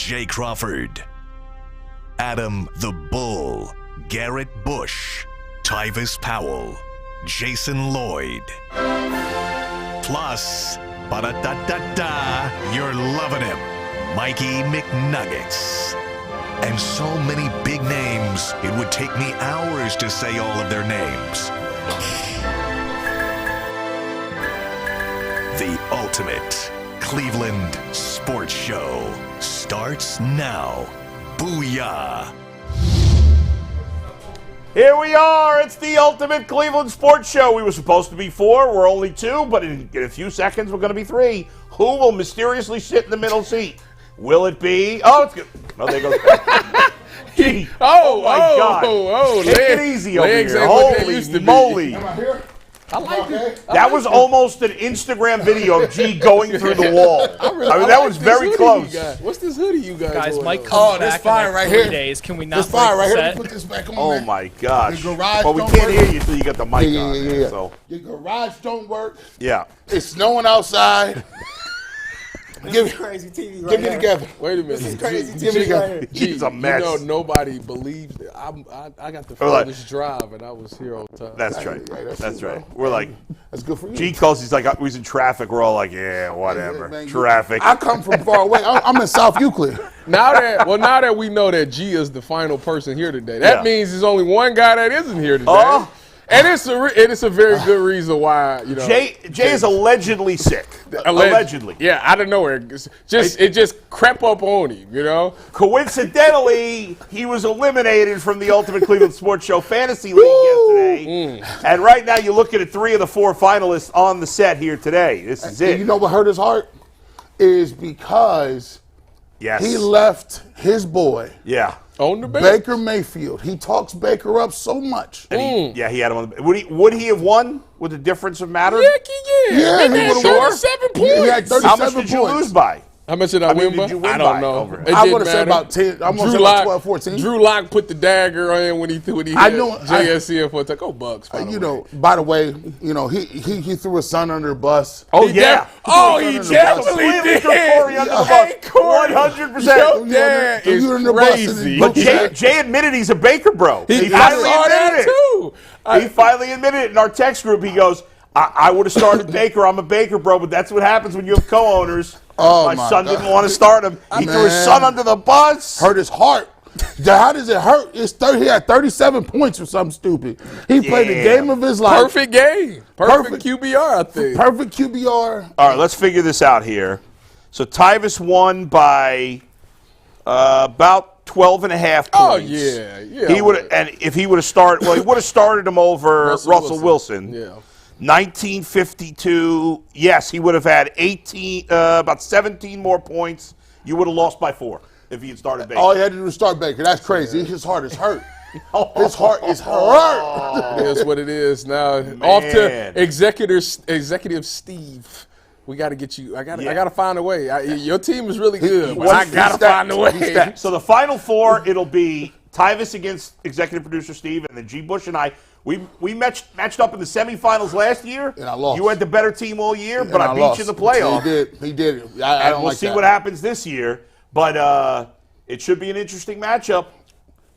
Jay Crawford, Adam the Bull, Garrett Bush, Tyvis Powell, Jason Lloyd. Plus, ba-da-da-da-da, you're loving him, Mikey McNuggets. And so many big names, it would take me hours to say all of their names. The ultimate Cleveland sports show starts now. Booyah! Here we are. It's the ultimate Cleveland sports show. We were supposed to be 4. We're only 2, but in a few seconds we're going to be 3. Who will mysteriously sit in the middle seat? Will it be? Oh, it's good. Oh, there goes. Gee. Oh my God. Take it easy over here. Holy moly. Am I here? I like it. That was almost an Instagram video of G going through the wall. I mean, that was very close. What's this hoodie you guys Mike comes back in like 3 days. Can we not This fire right here. set? Put this back on. Oh man. my gosh. The garage But we don't can't work. hear you until you got the mic on. Yeah. So, Your garage don't work. yeah. It's snowing outside. Give me Crazy TV right Give me here. together. Wait a minute. This is crazy Give me TV right together. here. He's a mess. You know, nobody believes it. I got the like- furthest drive, and I was here on time. That's right. Yeah, That's true, right. bro. We're like, That's good for you. G calls, he's like, he's in traffic. We're all like, yeah, whatever. Man, Traffic. I come from far away. I'm in South Euclid. Now that we know that G is the final person here today, that Yeah. means there's only one guy that isn't here today. Oh. And it's a very good reason why, you know. Jay is allegedly sick. Allegedly. Yeah, out of nowhere. It just crept up on him, you know. Coincidentally, he was eliminated from the Ultimate Cleveland Sports Show Fantasy League yesterday. And right now you're looking at 3 of the 4 finalists on the set here today. This is And it. you know what hurt his heart? Is because Yes. he left his boy, Yeah. On the bench. Baker Mayfield. He talks Baker up so much. And he had him on the. Would he have won with the difference of matter? Yeah. Yeah, That he man would've scored won. 7 He points. had 37 How much did you points. lose by? How much did I win by? did you win I don't by know. over it? It I didn't would have said matter. about 10. I'm going to say Drew about Lock, 12, 14. Drew Lock put the dagger in when he I had know- JSC for go Bucks. by the You way. know, by the way, you know, he threw his son under the bus. Oh, He yeah. he definitely Completely did. threw Corey under the bus. Hey, Corey, 100%. Your dad Threw is you under the bus and crazy. then But Jay admitted he's a Baker bro. He I finally saw that admitted it. too. He finally admitted it in our text group. He goes, I would have started Baker. I'm a Baker bro, but that's what happens when you have co-owners. Oh, my my son God. didn't want to start him. He threw his son under the bus. Hurt his heart. How does it hurt? He had 37 points or something stupid. He played the game of his life. Perfect game. Perfect QBR, I think. Perfect QBR. All right, let's figure this out here. So Tyvis won by about 12 and a half Oh, points. yeah. He would, and if he would have started, well, he would have started him over Russell Wilson. Yeah. 1952. Yes, he would have had about 17 more points. You would have lost by 4 if he had started Baker. All he had to do was start Baker. That's crazy. His heart is hurt. His heart is hurt. It is what it is now. Off Man. to Executive Steve. We got to get you. I got to find a way. Your team is really good, but I got to find a way. So the final 4, it'll be Tyvis against executive producer Steve, and then G. Bush and I. We matched up in the semifinals last year. And I lost. You had the better team all year, but And I beat lost. you in the playoff. He did. I And don't we'll like see that. what happens this year. But it should be an interesting matchup.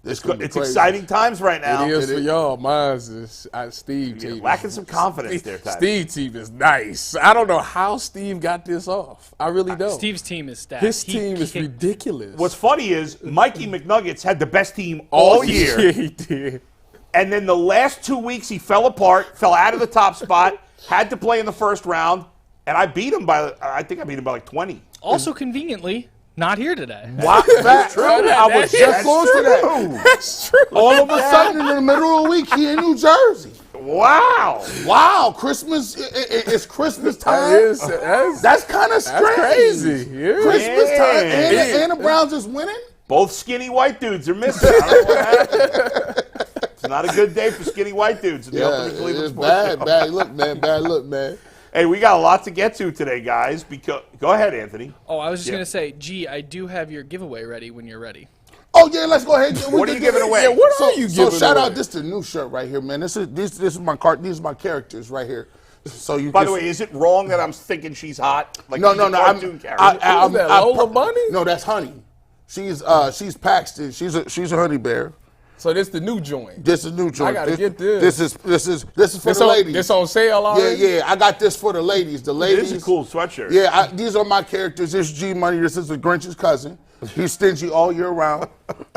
It's crazy. exciting times right now. It is for y'all. Mine's is Steve You're team. lacking some confidence there, Ty. Steve team is nice. I don't know how Steve got this off. I really don't. Steve's team is stacked. His team is ridiculous. What's funny is Mikey McNuggets had the best team all year. Yeah, he did. And then the last 2 weeks he fell apart, fell out of the top spot, had to play in the first round, and I beat him by like 20. Also conveniently not here today. Wow, that's true. I was just close to that. That's true. All of a sudden, in the middle of the week, he in New Jersey. Wow. Wow, Christmas, it's Christmas time. That's kind of strange. That's crazy. Yeah. Christmas time, Yeah. and the Browns is winning? Both skinny white dudes are missing. I don't know what happened. It's not a good day for skinny white dudes in the Ultimate Cleveland it's Sports Show. bad look, man. Hey, we got a lot to get to today, guys. Go ahead, Anthony. Oh, I was just going to say, G, I do have your giveaway ready when you're ready. Oh yeah, let's go ahead. What are you giving away? Yeah, what are you So giving shout away? out, this is the new shirt right here, man. This is my card. These are my characters right here. So you. By the way, is it wrong that I'm thinking she's hot? Like no. she's a cartoon character? Is that Lola Bunny? No, that's Honey. She's Paxton. She's a honey bear. So this the new joint. This is new joint. I gotta get this. This is for the ladies. This on sale already? Yeah. I got this for the ladies. The ladies. It is a cool sweatshirt. Yeah, these are my characters. This is G Money. This is the Grinch's cousin. He's stingy all year round.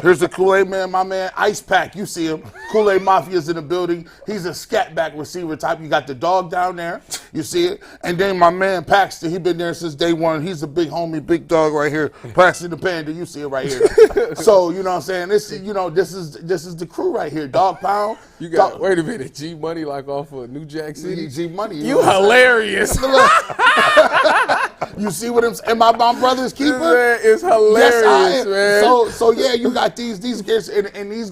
Here's the Kool-Aid man, my man. Ice Pack, you see him. Kool-Aid Mafia's in the building. He's a scat back receiver type. You got the dog down there. You see it. And then my man Paxton, he been there since day one. He's a big homie, big dog right here. Paxton the Panda, you see it right here. So, you know what I'm saying? This is the crew right here. Dog Pound. You got, wait a minute, G Money like off of New Jack City? G Money. You hilarious. You see what am I my brother's keeper? Man, it's hilarious, man. So yeah, you got these kids, and this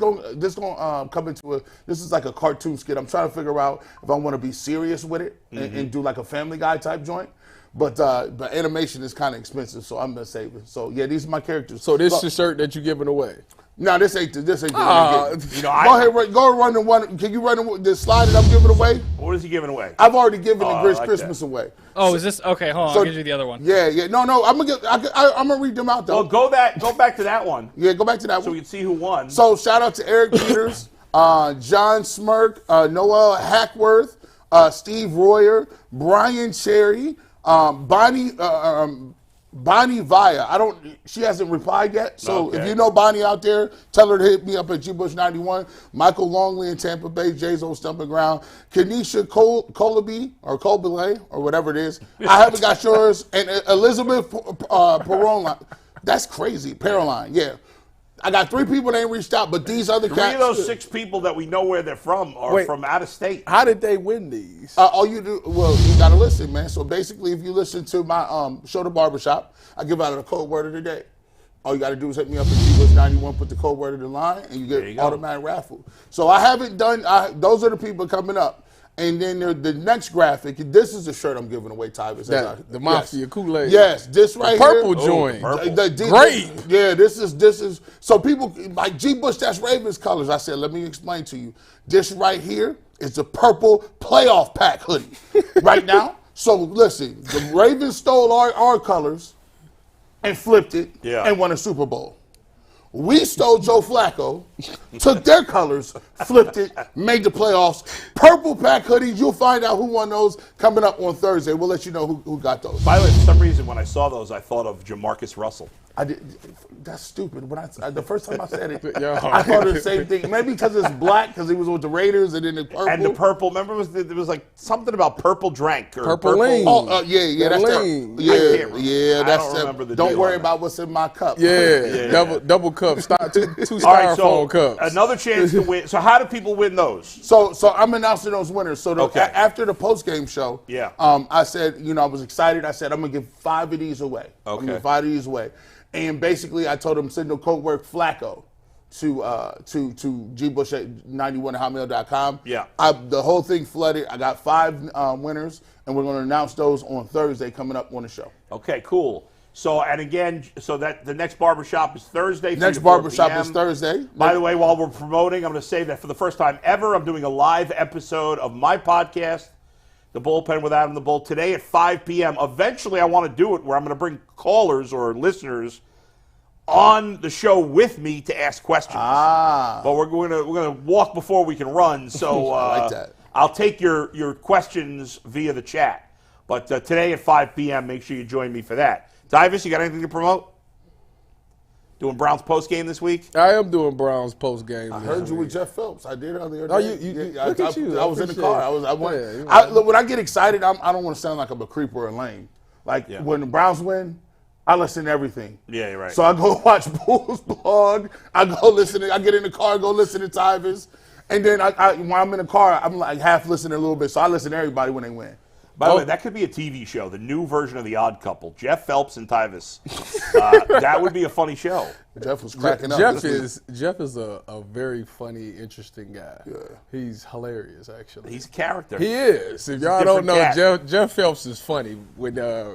gonna come into this is like a cartoon skit. I'm trying to figure out if I want to be serious with it and do like a Family Guy type joint. But animation is kind of expensive, so I'm gonna save it. So yeah, these are my characters. So this is the shirt that you giving away? No, this ain't the go run the one. Can you run the slide that I'm giving away? What is he giving away? I've already given the Grinch Christmas away. Oh, is this okay? Hold on, I'll give you the other one. Yeah. No. I'm gonna read them out though. Well, go back to that one. Yeah, go back to that one. So we can see who won. So shout out to Eric Peters, John Smirk, Noel Hackworth, Steve Royer, Brian Cherry, Bonnie Vaya. She hasn't replied yet. So if you know Bonnie out there, tell her to hit me up at GBush91. Michael Longley in Tampa Bay, Jay's old stumping ground. Kenesha Colby or Colbelay or whatever it is. I haven't got yours. And Elizabeth Peroline. That's crazy. Peroline, yeah. I got 3 people that ain't reached out, but these other 3 of those 6 people that we know where they're from are from out of state. How did they win these? All you do, you got to listen, man. So basically, if you listen to my show, The Barbershop, I give out a code word of the day. All you got to do is hit me up at GBush91, put the code word of the line, and you get an automatic raffle. So I haven't done, those are the people coming up. And then the next graphic, this is the shirt I'm giving away, Tyvus. The Mafia Kool-Aid. Yes, this right purple here. joint. Great. Yeah, this is, so people, like G. Bush, that's Ravens colors. I said, let me explain to you. This right here is the purple playoff pack hoodie right now. So listen, the Ravens stole our colors and flipped it and won a Super Bowl. We stole Joe Flacco, took their colors, flipped it, made the playoffs. Purple pack hoodies, you'll find out who won those coming up on Thursday. We'll let you know who got those. By the way, for some reason, when I saw those, I thought of Jamarcus Russell. I did. That's stupid. When the first time I said it, I thought of the same thing. Maybe because it's black, because he was with the Raiders, and then the purple. And the purple. Remember, there was like something about purple drank or purple lean. Oh, yeah, that's lean. Yeah, that's I don't remember the Don't deal worry on about what's in my cup. Yeah. Double cup, two All right, so styrofoam cups. Another chance to win. So how do people win those? So I'm announcing those winners. So after the post game show, I said, I was excited. I said I'm gonna give 5 of these away. I'm gonna give 5 of these away. And basically, I told him send the code word Flacco to gbush91@hotmail.com. Yeah. The whole thing flooded. I got 5 winners, and we're going to announce those on Thursday coming up on the show. Okay, cool. So, and again, that the next barbershop is Thursday. Next barbershop is Thursday. By the way, while we're promoting, I'm going to say that for the first time ever, I'm doing a live episode of my podcast, The Bullpen with Adam the Bull, today at 5 p.m. Eventually, I want to do it where I'm going to bring callers or listeners on the show with me to ask questions. But we're going to walk before we can run. So I like that. I'll take your questions via the chat. But today at 5 p.m., make sure you join me for that. Tyvus, you got anything to promote? Doing Browns post game this week? I am doing Browns post game. I heard you with Jeff Phelps. I did earlier. Oh, look at you. I was in the car. Look, when I get excited, I don't want to sound like I'm a creep or a lame. Like when the Browns win, I listen to everything. Yeah, you're right. So I go watch Bull's blog. I go listen. I get in the car, go listen to Tyvus, and then when I'm in the car, I'm like half listening a little bit. So I listen to everybody when they win. By the way, that could be a TV show, the new version of The Odd Couple. Jeff Phelps and Tyvus. That would be a funny show. Jeff was cracking up. Jeff is a very funny, interesting guy. Yeah. He's hilarious, actually. He's a character. He is. If y'all don't know, Jeff Phelps is funny.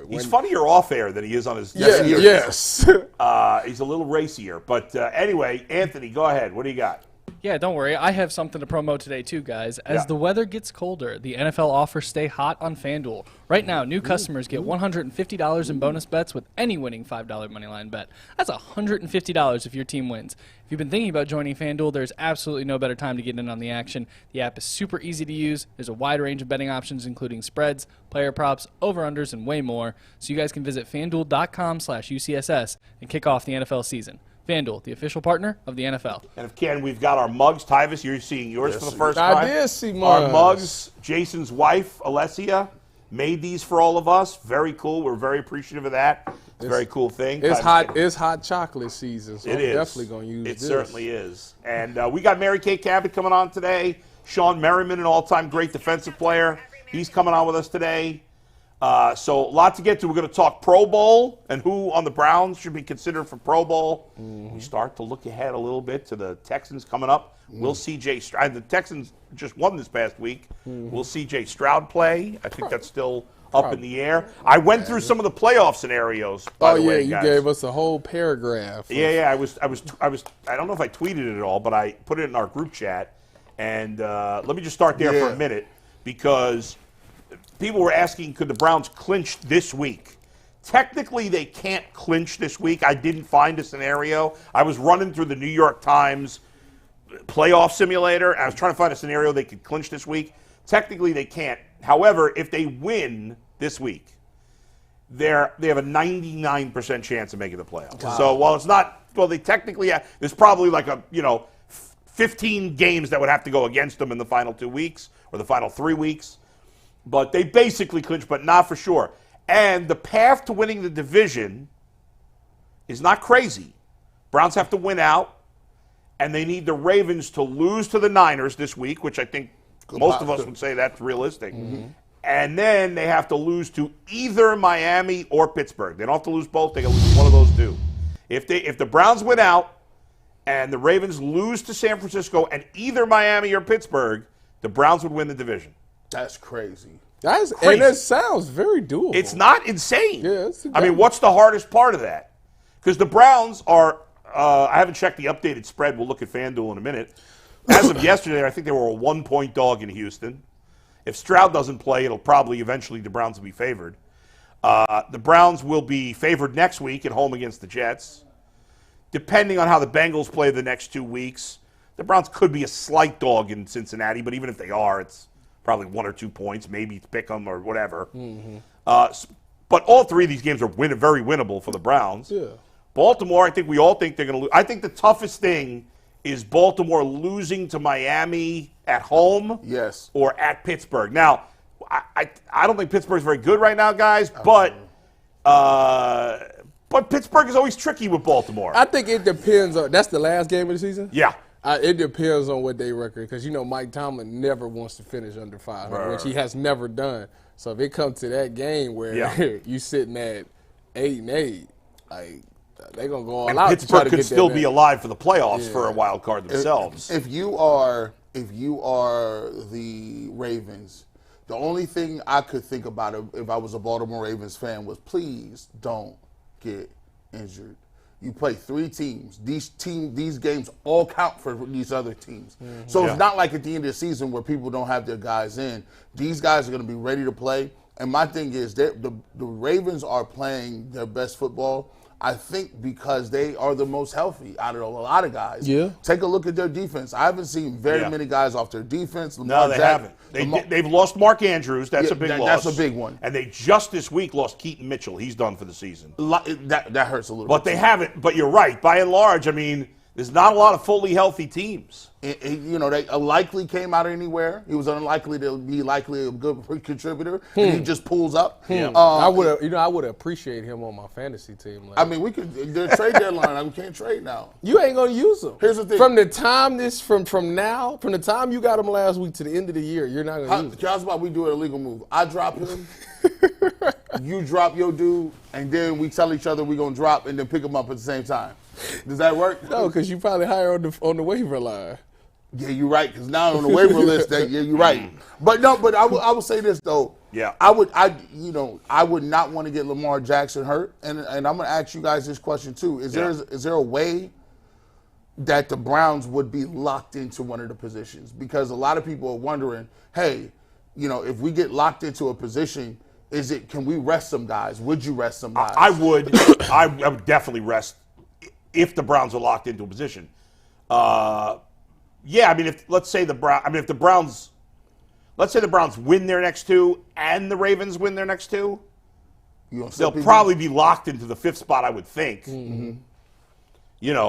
He's funnier off air than he is on his. Yes. He's a little racier. But anyway, Anthony, go ahead. What do you got? Yeah, don't worry. I have something to promote today too, guys. As the weather gets colder, the NFL offers stay hot on FanDuel. Right now, new customers get $150 in bonus bets with any winning $5 moneyline bet. That's $150 if your team wins. If you've been thinking about joining FanDuel, there's absolutely no better time to get in on the action. The app is super easy to use. There's a wide range of betting options, including spreads, player props, over-unders, and way more. So you guys can visit FanDuel.com/UCSS and kick off the NFL season. FanDuel, the official partner of the NFL. And if Ken, we've got our mugs. Tyvis, you're seeing yours for the first I time. did see Our mine. mugs. Jason's wife, Alessia, made these for all of us. Very cool. We're very appreciative of that. It's a very cool thing. It's hot. It's hot chocolate season, so It I'm is. definitely gonna use it this. certainly is. And we got Mary Kay Cabot coming on today. Sean Merriman, an all-time great defensive player. He's coming on with us today. So a lot to get to. We're going to talk Pro Bowl and who on the Browns should be considered for Pro Bowl. We start to look ahead a little bit to the Texans coming up. Will C.J. Stroud, the Texans just won this past week. Will C.J. Stroud play? I think that's still up in the air. I went through some of the playoff scenarios. By the way, you guys. gave us a whole paragraph. Yeah. I was. I don't know if I tweeted it at all, but I put it in our group chat. And let me just start there for a minute because people were asking, could the Browns clinch this week? Technically, they can't clinch this week. I didn't find a scenario. I was running through the New York Times playoff simulator, and I was trying to find a scenario they could clinch this week. Technically, they can't. However, if they win this week, they have a 99% chance of making the playoffs. Wow. So while it's not, they technically have, there's probably like 15 games that would have to go against them in the final 2 weeks or the final 3 weeks. But they basically clinch, but not for sure. And the path to winning the division is not crazy. Browns have to win out, and they need the Ravens to lose to the Niners this week, which I think most of us would say that's realistic. And then they have to lose to either Miami or Pittsburgh. They don't have to lose both. They can lose one of those two. If the Browns win out and the Ravens lose to San Francisco and either Miami or Pittsburgh, the Browns would win the division. That's crazy. And that sounds very doable. It's not insane. Yeah, I mean, what's the hardest part of that? Because the Browns are, I haven't checked the updated spread. We'll look at FanDuel in a minute. As of yesterday, I think they were a 1-point dog in Houston. If Stroud doesn't play, it'll probably eventually the Browns will be favored. The Browns will be favored next week at home against the Jets. Depending on how the Bengals play the next 2 weeks, the Browns could be a slight dog in Cincinnati, but even if they are, it's probably 1 or 2 points, maybe pick them or whatever. But all three of these games are very winnable for the Browns. Yeah. Baltimore, I think we all think they're going to lose. I think the toughest thing is Baltimore losing to Miami at home or at Pittsburgh. Now, I don't think Pittsburgh's very good right now, guys, but Pittsburgh is always tricky with Baltimore. I think it depends on – that's the last game of the season? Yeah. It depends on what they record because, Mike Tomlin never wants to finish under 500, which he has never done. So if it comes to that game where you sitting at 8-8, like they're going to go all out. Pittsburgh could still be alive for the playoffs for a wild card themselves. If you are the Ravens, the only thing I could think about if I was a Baltimore Ravens fan was please don't get injured. You play 3 teams. These games all count for these other teams. So it's not like at the end of the season where people don't have their guys in. These guys are going to be ready to play. And my thing is the Ravens are playing their best football, I think, because they are the most healthy out of a lot of guys. Yeah. Take a look at their defense. I haven't seen very many guys off their defense. No, they haven't. They've lost Mark Andrews. That's a big loss. That's a big one. And they just this week lost Keaton Mitchell. He's done for the season. That hurts a little bit. But they haven't. But you're right. By and large, I mean, there's not a lot of fully healthy teams. They unlikely came out of anywhere. He was unlikely to be a good contributor, and he just pulls up. I would appreciate him on my fantasy team. I mean, we could. There's trade deadline. We can't trade now. You ain't gonna use him. Here's the thing. From the time from the time you got him last week to the end of the year, you're not gonna use him. How's about we do an illegal move? I drop him, you drop your dude, and then we tell each other we're gonna drop and then pick him up at the same time. Does that work? No, because you probably hire on the waiver line. Yeah, you're right. Because now on the waiver list, you're right. But I will say this though. Yeah. I would not want to get Lamar Jackson hurt, and I'm going to ask you guys this question too. Is there a way that the Browns would be locked into one of the positions, because a lot of people are wondering, hey, if we get locked into a position, can we rest some guys? Would you rest some guys? I would. I would definitely rest if the Browns are locked into a position. Yeah, I mean, let's say the Browns win their next two and the Ravens win their next two, they'll probably be locked into the fifth spot, I would think. Mm-hmm.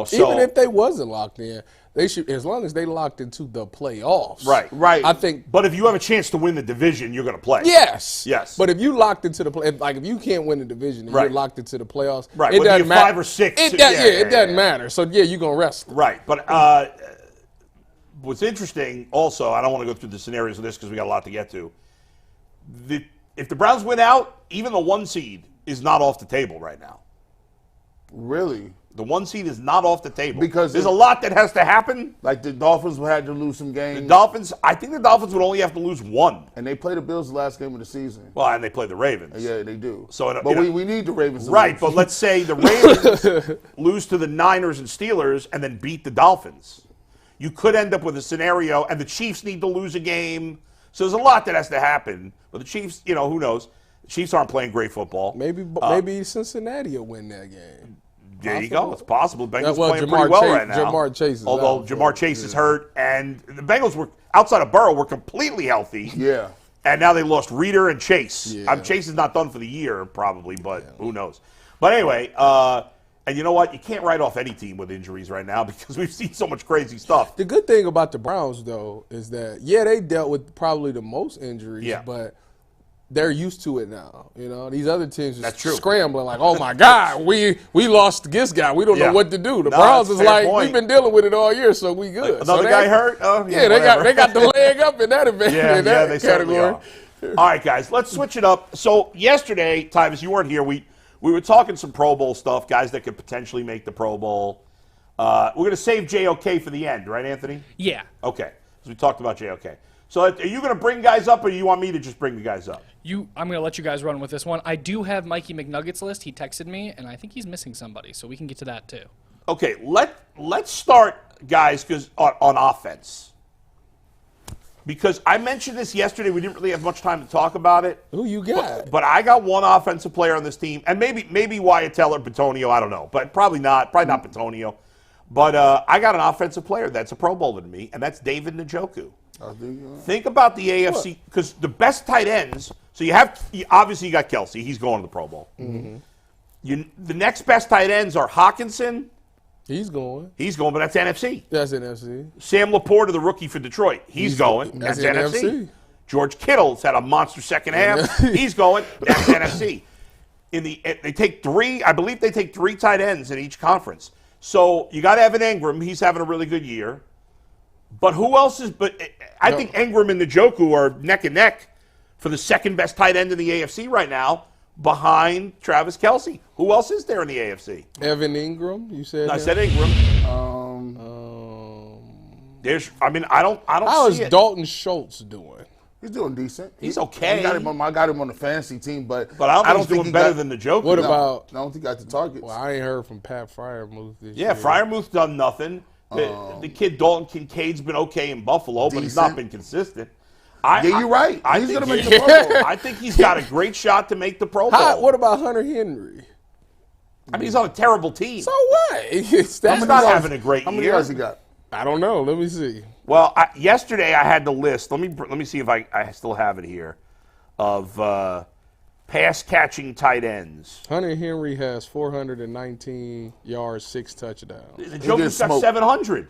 So even if they wasn't locked in, they should, as long as they locked into the playoffs. Right. I think. But if you have a chance to win the division, you're going to play. Yes. But if you locked into the play, like if you can't win the division and you're locked into the playoffs, right? It doesn't matter. 5 or 6. It doesn't matter. So you're gonna rest them. Right. But what's interesting, also, I don't want to go through the scenarios of this because we got a lot to get to. If the Browns win out, even the 1 seed is not off the table right now. Really? The 1 seed is not off the table because there's a lot that has to happen. Like the Dolphins had to lose some games. I think the Dolphins would only have to lose 1. And they play the Bills the last game of the season. Well, and they play the Ravens. Yeah, they do. So, we need the Ravens to right, lose. but let's say the Ravens lose to the Niners and Steelers and then beat the Dolphins. You could end up with a scenario, and the Chiefs need to lose a game. So there's a lot that has to happen. But the Chiefs, who knows? The Chiefs aren't playing great football. Maybe Cincinnati will win that game. There you go. It's possible. The Bengals playing Jamar pretty well Chase, right now. Jamar Chase is Although out. Jamar Chase is hurt, and the Bengals were outside of Burrow were completely healthy. Yeah. And now they lost Reeder and Chase. Yeah. Chase is not done for the year probably, but who knows? But anyway, and you know what? You can't write off any team with injuries right now because we've seen so much crazy stuff. The good thing about the Browns, though, is that they dealt with probably the most injuries, but they're used to it now. These other teams are scrambling like, oh my God, we lost this guy. We don't know what to do. The Browns is like, we've been dealing with it all year, so we good. Another guy hurt? Oh, they got the leg up in that event. in that category. All right, guys, let's switch it up. So yesterday, Tyvus, you weren't here. We were talking some Pro Bowl stuff, guys that could potentially make the Pro Bowl. We're going to save JOK for the end, right, Anthony? Yeah. Okay, so we talked about JOK. So are you going to bring guys up, or do you want me to just bring the guys up? I'm going to let you guys run with this one. I do have Mikey McNuggets' list. He texted me, and I think he's missing somebody, so we can get to that too. Okay, let's start, guys, because on offense. Because I mentioned this yesterday, we didn't really have much time to talk about it. Who you got? But I got one offensive player on this team, and maybe Wyatt Teller, Bitonio, I don't know, but probably not Bitonio. But I got an offensive player that's a Pro Bowler to me, and that's David Njoku. Think about the AFC, because the best tight ends. So obviously you got Kelsey, he's going to the Pro Bowl. Mm-hmm. The next best tight ends are Hawkinson. He's going, but that's NFC. That's NFC. Sam Laporta, the rookie for Detroit, he's going. That's NFC. George Kittle's had a monster second half. He's going. That's NFC. They take 3. I believe they take 3 tight ends in each conference. So you got Evan Engram. He's having a really good year. But who else is? But I think Engram and Njoku are neck and neck for the second best tight end in the AFC right now, behind Travis Kelce. Who else is there in the AFC? Evan Engram. You said. I said Engram. I don't. How is Dalton Schultz doing? He's doing decent. He's okay. I got him on the fantasy team, but I don't think he's doing better than Njoku. What about? I don't think he got the targets. Well, I ain't heard from Pat Freiermuth this year. Yeah, Freiermuth's done nothing. The kid Dalton Kincaid's been okay in Buffalo, but he's not been consistent. You're right. He's going to make the Pro Bowl. I think he's got a great shot to make the Pro Bowl. What about Hunter Henry? I mean, he's on a terrible team. So what? He's not having a great year. How many yards he got? I don't know. Let me see. Well, yesterday I had the list. Let me see if I still have it here of pass-catching tight ends. Hunter Henry has 419 yards, 6 touchdowns. The Joker's got 700.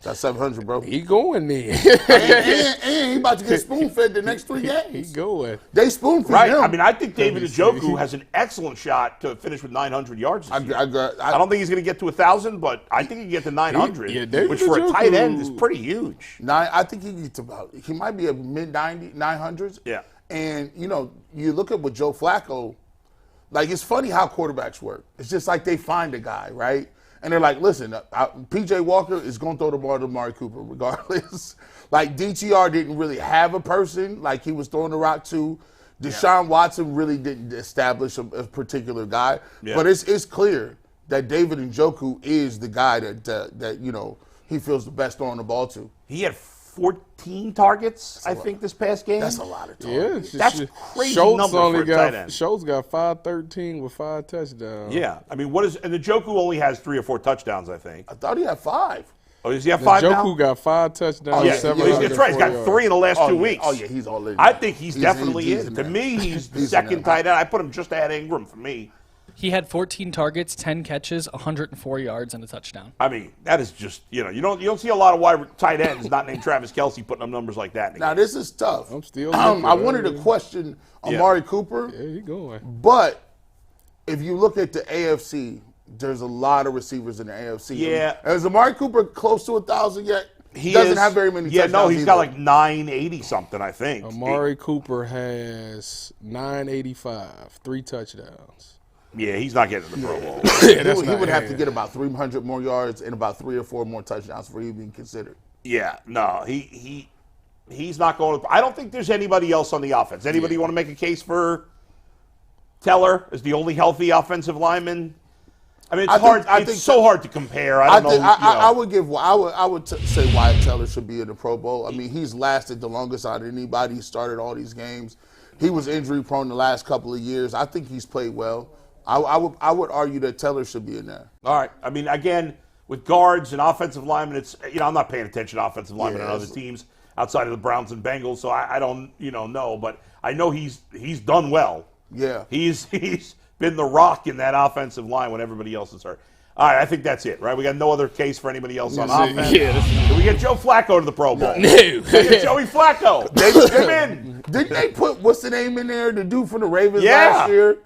That's 700, bro. He going then. and he about to get spoon-fed the next 3 games. He going. They spoon-fed him. Right. I mean, I think David Njoku has an excellent shot to finish with 900 yards this year. I don't think he's going to get to 1,000, but I think he can get to 900, which for a tight end is pretty huge. I think he gets he might be a mid-900s. Yeah. And, you look at what Joe Flacco, like, it's funny how quarterbacks work. It's just like they find a guy, right? And they're like, listen, P.J. Walker is going to throw the ball to Amari Cooper regardless. Like, DTR didn't really have a person like he was throwing the rock to. Deshaun Watson really didn't establish a particular guy. Yeah. But it's clear that David Njoku is the guy that you know he feels the best throwing the ball to. He had 14 targets, I think, this past game. That's a lot of Yeah, targets. That's crazy Schultz number only for a tight end. Schultz got 513 with 5 touchdowns. Yeah, I mean, and Njoku only has 3 or 4 touchdowns, I think. I thought he had 5. Oh, does he have 5 now? Njoku got 5 touchdowns. Yeah, that's right. He's got 3 in the last 2 weeks. Oh yeah, he's all in. I think he's definitely he's in. in To there. me, he's the He's in second there. tight end. I put him just ahead of Ingram for me. He had 14 targets, 10 catches, 104 yards, and a touchdown. I mean, that is just, you don't see a lot of wide tight ends not named Travis Kelce putting up numbers like that. Now this is tough. I'm still I looking, wanted to question Amari Cooper, Yeah, he going. but if you look at the AFC, there's a lot of receivers in the AFC. Yeah. Is Amari Cooper close to 1,000 yet? He doesn't is- have very many. Yeah, no, touchdowns he's got either. like 980 something, I think. Amari Cooper has 985, 3 touchdowns. Yeah, he's not getting the Pro Bowl. He that's would, he not- would have yeah. to get about 300 more yards and about 3 or 4 more touchdowns for even considered. Yeah, no, he's not going. I don't think there's anybody else on the offense. Anybody want to make a case for Teller as the only healthy offensive lineman? I mean, it's hard. It's so hard to compare. I don't know. I would say Wyatt Teller should be in the Pro Bowl. I mean, he's lasted the longest out of anybody. He started all these games. He was injury prone the last couple of years. I think he's played well. I would argue that Teller should be in there. All right. I mean, again, with guards and offensive linemen, it's I'm not paying attention to offensive linemen on other teams outside of the Browns and Bengals, so I don't know, but I know he's done well. Yeah. He's been the rock in that offensive line when everybody else is hurt. All right, I think that's it, right? We got no other case for anybody else on offense. Did we get Joe Flacco to the Pro Bowl? No. Did we get Joey Flacco? They put him in. Didn't they put what's the name in there? The dude from the Ravens last year.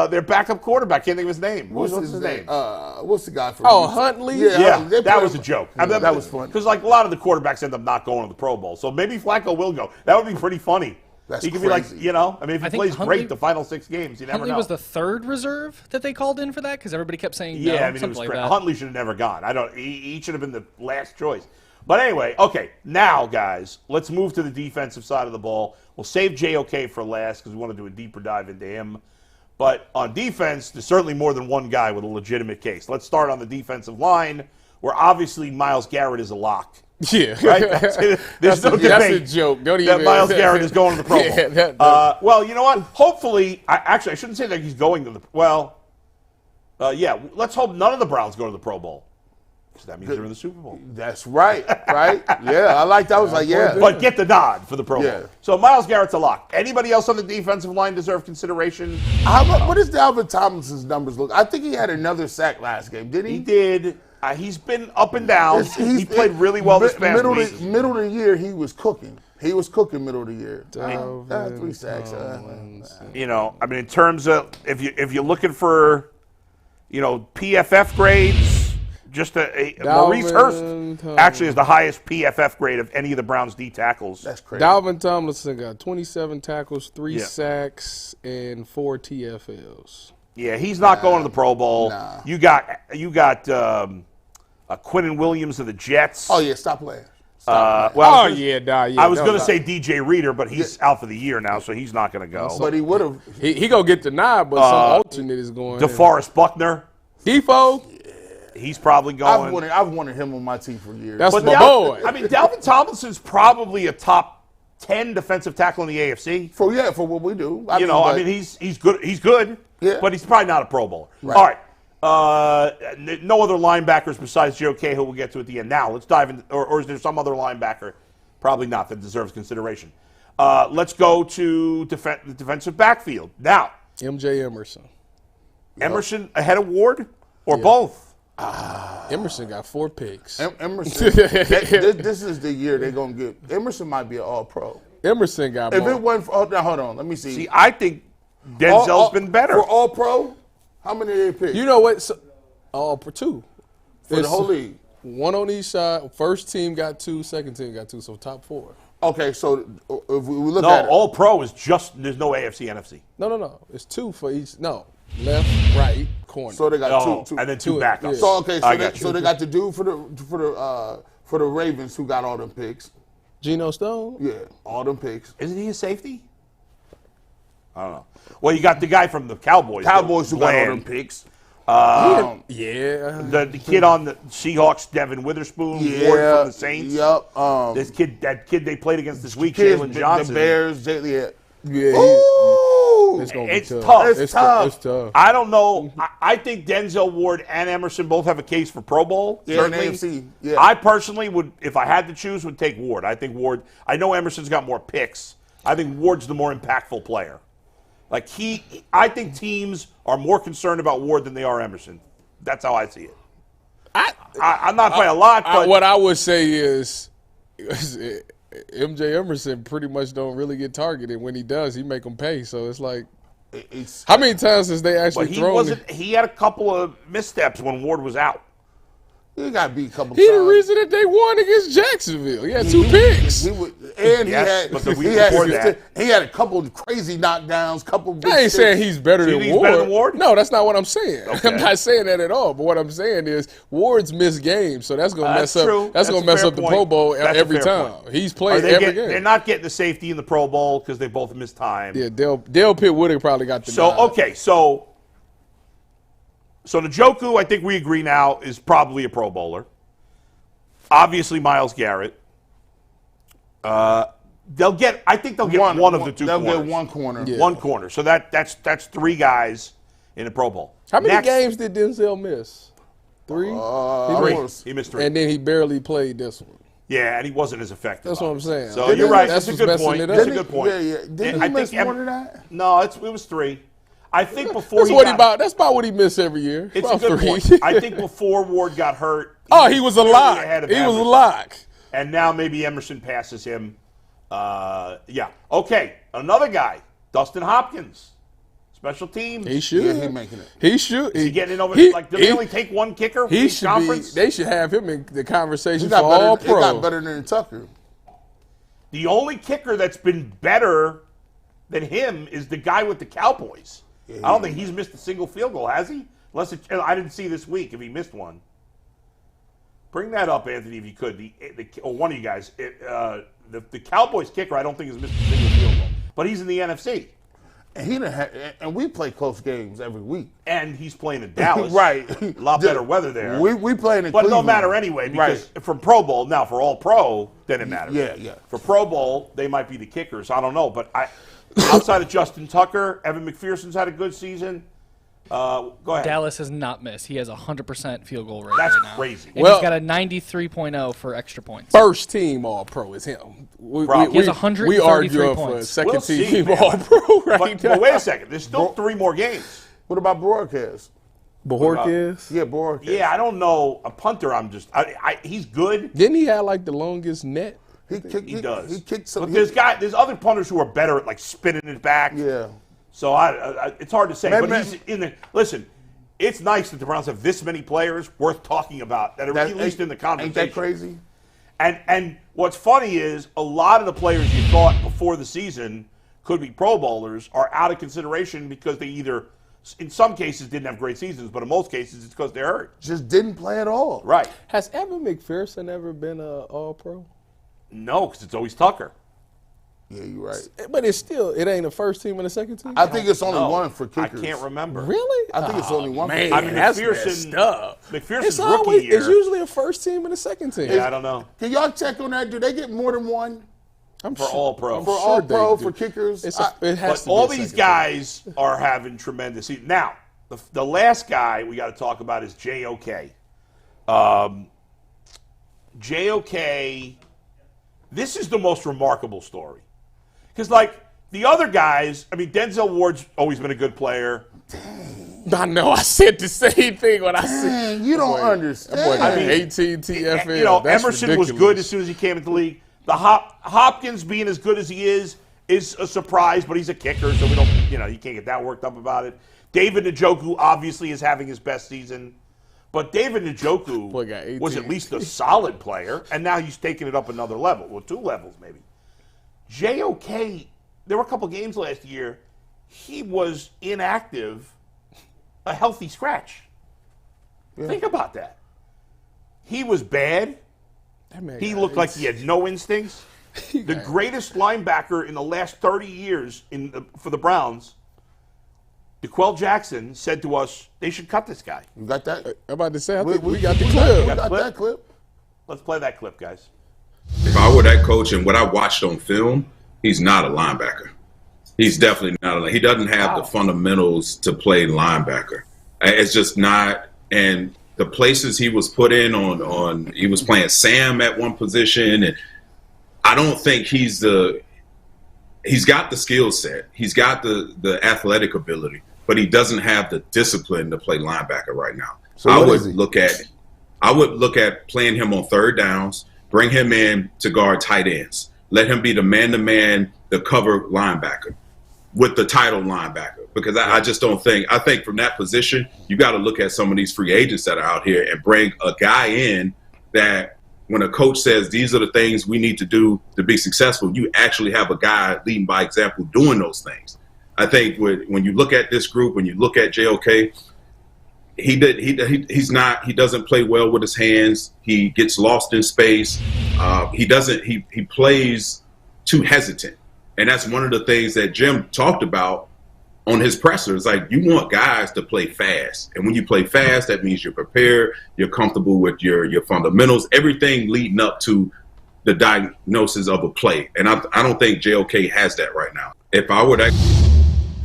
Their backup quarterback. Can't think of his name. What's his name? What's the guy from? Huntley? Yeah, they that put was a him- joke. That was funny. Because like a lot of the quarterbacks end up not going to the Pro Bowl, so maybe Flacco will go. That would be pretty funny. That's he could be like, crazy. I mean, if he I think plays Huntley- great the final 6 games, you never Huntley know. was the 3rd reserve that they called in for that because everybody kept saying Yeah, no, I mean, it something was like crazy. that. Huntley should have never gone. He should have been the last choice. But anyway, okay, now, guys, let's move to the defensive side of the ball. We'll save JOK for last because we want to do a deeper dive into him. But on defense, there's certainly more than one guy with a legitimate case. Let's start on the defensive line, where obviously Myles Garrett is a lock. Yeah. Right? There's no debate. That's a joke. Don't even. That Myles Garrett is going to the Pro Bowl. Yeah, well, you know what? Hopefully, I shouldn't say that he's going to the. Well, let's hope none of the Browns go to the Pro Bowl. Because that means they're in the Super Bowl. That's right. Right? Yeah, I like that. I was like, yeah. But get the nod for the Pro Bowl. Yeah. So Myles Garrett's a lock. Anybody else on the defensive line deserve consideration? What does Dalvin Tomlinson's numbers look? I think he had another sack last game, didn't he? He did. He's been up and down. He played really well this past week. Middle of the year, he was cooking. He was cooking middle of the year. Dalvin 3 sacks. I mean, in terms of if you're looking for, PFF grades, just Maurice Hurst actually is the highest PFF grade of any of the Browns D tackles. That's crazy. Dalvin Tomlinson got 27 tackles, 3 Yeah. sacks, and 4 TFLs. Yeah, he's not going to the Pro Bowl. Nah. You got Quinnen Williams of the Jets. Oh yeah, stop playing. I was going to say DJ Reader, but he's out for the year now, so he's not going to go. But he would have. He gonna get the nod, but some alternate is going. DeForest Buckner, Defo. he's probably going. I've wanted him on my team for years. That's But my boy. I mean, Dalvin Tomlinson's probably a top 10 defensive tackle in the AFC. for what we do. He's good. He's good, Yeah. but he's probably not a Pro Bowler. Right. All right. No other linebackers besides Joe Cahill we'll get to at the end. Now, let's dive in. Or is there some other linebacker? Probably not, that deserves consideration. Let's go to the defensive backfield. Now, MJ Emerson. Emerson ahead of Ward or both? Emerson got 4 picks. Emerson. This is the year they're gonna get. Emerson might be an All-Pro. Emerson got If more. it wasn't for, now hold on, let me see. See, I think Denzel's been better. For All-Pro. How many did they pick? You know what? For 2. For the whole league. 1 on each side. First team got 2, second team got 2, so top 4. Okay, so if we look No, at it, All Pro is just, there's no AFC, NFC. No. It's 2 for each. No. Left, right, corner. so they got Oh, two. and then 2 two, backups. yeah. So okay, I got you. so they got the dude for the Ravens who got all them picks. Geno Stone? Yeah, all them picks. Isn't he a safety? I don't know. Well, you got the guy from the Cowboys. Cowboys who got all Bland. them picks. The kid on the Seahawks, Devin Witherspoon, Ward from the Saints. Yep. That kid they played against this week, Jalen Johnson. The Bears. It's tough. It's tough. It's tough. I don't know. I think Denzel Ward and Emerson both have a case for Pro Bowl. Yeah, certainly. AFC, yeah. I personally would, if I had to choose, would take Ward. I think Ward. I know Emerson's got more picks. I think Ward's the more impactful player. I think teams are more concerned about Ward than they are Emerson. That's how I see it. I'm not by a lot, but what I would say is MJ Emerson pretty much don't really get targeted. When he does, he make them pay. So it's like, how many times has they actually thrown? He had a couple of missteps when Ward was out. He got beat a couple He times. the reason that they won against Jacksonville. He had 2 picks. He had a couple of crazy knockdowns, couple big I ain't sticks. saying he's better than he's Ward. better than Ward? No, that's not what I'm saying. Okay. I'm not saying that at all. But what I'm saying is Ward's missed games, so that's gonna mess up. True. That's gonna mess a up the fair Pro Bowl point. That's a every fair time. point. He's played every game. They're not getting the safety in the Pro Bowl because they both missed time. Yeah, Dale Pitt would have probably got the So nod. okay, so Njoku, I think we agree now, is probably a Pro Bowler. Obviously, Myles Garrett. I think they'll get one of the two. They'll corners. get one corner. Yeah. One corner. So that's 3 guys in the Pro Bowl. How many Next, games did Denzel miss? 3? He missed 3. And then he barely played this one. Yeah, and he wasn't as effective. That's what I'm saying. So you're right. That's That's a good what's point. messing it That's up. a good point. Yeah. Didn't I he miss think more than that? No, it was 3. I think before That's he what got, he about. That's about what he missed every year. It's about a good 3. point. I think before Ward got hurt. He was a clearly lock. ahead of He was a Emerson. lock. And now maybe Emerson passes him. Yeah. Okay. Another guy, Dustin Hopkins, special teams. He should. Yeah, he making it. He should. Is he getting it over? Do they only take one kicker for He each should conference? be. They should have him in the conversation He for all pro. got better than Tucker. The only kicker that's been better than him is the guy with the Cowboys. I don't think he's missed a single field goal, has he? I didn't see this week if he missed one. Bring that up, Anthony, if you could. Or one of you guys. The Cowboys kicker, I don't think has missed a single field goal, but he's in the NFC. And we play close games every week. And he's playing in Dallas. Right. A lot better weather there. We playing in But it Cleveland. don't matter anyway because from Pro Bowl, now for all pro, then it matters. Yeah. For Pro Bowl, they might be the kickers. I don't know. But outside of Justin Tucker, Evan McPherson's had a good season. Go ahead. Dallas has not missed. He has a 100% field goal rate That's right now. crazy. And he's got a 93.0 for extra points. First team All Pro is him. He has 133 we arguing points. for a second We'll team see, man. All Pro right now. But wait a second. There's still 3 more games. What about Borges? Borges? Yeah, Borges. Yeah, I don't know. A punter, he's good. Didn't he have like the longest net? He does. He kicked some. But there's other punters who are better at like spinning it back. Yeah. So it's hard to say. Man, But he's in the listen. It's nice that the Browns have this many players worth talking about that are at least in the conversation. Ain't that crazy? And what's funny is a lot of the players you thought before the season could be Pro Bowlers are out of consideration because they either, in some cases, didn't have great seasons, but in most cases it's because they're hurt. Just didn't play at all. Right. Has Evan McPherson ever been a All Pro? No, because it's always Tucker. Yeah, you're right. But it ain't a first team and a second team? I think it's only No, one for kickers. I can't remember. Really? I think it's only one. Man, I mean, that's McPherson- messed up. McPherson's It's rookie always, year. it's usually a first team and a second team. Yeah, I don't know. Can y'all check on that? Do they get more than one I'm For all pro. for sure all they pro do. for kickers? It has But to be all a these second guys are having tremendous seasons. Now, the last guy we got to talk about is JOK. JOK, this is the most remarkable story. Because, the other guys, I mean, Denzel Ward's always been a good player. team. I know. I said the same thing when I said. Man, you don't understand. That boy got I mean, 18 TFL. That's Emerson ridiculous. was good as soon as he came into the league. The Hopkins being as good as he is a surprise, but he's a kicker, so we don't, you can't get that worked up about it. David Njoku obviously is having his best season, but David Njoku Boy got 18. was at least a solid player, and now he's taking it up another level, well, 2 levels maybe. JOK, there were a couple games last year, he was inactive, a healthy scratch. Yeah. Think about that. He was bad. He looked like he had no instincts. The greatest linebacker in the last 30 years for the Browns DeQuell Jackson said to us they should cut this guy. You got that? I'm about to say, I think We we got the We clip. got that clip. Let's play that clip, guys. If I were that coach and what I watched on film, he's not a linebacker. He's definitely not he doesn't have the fundamentals to play linebacker. It's just not. And the places he was put in on he was playing Sam at one position, and I don't think he's got the skill set. He's got the athletic ability, but he doesn't have the discipline to play linebacker right now. So I would look at playing him on third downs, bring him in to guard tight ends, let him be the man-to-man, the cover linebacker with the title linebacker. Because I just don't think – I think from that position, you got to look at some of these free agents that are out here and bring a guy in that when a coach says these are the things we need to do to be successful, you actually have a guy leading by example doing those things. I think when you look at this group, when you look at JOK, he doesn't play well with his hands. He gets lost in space. He plays too hesitant. And that's one of the things that Jim talked about on his pressers. Like, you want guys to play fast. And when you play fast, that means you're prepared, you're comfortable with your fundamentals, everything leading up to the diagnosis of a play. And I don't think JOK has that right now. If I were that.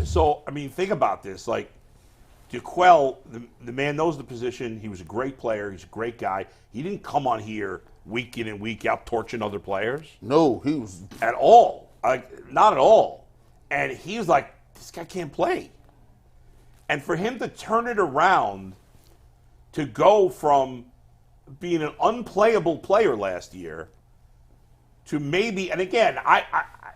So, I mean, think about this. Like, DeQuell, the man knows the position. He was a great player. He's a great guy. He didn't come on here week in and week out torching other players. No, he was. At all. Like, not at all. And he was like, this guy can't play. And for him to turn it around, to go from being an unplayable player last year to maybe, and again,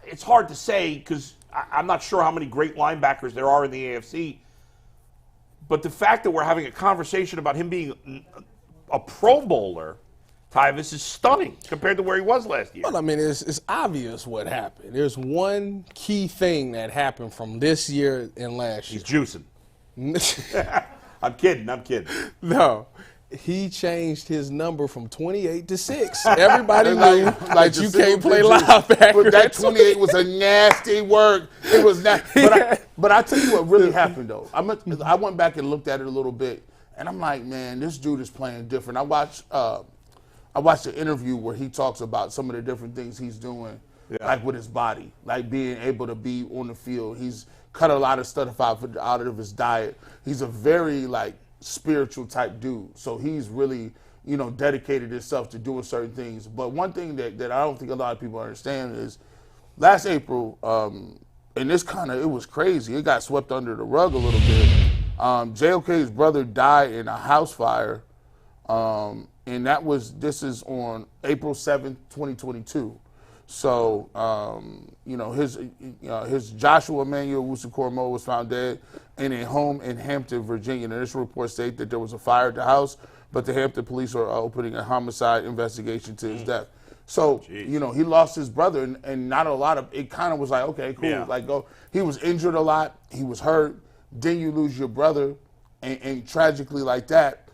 it's hard to say because I'm not sure how many great linebackers there are in the AFC, but the fact that we're having a conversation about him being a Pro Bowler, Tyvis, is stunning compared to where he was last year. Well, I mean, it's obvious what happened. There's one key thing that happened from this year and last year. He's juicing. I'm kidding. No. He changed his number from 28 to 6. Everybody knew that you can't play linebacker. But that 28 was a nasty work. It was not. But I tell you what really happened, though. I went back and looked at it a little bit, and I'm like, man, this dude is playing different. I watched an interview where he talks about some of the different things he's doing, like with his body, like being able to be on the field. He's cut a lot of stuff out of his diet. He's a very, spiritual type dude. So he's really, dedicated himself to doing certain things. But one thing that I don't think a lot of people understand is last April, and this it was crazy. It got swept under the rug a little bit. JOK's brother died in a house fire. And this is on April 7th, 2022. So, his Joshua Emmanuel Wusu-Cormo was found dead in a home in Hampton, Virginia. And initial reports state that there was a fire at the house, but the Hampton police are opening a homicide investigation to his death. So, he lost his brother, and not a lot of, it kind of was like, okay, cool. Yeah. Go. He was injured a lot. He was hurt. Then you lose your brother, and tragically like that.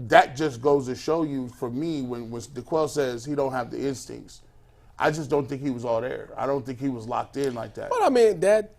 That just goes to show you, for me, when DeQuell says he don't have the instincts, I just don't think he was all there. I don't think he was locked in like that. Well, I mean, that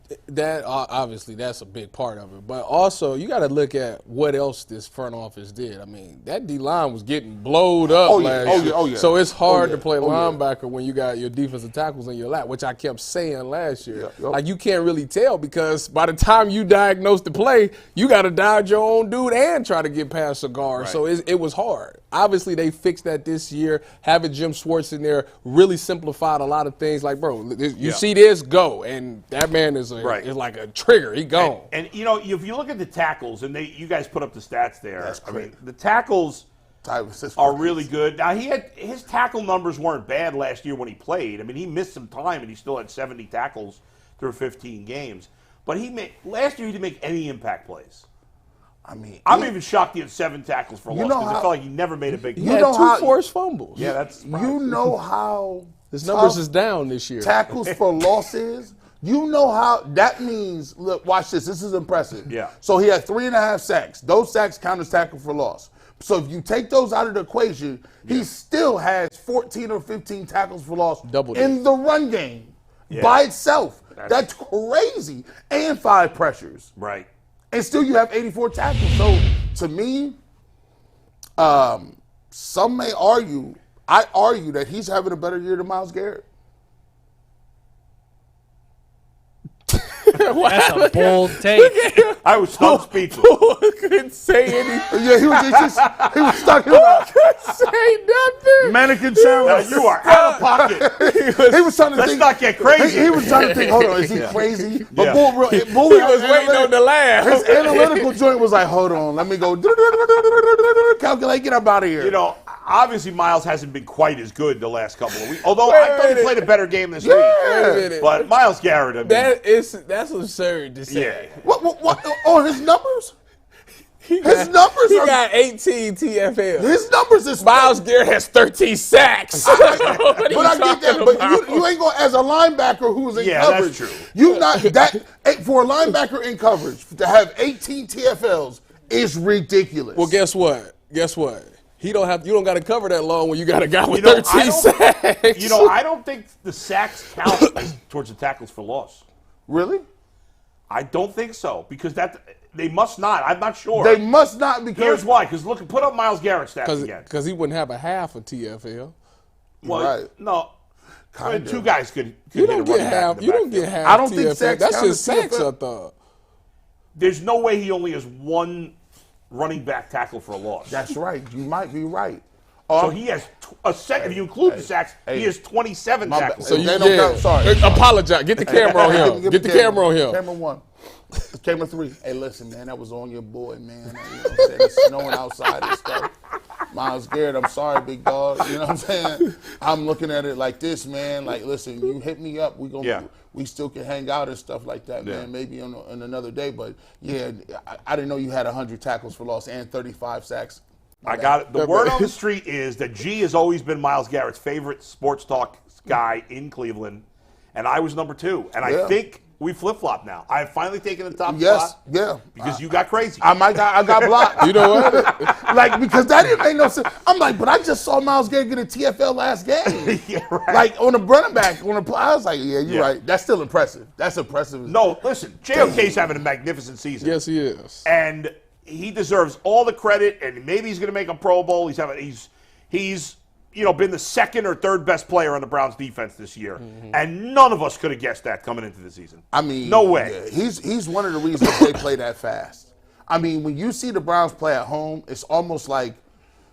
obviously that's a big part of it. But also, you got to look at what else this front office did. I mean, that D-line was getting blowed up last year. So it's hard to play linebacker when you got your defensive tackles in your lap, which I kept saying last year. Like, you can't really tell because by the time you diagnose the play, you got to dodge your own dude and try to get past a guard. Right. So it was hard. Obviously, they fixed that this year. Having Jim Schwartz in there really simplified a lot of things. Like, bro, you see this, go. And that man is like a trigger. He gone. And if you look at the tackles, and you guys put up the stats there. I mean, the tackles are really good. Now, his tackle numbers weren't bad last year when he played. I mean, he missed some time, and he still had 70 tackles through 15 games. But last year he didn't make any impact plays. I mean, I'm even shocked he had 7 tackles for loss because I felt like he never made a big play. He had 2 forced fumbles. Yeah, that's you know how his numbers is down this year. Tackles for losses. You know how that means. Look, watch this. This is impressive. Yeah. So he had 3.5 sacks. Those sacks count as tackle for loss. So if you take those out of the equation, he still has 14 or 15 tackles for loss in the run game by itself. That's crazy. And 5 pressures. Right. And still you have 84 tackles. So to me, some may argue, I argue that he's having a better year than Myles Garrett. That's a bold take. I was so speechless. Couldn't say anything. Yeah, he was stuck in the Couldn't say nothing. mannequin Now, challenge. you are out of pocket. He was trying to Let's think. not get crazy. He was trying to think. Hold on, is he crazy? But Yeah. Bull He was waiting on the laugh. His analytical joint was like, hold on, let me go calculate, get up out of here. You know, obviously Myles hasn't been quite as good the last couple of weeks. Although I thought he played a better game this week. Wait a minute. But Myles Garrett, I mean, That's absurd to say. yeah. What? Oh, his numbers? He His numbers He are. got 18 TFL. His numbers is. Myles Garrett has 13 sacks. What are But you I get that. talking But about? you ain't going as a linebacker who's in Yeah, that's coverage. true. You not that for a linebacker in coverage to have 18 TFLs is ridiculous. Well, guess what? You don't got to cover that long when you got a guy with You know, 13 sacks. You know, I don't think the sacks count towards the tackles for loss. Really? I don't think so because they must not. I'm not sure. They must not because Here's why. Because look, put up Myles Garrett stats again. Because he wouldn't have a half of TFL. Well, right. no. I mean, Kinda. two guys could You hit a don't running get back half. in the You don't backfield. get half. I don't think TFL. sacks That's count just as sacks, TFL. I thought. There's no way he only has one running back tackle for a loss. That's right. You might be right. So he has a second. If you include the sacks, he has 27 My bad. tackles. So you They don't count. Sorry. apologize. Get the camera on him. Get the camera on him. Camera 1. Camera 3. Hey, listen, man, that was on your boy, man. You know what I'm saying? It's snowing outside and stuff. Myles Garrett, I'm sorry, big dog. You know what I'm saying? I'm looking at it like this, man. Like, listen, you hit me up. We still can hang out and stuff like that, man. Maybe on another day. But, yeah, I didn't know you had 100 tackles for loss and 35 sacks. I got it. The word on the street is that G has always been Myles Garrett's favorite sports talk guy in Cleveland, and I was number 2. And I think we flip-flop now. I've finally taken the top spot. Yeah. Because you got crazy. I got blocked. You know what? Like, because that didn't make no sense. I'm like, but I just saw Myles Garrett get a TFL last game. Yeah, right. Like, on a running back, I was like, yeah, you're right. That's still impressive. That's impressive. No, listen, JOK's having a magnificent season. Yes, he is. And he deserves all the credit, and maybe he's going to make a Pro Bowl. He's been the second or third best player on the Browns defense this year, and none of us could have guessed that coming into the season. I mean, no way. Yeah, he's one of the reasons they play that fast. I mean, when you see the Browns play at home, it's almost like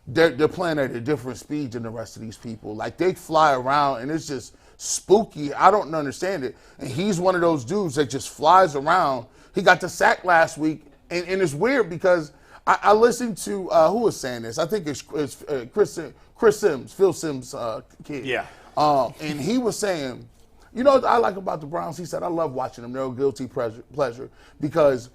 they're playing at a different speed than the rest of these people. Like, they fly around, and it's just spooky. I don't understand it. And he's one of those dudes that just flies around. He got the sack last week. And it's weird because I listened to, who was saying this? I think it's Chris Sims, Phil Sims' kid. Yeah. And he was saying, you know what I like about the Browns? He said, I love watching them. They're a guilty pleasure because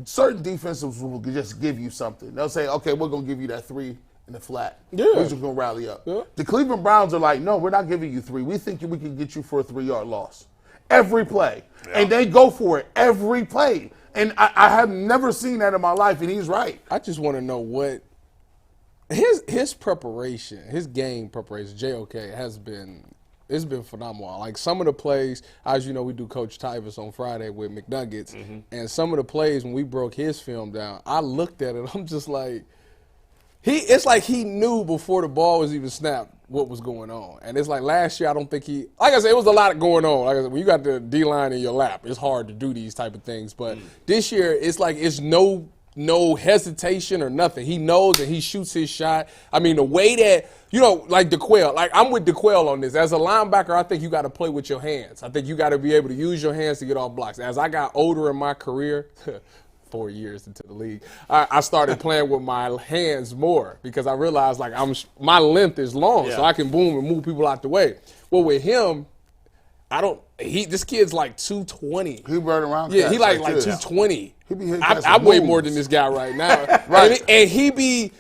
certain defenses will just give you something. They'll say, okay, we're going to give you that 3 in the flat. Yeah. We're just going to rally up. Yeah. The Cleveland Browns are like, no, we're not giving you 3. We think we can get you for a 3-yard loss. Every play. Yeah. And they go for it every play. And I have never seen that in my life, and he's right. I just want to know what his preparation, his game preparation, JOK, it's been phenomenal. Like, some of the plays, as you know, we do Coach Tyvus on Friday with McNuggets, and some of the plays when we broke his film down, I looked at it, I'm just like, it's like he knew before the ball was even snapped what was going on. And it's like last year, I don't think like I said, it was a lot going on. Like I said, when you got the D-line in your lap, it's hard to do these type of things. But this year, it's like it's no hesitation or nothing. He knows and he shoots his shot. I mean, the way that, like DeQuell, like I'm with DeQuell on this. As a linebacker, I think you got to play with your hands. I think you got to be able to use your hands to get off blocks. As I got older in my career, 4 years into the league, I started playing with my hands more because I realized like my length is long, so I can boom and move people out the way. Well, with him, this kid's like 220. He run around. Yeah, he like 220. He be hitting I weigh more than this guy right now. Right. And he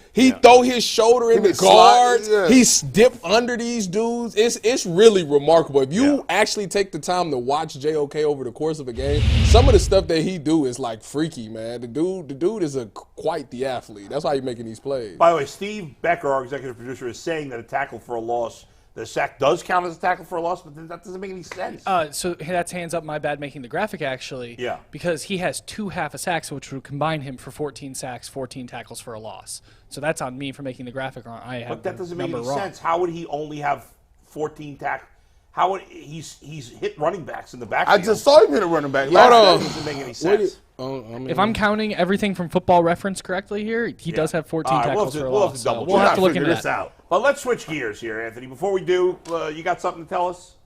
throw his shoulder in the guards. He dip under these dudes. It's really remarkable. If you actually take the time to watch JOK over the course of a game, some of the stuff that he do is like freaky, man. The dude is quite the athlete. That's why he's making these plays. By the way, Steve Becker, our executive producer, is saying that a tackle for a loss the sack does count as a tackle for a loss, but then that doesn't make any sense. So that's hands up, my bad making the graphic, actually. Yeah. Because he has 2 half a sacks, which would combine him for 14 sacks, 14 tackles for a loss. So that's on me for making the graphic wrong. I have But that doesn't make number any wrong. sense. How would he only have 14 tackles? How would he's hit running backs in the backfield? I just saw him hit a running back. That Last doesn't make any sense. If I'm counting everything from Football Reference correctly here, he does have 14 All right, tackles for a we'll have loss. to double We'll check. have to look figure into this that. out. But let's switch gears here, Anthony. Before we do, you got something to tell us?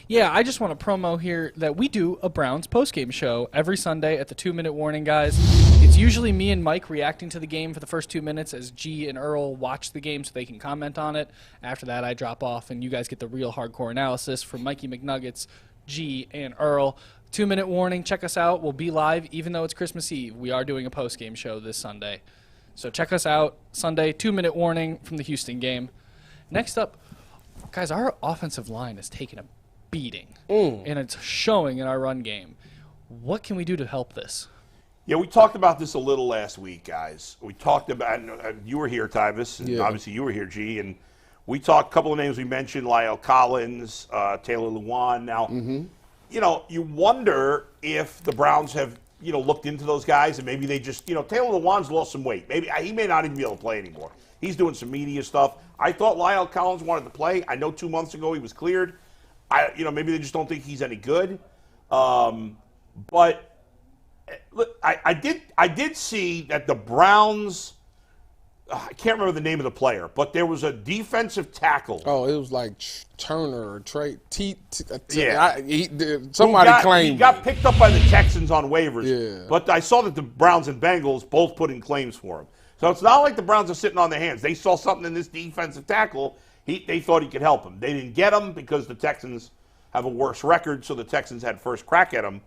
Yeah, I just want to promo here that we do a Browns postgame show every Sunday at the 2-minute warning, guys. It's usually me and Mike reacting to the game for the first 2 minutes as G and Earl watch the game so they can comment on it. After that, I drop off, and you guys get the real hardcore analysis from Mikey McNuggets, G, and Earl. 2-minute warning. Check us out. We'll be live, even though it's Christmas Eve. We are doing a postgame show this Sunday. So check us out Sunday, 2-minute warning from the Houston game. Next up, guys, our offensive line has taken a beating, and it's showing in our run game. What can we do to help this? Yeah, we talked about this a little last week, guys. We talked about, you were here, Tyvis, and obviously you were here, G, and we talked a couple of names we mentioned, Lyle Collins, Taylor Lewan. Now, you know, you wonder if the Browns have, you know, looked into those guys and maybe they just, you know, Taylor Lewan's lost some weight. Maybe he may not even be able to play anymore. He's doing some media stuff. I thought Lyle Collins wanted to play. I know 2 months ago he was cleared. You know, maybe they just don't think he's any good. But look, I did see that the Browns. I can't remember the name of the player, but there was a defensive tackle. Oh, it was like Turner or Trey. Yeah. Somebody claimed he got picked up by the Texans on waivers. Yeah. But I saw that the Browns and Bengals both put in claims for him. So it's not like the Browns are sitting on their hands. They saw something in this defensive tackle. They thought he could help him. They didn't get him because the Texans have a worse record, so the Texans had first crack at him.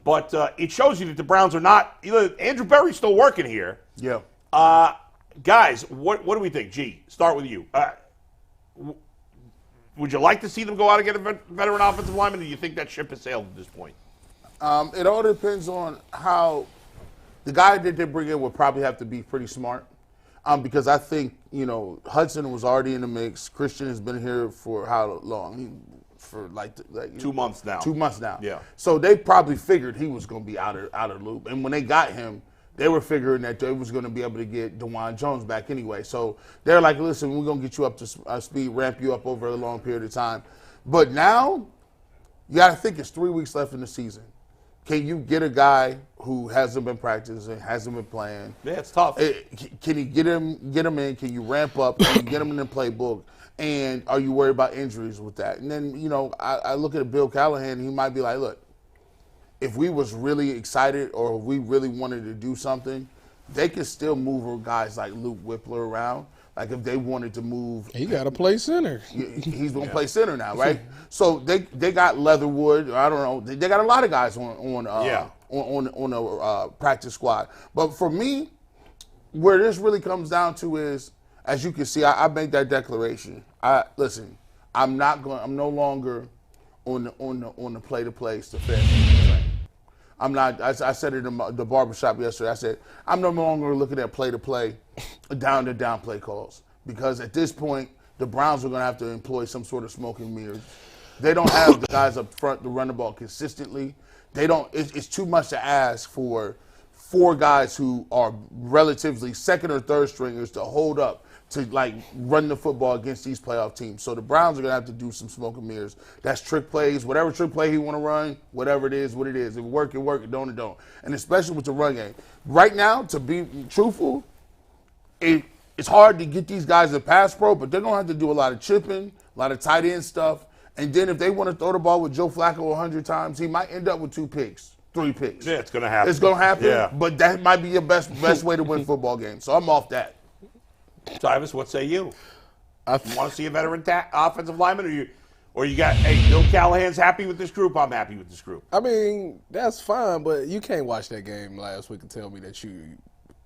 But it shows you that the Browns are not. Andrew Berry's still working here. Yeah. Guys, what do we think? G, start with you. Would you like to see them go out and get a veteran offensive lineman, or do you think that ship has sailed at this point? It all depends on how the guy that they bring in would probably have to be pretty smart. Because I think, you know, Hudson was already in the mix. Christian has been here for how long? For like 2 months now. 2 months now. Yeah. So they probably figured he was going to be out of the loop. And when they got him, they were figuring that they was going to be able to get DeJuan Jones back anyway. So they're like, listen, we're going to get you up to speed, ramp you up over a long period of time. But now you got to think it's 3 weeks left in the season. Can you get a guy who hasn't been practicing, hasn't been playing? Yeah, it's tough. Can you get him in? Can you ramp up? Can you get him in the playbook? And are you worried about injuries with that? And then, you know, I look at Bill Callahan, he might be like, look, if we was really excited or if we really wanted to do something, they could still move guys like Luke Whippler around. Like if they wanted to move. he got to play center. He's going to play center now, right? So they got Leatherwood. I don't know. They got a lot of guys on the practice squad. But for me, where this really comes down to is, as you can see, I made that declaration. Listen, I'm no longer on the play-to-play Stefanski train. I'm not. I said it in the barbershop yesterday. I said I'm no longer looking at play-to-play, down-to-down play calls, because at this point the Browns are going to have to employ some sort of smoke and mirrors. They don't have the guys up front to run the ball consistently. They don't. It's too much to ask for 4 guys who are relatively second or third stringers to hold up to like run the football against these playoff teams. So the Browns are gonna have to do some smoke and mirrors. That's trick plays, whatever trick play he want to run, whatever it is, what it is. If it work, it don't, it don't. And especially with the run game. Right now, to be truthful, it's hard to get these guys a pass pro, but they're gonna have to do a lot of chipping, a lot of tight end stuff. And then if they want to throw the ball with Joe Flacco 100 times, he might end up with 2 picks, 3 picks. Yeah, it's gonna happen. It's gonna happen. Yeah. But that might be your best way to win football games. So I'm off that. Tyvis, what say you? You want to see a veteran offensive lineman, or you got, hey, Bill Callahan's happy with this group, I'm happy with this group? I mean, that's fine, but you can't watch that game last week and tell me that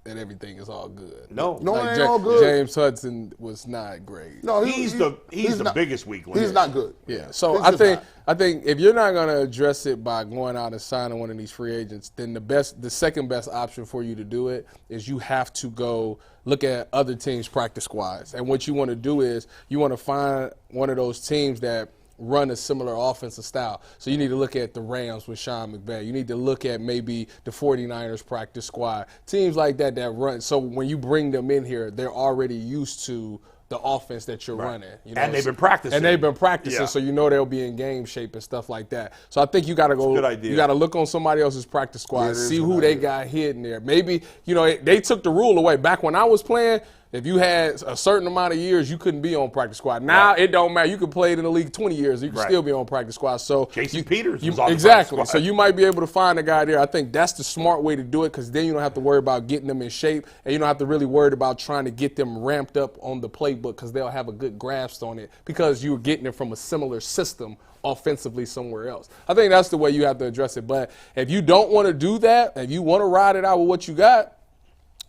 that everything is all good. No, No, Like it ain't all good. James Hudson was not great. No, he's the not- biggest weak link. He's not good. Yeah, so He's I just think not. I think if you're not going to address it by going out and signing one of these free agents, then the second best option for you to do it is you have to go look at other teams' practice squads. And what you want to do is you want to find one of those teams that run a similar offensive style. So you need to look at the Rams with Sean McVay. You need to look at maybe the 49ers practice squad. Teams like that run. So when you bring them in here, they're already used to the offense that you're running. You know, And they've been practicing. Yeah. so you know they'll be in game shape and stuff like that. So I think you got to go. Good idea. You got to look on somebody else's practice squad, Yeah, it is see a good who they idea. got hidden there. Maybe they took the rule away. Back when I was playing, if you had a certain amount of years, you couldn't be on practice squad. Now it don't matter. You could play it in the league 20 years, you can still be on practice squad. So J.C. Peters was on the exactly. practice So squad. you might be able to find a guy there. I think that's the smart way to do it because then you don't have to worry about getting them in shape, and you don't have to really worry about trying to get them ramped up on the playbook because they'll have a good grasp on it because you're getting it from a similar system offensively somewhere else. I think that's the way you have to address it. But if you don't want to do that, if you want to ride it out with what you got,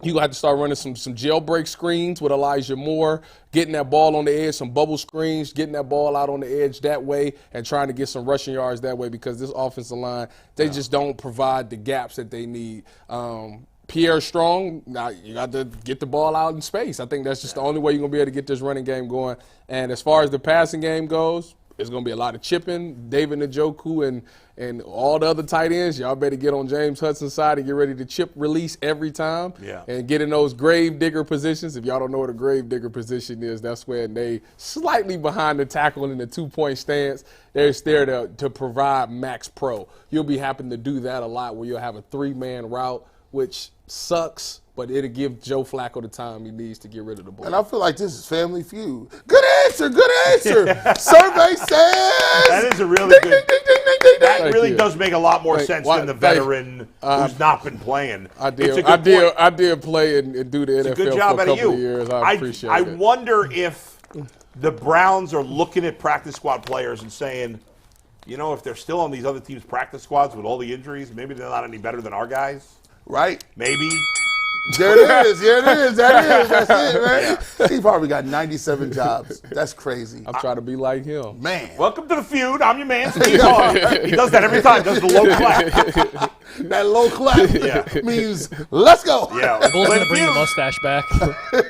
you're going to have to start running some jailbreak screens with Elijah Moore, getting that ball on the edge, some bubble screens, getting that ball out on the edge that way, and trying to get some rushing yards that way because this offensive line, they just don't provide the gaps that they need. Pierre Strong, now you got to get the ball out in space. I think that's just the only way you're going to be able to get this running game going. And as far as the passing game goes, it's going to be a lot of chipping. David Njoku and all the other tight ends, y'all better get on James Hudson's side and get ready to chip release every time and get in those grave digger positions. If y'all don't know what a grave digger position is, that's when they slightly behind the tackle in the two-point stance. They're there to provide max pro. You'll be having to do that a lot where you'll have a three-man route, which sucks, but it'll give Joe Flacco the time he needs to get rid of the ball. And I feel like this is Family Feud. Good answer. Good answer. Survey says. That is a really Ding, good. ding, ding, ding, ding, ding, That ding. really you. does make a lot more Thank- sense why- than the thank- veteran who's not been playing. I It's a did. good point. I did play and do the NFL Good job for a out of couple you. of years. I appreciate I it. wonder if the Browns are looking at practice squad players and saying, you know, if they're still on these other teams' practice squads with all the injuries, maybe they're not any better than our guys. Right. Maybe. There it is. There it is. That is. That's it, man. Steve Harvey got 97 jobs. That's crazy. I'm trying to be like him. Man. Welcome to the feud. I'm your man, Steve Harvey. He does that every time. Does the low clap. That low clap means let's go. Yeah. Bulls When gonna bring the feud, mustache back.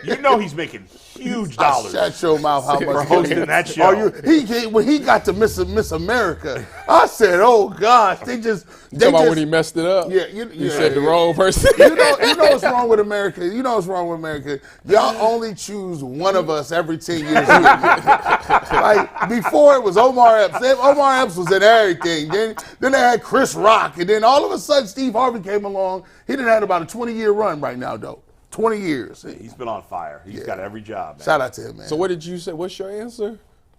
you know he's making huge dollars. Shut your mouth how For much hosting money- that show. When he got to Miss America, I said, oh, gosh, they Talking about when he messed it up. Yeah, you said the wrong person. You know what's wrong with America? You know what's wrong with America? Y'all only choose one of us every 10 years. Like, before it was Omar Epps. Omar Epps was in everything. Then they had Chris Rock. And then all of a sudden, Steve Harvey came along. He done had about a 20-year run right now, though. 20 years. He's been on fire. He's got every job, man. Shout out to him, man. So what did you say? What's your answer?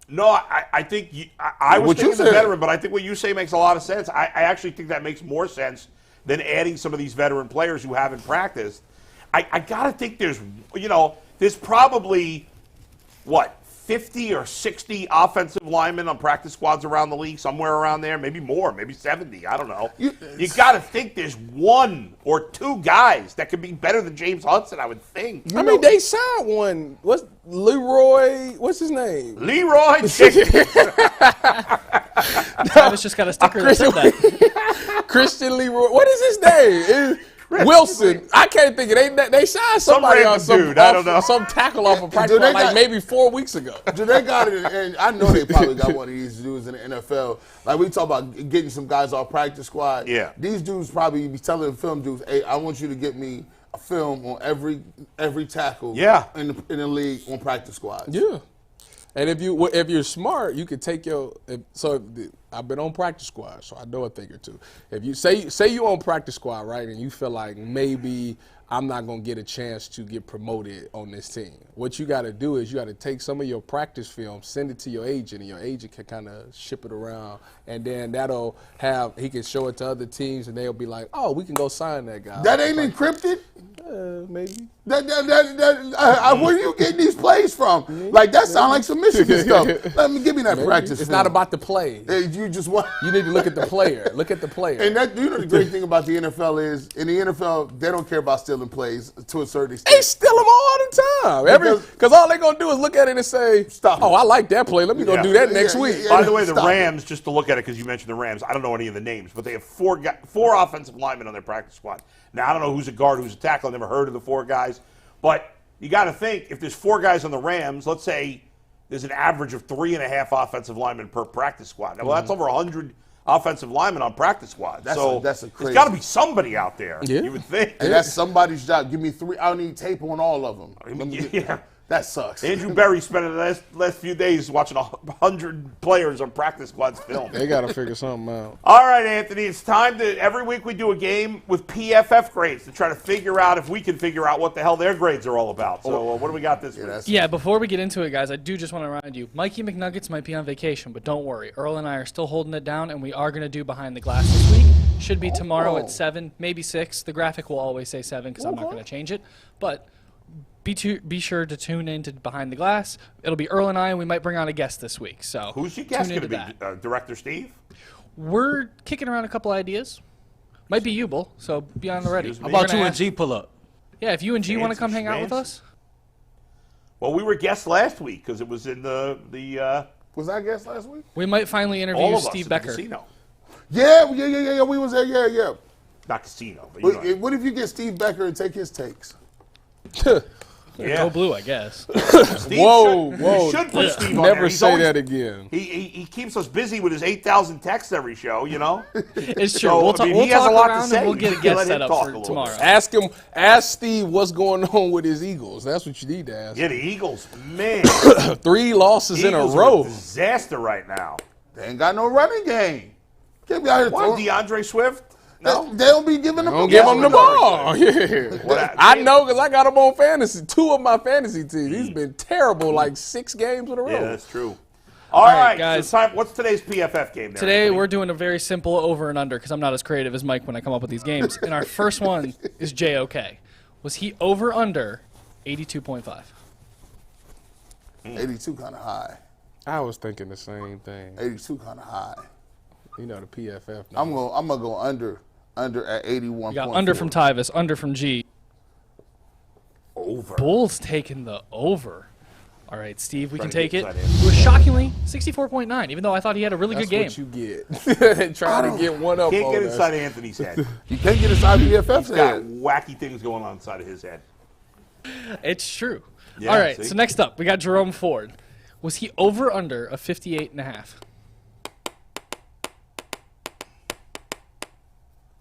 No, I think I was What you thinking the said. veteran, but I think what you say makes a lot of sense. I actually think that makes more sense than adding some of these veteran players who haven't practiced. I got to think there's probably, 50 or 60 offensive linemen on practice squads around the league, somewhere around there, maybe more, maybe 70, I don't know. You got to think there's one or two guys that could be better than James Hudson, I would think. I mean, they signed one. What's Leroy? What's his name? Leroy Jenkins. Travis just got a sticker that said that. Christian Leroy. What is his name? Wilson. I can't think of it. They signed somebody random on some dude, I don't know. some tackle off a practice Dude, they squad, like got- maybe 4 weeks ago. Dude, they got it, and I know they probably got one of these dudes in the NFL. Like, we talk about getting some guys off practice squad. Yeah. These dudes probably be telling the film dudes, hey, I want you to get me a film on every tackle in the league on practice squads. Yeah. And if you're smart, you could take I've been on practice squad, so I know a thing or two. If you say you on practice squad, right, and you feel like maybe I'm not going to get a chance to get promoted on this team, what you got to do is you got to take some of your practice film, send it to your agent, and your agent can kind of ship it around, and then he can show it to other teams, and they'll be like, oh, we can go sign that guy. That ain't encrypted? Maybe. Where you getting these plays from? Like, that sound like some Michigan stuff. Give me that practice It's film. not about the play. Hey, you just want. You need to look at the player. Look at the player. And that, you know, the great thing about the NFL is, in the NFL, they don't care about stealing plays to a certain extent. They steal them all the time. Because all they're going to do is look at it and say, Stop oh, it. I like that play. Let me go do that next week. By the way, the Stop Rams, just to look at it because you mentioned the Rams, I don't know any of the names, but they have four offensive linemen on their practice squad. Now, I don't know who's a guard, who's a tackle. I've never heard of the 4 guys. But you got to think, if there's 4 guys on the Rams, let's say there's an average of 3.5 offensive linemen per practice squad. Now, well, that's over 100 offensive linemen on practice squad. That's there's crazy. got to be somebody out there, Yeah. you would think. And that's somebody's job. Give me 3. I need tape on all of them. I mean, yeah. That sucks. Andrew Berry spent the last few days watching 100 players on practice squad's film. They got to figure something out. All right, Anthony, it's time to, every week we do a game with PFF grades to try to figure out if we can figure out what the hell their grades are all about. So what do we got this week? Yeah, before we get into it, guys, I do just want to remind you, Mikey McNuggets might be on vacation, but don't worry. Earl and I are still holding it down, and we are going to do Behind the Glass this week. Should be tomorrow at 7, maybe 6. The graphic will always say 7 because I'm not going to change it. But be sure to tune in to Behind the Glass. It'll be Earl and I, and we might bring on a guest this week. So who's your guest tune going to into be? that. Director Steve? We're kicking around a couple ideas. Might be you, Bull, so be on the ready. Excuse me? How about you and G pull up? Yeah, if you and G want to Fancy come hang out with schmancy. us. Well, we were guests last week because it was in the Was I guest last week? We might finally interview all of us Steve at Becker. the casino. Yeah. We was there. Yeah. Not casino, but you know. What if you get Steve Becker and take his takes? Yeah. Go blue, I guess. Steve Whoa. You should put Steve on there. Never He's say always- that again. He keeps us busy with his 8,000 texts every show, you know? It's true. So, we'll I mean, we'll he has talk a lot to around say. and we'll get a Let guest him set up talk a for little tomorrow. bit. Ask Steve what's going on with his Eagles. That's what you need to ask. Yeah, the Eagles, man. 3 losses in a Eagles are row. a disaster right now. They ain't got no running game. Can't be out here What, throwing. DeAndre Swift? No. They don't be giving them Don't the give ball. him the ball. Yeah. What I know because I got him on fantasy. 2 of my fantasy teams. He's been terrible like 6 games in a row. Yeah, that's true. All right, guys. so what's today's PFF game there? Today Anthony? we're doing a very simple over and under because I'm not as creative as Mike when I come up with these games. And our first one is JOK. Was he over under 82.5? 82 kind of high. I was thinking the same thing. 82 kind of high. You know the PFF. I'm gonna go under at 81. We got under from Tyvis, under from G. Over. Bulls taking the over. All right, Steve, we can Trying to take it. get It inside was shockingly 64.9, even though I thought he had a really That's good game. what you get. Trying to get one up Can't on get us. inside Anthony's head. You can't get inside PFF's He's got head. wacky things going on inside of his head. It's true. Yeah, All right, see? so next up, we got Jerome Ford. Was he over under a 58.5?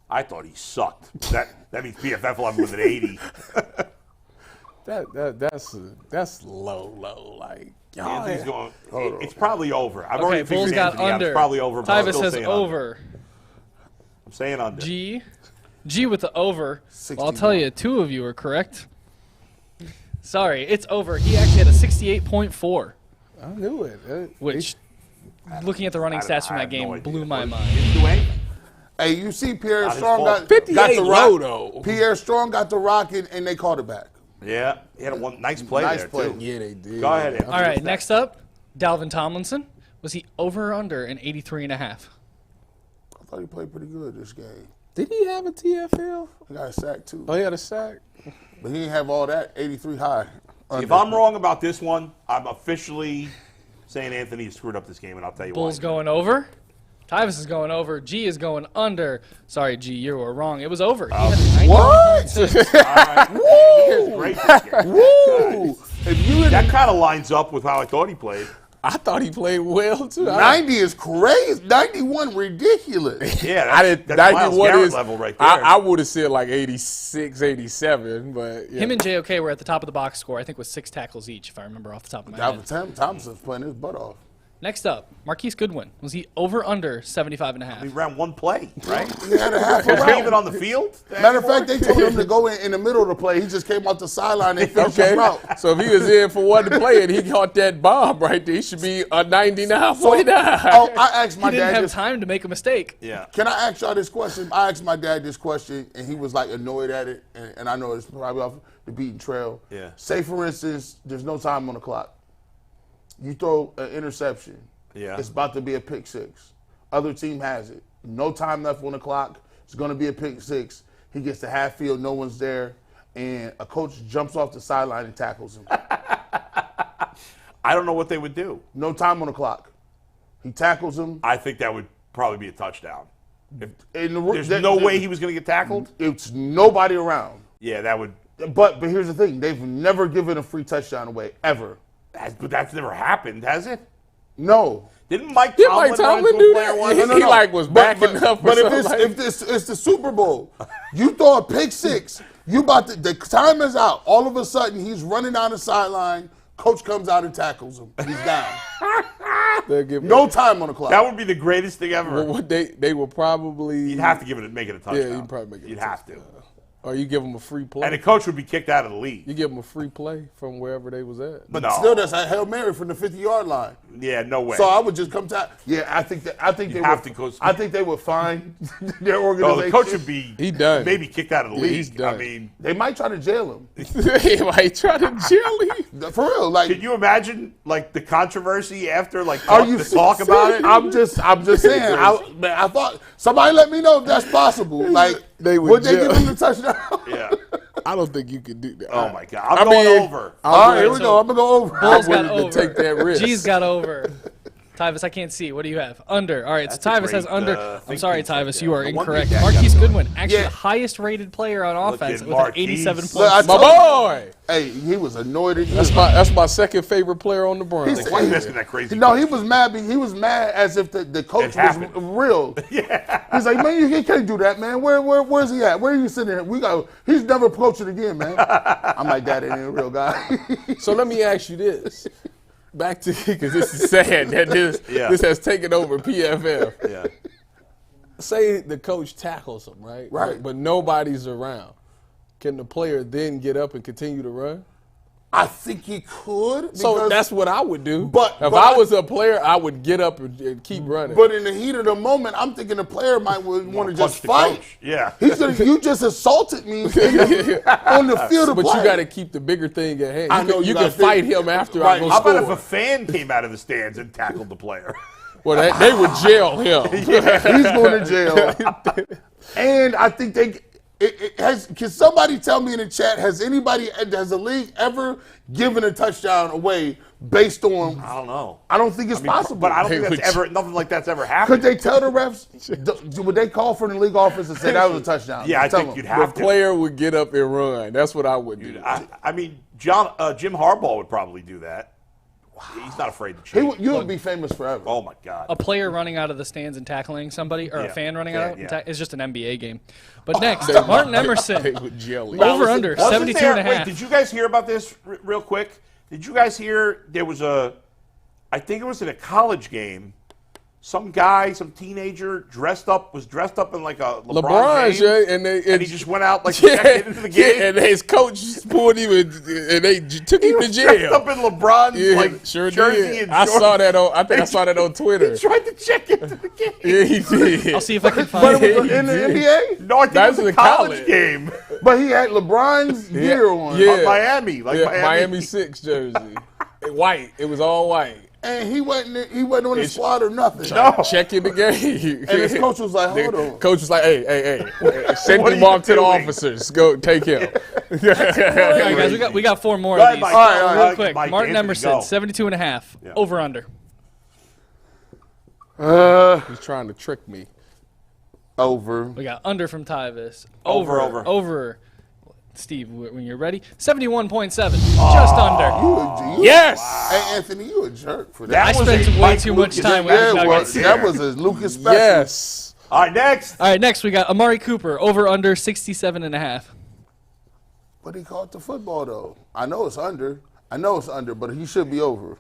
I thought he sucked. That means PFF will have him with an 80. That's low. Like y'all. Anthony's going. It's probably over. I've Okay, already Bulls figured got Anthony out. under. It's probably over. But I'm Tyvis still says saying over. I'm saying under. G with the over. Well, I'll tell you, 2 of you are correct. Sorry, it's over. He actually had a 68.4, I knew it. which, looking at the running I don't- stats from I that have no game, idea. blew my What, mind. Dwayne? Hey, you see Pierre Not his Strong fault. got 58 the low rock. though. Pierre Strong got the rock and they called it back. Yeah, he had a nice play Nice there play. too. Yeah, they did. Go ahead, Anthony. All right, What's next up, Dalvin Tomlinson. Was he over or under an 83.5? I thought he played pretty good this game. Did he have a TFL? He got a sack too, Oh, he had a sack. but he didn't have all that. 83 high. If I'm wrong about this one, I'm officially saying Anthony screwed up this game, and I'll tell you Bulls why. going over. Tyvis is going over. G is going under. Sorry, G, you were wrong. It was over. He had a 91.6. All right. He is great this game. Woo! If you That kind of lines up with how I thought he played. I thought he played well too. 90 is crazy. 91 ridiculous. Yeah, I didn't. that's Myles 91 Garrett is level right there. I would have said like 86, 87, but yeah. Him and JOK were at the top of the box score, I think, with 6 tackles each, if I remember off the top of my head. Thompson's playing his butt off. Next up, Marquise Goodwin. Was he over under 75.5? He ran one play, right? He had a half a Was he even route. on the field? Matter of fact, they told him to go in the middle of the play. He just came out the sideline and finished his Okay, route. so if he was in for one to play and he caught that bomb right there, he should be a 99.9. Oh, I asked my He didn't dad have this. time to make a mistake. Yeah. Can I ask y'all this question? I asked my dad this question, and he was like annoyed at it, and I know it's probably off the beaten trail. Yeah. Say, for instance, there's no time on the clock. You throw an interception. Yeah. It's about to be a pick six. Other team has it. No time left on the clock. It's going to be a pick six. He gets to half field, no one's there, and a coach jumps off the sideline and tackles him. I don't know what they would do. No time on the clock. He tackles him. I think that would probably be a touchdown. There's no way he was going to get tackled? It's nobody around. Yeah, that would. But here's the thing. They've never given a free touchdown away, ever. But that's never happened, has it? No. Didn't Mike Did Tomlin Mike run Tomlin into a do player that? once? No. He like was backing up. But or if something it's the Super Bowl, you throw a pick six, the time is out. All of a sudden, he's running down the sideline. Coach comes out and tackles him. He's down. No time on the clock. That would be the greatest thing ever. Well, they will probably. You'd have to make it a touchdown. Yeah, you'd probably make it. You'd have to. Or you give them a free play. And the coach would be kicked out of the league. You give them a free play from wherever they was at. But No. still, that's a Hail Mary from the 50-yard line. Yeah, no way. So I would just come to. Yeah, I think they would find their No, organization. the coach would be He done. maybe kicked out of the Yeah, league. he's done. I mean, They might try to jail him. He might try to jail him. For real, like. can you imagine like the controversy after like Are you talk about it? I'm just saying. I thought somebody let me know if that's possible. Like, They would would they jail. give him the touchdown? Yeah. I don't think you could do that. Oh my God. I'm going over. All right, here we go. I'm gonna go over. Bulls got willing to over. take that risk. G's got over. Tyvis, I can't see. What do you have? Under. All right, That's so a Tyvis great, has under. I'm think sorry, piece right Tyvis, there. you are No wonder incorrect. Dak got Marquise over. Goodwin, actually Yeah. the highest rated player on offense at with an Marquise. 87 Look, I points. My told you. boy. Hey, he was annoyed at you. That's my second favorite player on the Browns. He Why are you said- asking that crazy? No, he was mad. He was mad as if the coach It was happened. real. Yeah. He's like, man, you can't do that, man. Where's he at? Where are you sitting here? He's never coaching again, man. I'm like, that ain't a real guy. So let me ask you this. Back to because this is sad that this has taken over PFF. Yeah. Say the coach tackles him, right? Right. But nobody's around. Can the player then get up and continue to run? I think he could. So because- that's what I would do. But I was a player, I would get up and keep running. But in the heat of the moment, I'm thinking the player might want to just fight. Yeah. You just assaulted me on the field of But play. you got to keep the bigger thing at hand. I know you gotta can fight think- him after Right. I go How score. about if a fan came out of the stands and tackled the player? Well, they would jail him. He's going to jail. And I think can somebody tell me in the chat, has the league ever given a touchdown away based on, I don't know. I don't think it's possible. But I don't think They that's would- nothing like that's ever Could happened. they tell the refs, would they call from the league office and say that was a touchdown? Yeah, I Tell think them. you'd The have to. player would get up and run. That's what I would do. I mean, Jim Harbaugh would probably do that. He's not afraid to cheat. You would be famous forever. Oh my God. A player running out of the stands and tackling somebody, or Yeah. a fan running Fan, out, yeah. is just an NBA game. But next, Martin They Emerson, would jail him. over under Wasn't 72 there- and a half. Wait, did you guys hear about this real quick? Did you guys hear there was I think it was in a college game, some teenager was dressed up in like a LeBron James, yeah, and he just went out like second into the game. Yeah, and his coach pulled him and they took He him to was dressed jail. up in LeBron's Yeah, like sure jersey did. and I shorts. saw that on. I think I saw that on Twitter. He tried to check into the game. Yeah, he did. I'll see if I can But find it it. was in the NBA? No, I think That's it was a in college college. game. But he had LeBron's gear on. Yeah. On Miami, like Yeah, Miami. Miami 6 jersey, white. It was all white. And he wasn't on the squad or nothing. No. Checking the game. And his coach was like, hold on. Coach was like, hey, send What him are off you to the doing? officers. Go take him. All right, guys, we got four more Go of ahead, these. Mike. All right, all right. Real quick, Mike, Martin Anthony, Emerson, go. 72 and a half. Yeah. Over under. He's trying to trick me. Over. We got under from Tyvis. Over. Steve, when you're ready, 71.7. Just under. Yes. Hey, Anthony, you a jerk for That that. I was spent a way Mike too much Lucas. time with Yeah, these well, nuggets. that was a Lucas special. Yes. All right, next. All right, next we got Amari Cooper. Over under 67 and a half. But he caught the football, though. I know it's under, but he should be over.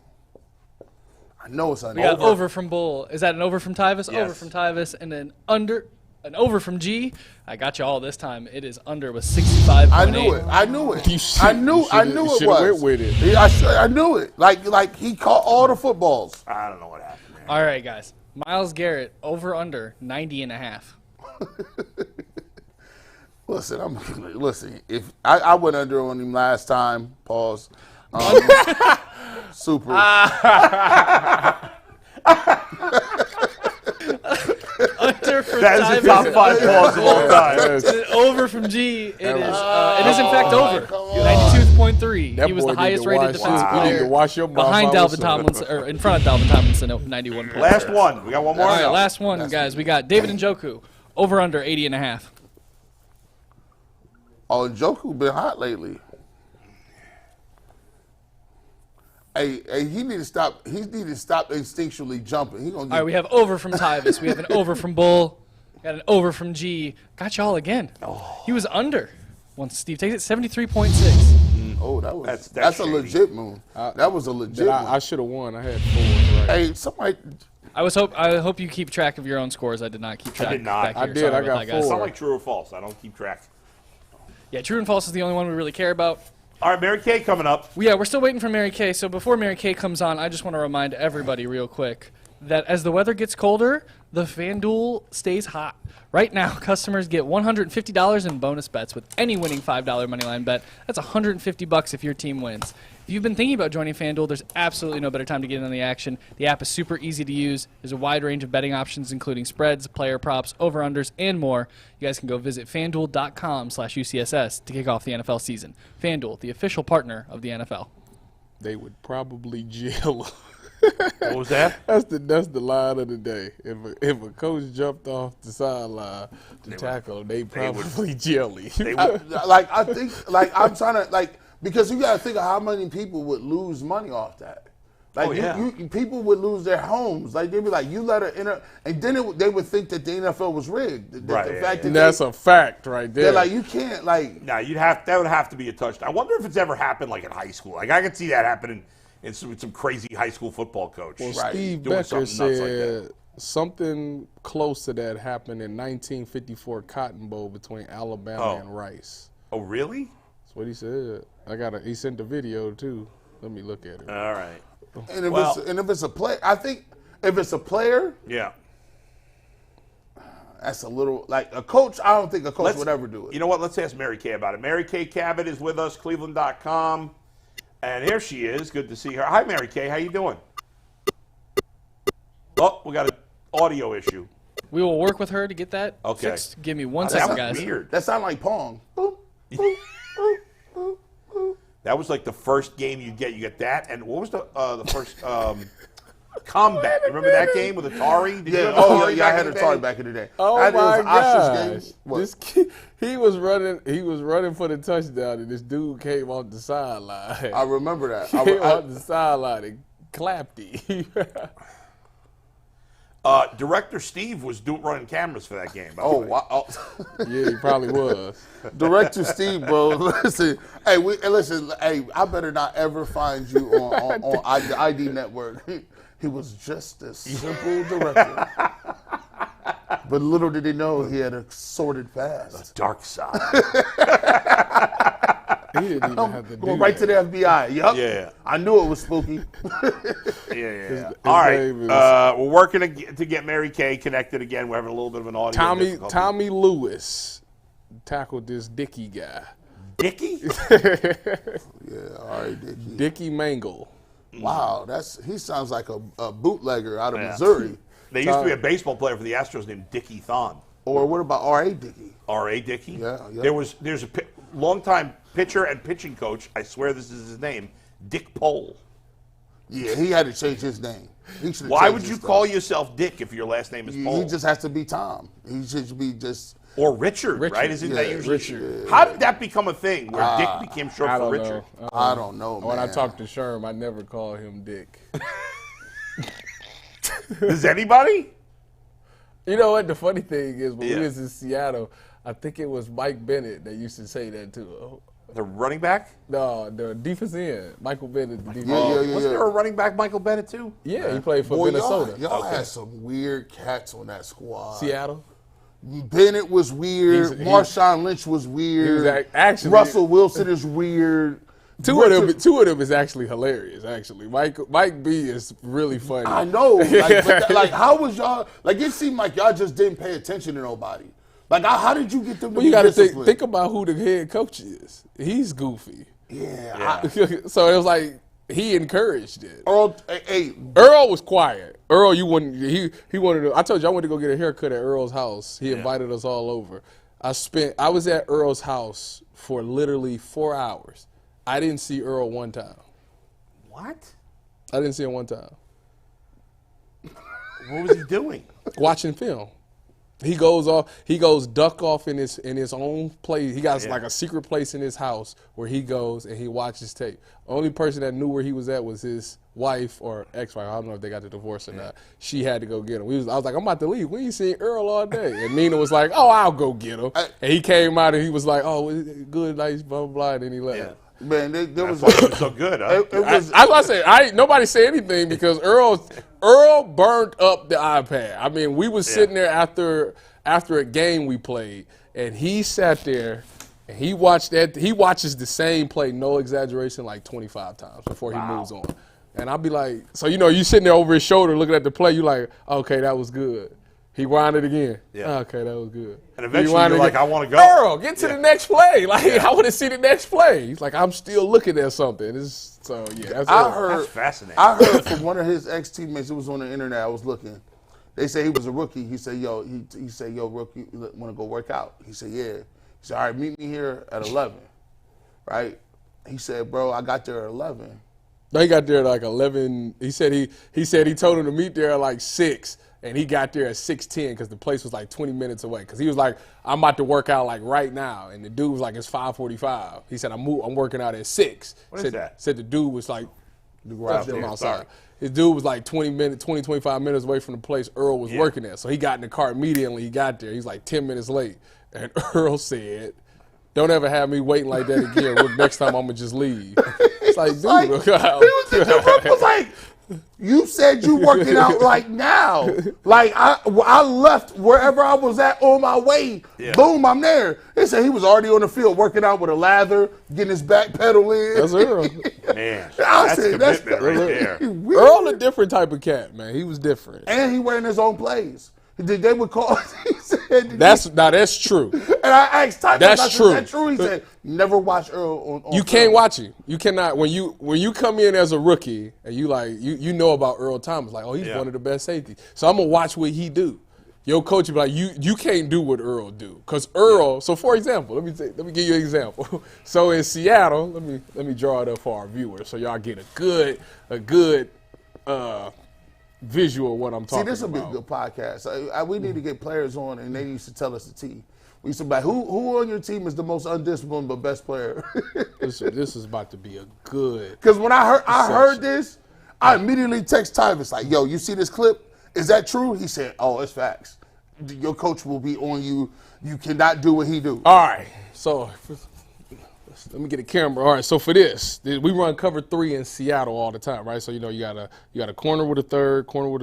I know it's under. We got over from Bull. Is that an over from Tyvis? Yes. Over from Tyvis, and then an over from G. I got you all this time. It is under with 65.8. I knew it. I knew it. You should- I knew you shoulda- it shoulda was. went with it. Yeah, I knew it. Like he caught all the footballs. I don't know what happened, man. All right, guys. Myles Garrett, over under 90 and a half. Listen. If I went under on him last time, pause. Super. Under for That is the top 5 pause of all time. Over from G. It is in fact over. 92.3. He was the highest rated defensive You need player to wash your mouth behind out Dalvin with Tomlinson, or in front of Dalvin Tomlinson at 91. Last one. We got one more. All right, last one, guys. We got David Njoku. Over under 80.5. Oh, Njoku been hot lately. Hey, he need to stop. He need to stop instinctually jumping. He gonna All right, we have over from Tyvis. We have an over from Bull. Got an over from G. Got y'all again. He was under. Once Steve takes it, 73.6. Oh, that was That's that's a shady. legit move. That was a legit I move. should have won. I had 4 right. Hey, somebody. I hope you keep track of your own scores. I did not keep track. did not. back I here. did. Sorry I about got that, guys. 4. Sound like true or false. I don't keep track. Yeah, true and false is the only one we really care about. All right, Mary Kay coming up. Yeah, we're still waiting for Mary Kay. So before Mary Kay comes on, I just want to remind everybody real quick that as the weather gets colder, the FanDuel stays hot. Right now, customers get $150 in bonus bets with any winning $5 moneyline bet. That's $150 if your team wins. If you've been thinking about joining FanDuel, there's absolutely no better time to get in on the action. The app is super easy to use. There's a wide range of betting options, including spreads, player props, over-unders, and more. You guys can go visit FanDuel.com/UCSS to kick off the NFL season. FanDuel, the official partner of the NFL. They would probably jail. What was that? That's the line of the day. If a coach jumped off the sideline to tackle, they probably jelly. I think, I'm trying to, because you got to think of how many people would lose money off that. People would lose their homes. Like, they'd be like, you let her enter, and then they would think that the NFL was rigged. That's a fact right there. They're like, you can't, No, that would have to be a touchdown. I wonder if it's ever happened like in high school. Like, I could see that happening in some crazy high school football coach. Well, Right. Steve Doing Becker something nuts like said that. something close to that happened in 1954 Cotton Bowl between Alabama and Rice. Oh, really? That's what he said. He sent the video too. Let me look at it. All right. and if it's a player, I think if it's a player, Yeah. that's a little, like a coach, I don't think a coach would ever do it. You know what? Let's ask Mary Kay about it. Mary Kay Cabot is with us, Cleveland.com. And here she is. Good to see her. Hi, Mary Kay. How you doing? Oh, we got an audio issue. We will work with her to get that Okay. fixed. Give me one That second, was guys. weird. That sound like Pong. Boop, boop, boop, boop, boop. That was like the first game you get. You get that. And what was the first Combat? Remember that game with Atari? Did you have Atari I back had in the Atari day? back in the day. Oh That my was Oscar's gosh! game. What? This kid, he was running for the touchdown, and this dude came off the sideline. I remember that. Came off the sideline and clapped him. Director Steve was running cameras for that game. By the Oh, way. wow. Yeah, he probably was. Director Steve, bro. Listen, hey, I better not ever find you on the ID Network. He was just a simple director. But little did he know he had a sordid past. Dark side. He didn't even have to do Going right to that. the FBI. Yup. Yeah. I knew it was spooky. Yeah. All right. name is- We're working to get Mary Kay connected again. We're having a little bit of an audio difficulty. Tommy Lewis tackled this Dickey guy. Dickey? Yeah, all right, Dickie. Dickey Mangle. Wow, he sounds like a bootlegger out of Missouri. There used to be a baseball player for the Astros named Dickie Thon. Or what about R.A. Dickey? R.A. Dickey? Yeah. There's a longtime pitcher and pitching coach, I swear this is his name, Dick Pole. Yeah, he had to change his name. He should've Why changed would his you stuff. call yourself Dick if your last name is Pole? He just has to be Tom. He should be just. Or Richard, right? Isn't that yeah, usually? Richard. How did that become a thing where Dick became short I for don't Richard? know. I don't know, man. When I talked to Sherm, I never called him Dick. Does anybody? You know what? The funny thing is, when Yeah. we was in Seattle, I think it was Mike Bennett that used to say that too. The running back? No, the defensive end, Michael Bennett. The defensive Yeah. Wasn't there a running back, Michael Bennett, too? Yeah, he played for Boy, Minnesota. y'all had some weird cats on that squad. Seattle. Bennett was weird. Marshawn Lynch was weird. He was actually Russell Wilson is weird. Two of them is actually hilarious. Actually, Mike B is really funny. I know. Like, how was y'all? Like, it seemed like y'all just didn't pay attention to nobody. Like, how did you get them to Well, be you got to disciplined? think about who the head coach is. He's goofy. Yeah. So it was like he encouraged it. Earl, Earl was quiet. Earl, you wouldn't. He wanted to. I told you I went to go get a haircut at Earl's house. He invited us all over. I was at Earl's house for literally 4 hours. I didn't see Earl one time. What? I didn't see him one time. What was he doing? Watching film. He goes duck off in his own place. He got like a secret place in his house where he goes and he watches tape. Only person that knew where he was at was his wife or ex-wife. I don't know if they got the divorce or not. She had to go get him. I was like, I'm about to leave. We ain't seen Earl all day. And Nina was like, oh, I'll go get him. And he came out and he was like, oh, good, nice, blah, blah, blah. And then he left. Yeah. Man, there was so good, huh? I said, nobody said anything because Earl burned up the iPad. I mean, we was sitting there after a game we played, and he sat there and he watched that. He watches the same play, no exaggeration, like 25 times before he moves on. And I'll be like, so you sitting there over his shoulder looking at the play, you like, okay, that was good. He wound it again. Yeah. Okay, that was good. And eventually you're like, I want to go. Earl, get to the next play. Like, I want to see the next play. He's like, I'm still looking at something. That's fascinating. I heard from one of his ex-teammates, it was on the internet, I was looking. They say he was a rookie. He said, he said, rookie, want to go work out? He said, yeah. He said, all right, meet me here at 11, right? He said, bro, I got there at 11. No, he got there at like 11. He said he told him to meet there at like 6. And he got there at 6:10 because the place was like 20 minutes away. Because he was like, I'm about to work out like right now. And the dude was like, it's 5:45. He said, I'm working out at 6. What is that? Said the dude was like, outside. His dude was like 25 minutes away from the place Earl was working at. So he got in the car immediately. He got there. He's like 10 minutes late. And Earl said, don't ever have me waiting like that again. Next time I'm going to just leave. It's like, dude. Was like, you said you working out like now. Like I left wherever I was at on my way. Yeah. Boom, I'm there. They said he was already on the field working out with a lather, getting his back pedal in. That's Earl. Man, that's commitment right there. Earl a different type of cat, man. He was different. And he wearing his own plays. They would call. He said, that's true. And I asked Tyler, that's true. Is that true? He said, never watch Earl on you can't watch him. You cannot. When you come in as a rookie and you know about Earl Thomas, like, oh, he's one of the best safeties. So I'm gonna watch what he do. Your coach will be like, you can't do what Earl do, because Earl. So for example, let me give you an example. So in Seattle, let me draw it up for our viewers so y'all get a good visual of what I'm talking about. See, this will be a good podcast. We need to get players on, and they used to tell us the team. We used to be like, who on your team is the most undisciplined but best player? This is about to be a good. Because when I heard this, I immediately text Tyvis like, yo, you see this clip? Is that true? He said, oh, it's facts. Your coach will be on you. You cannot do what he do. All right, so let me get a camera. All right, so for this, we run cover 3 in Seattle all the time, right? So you got a corner with a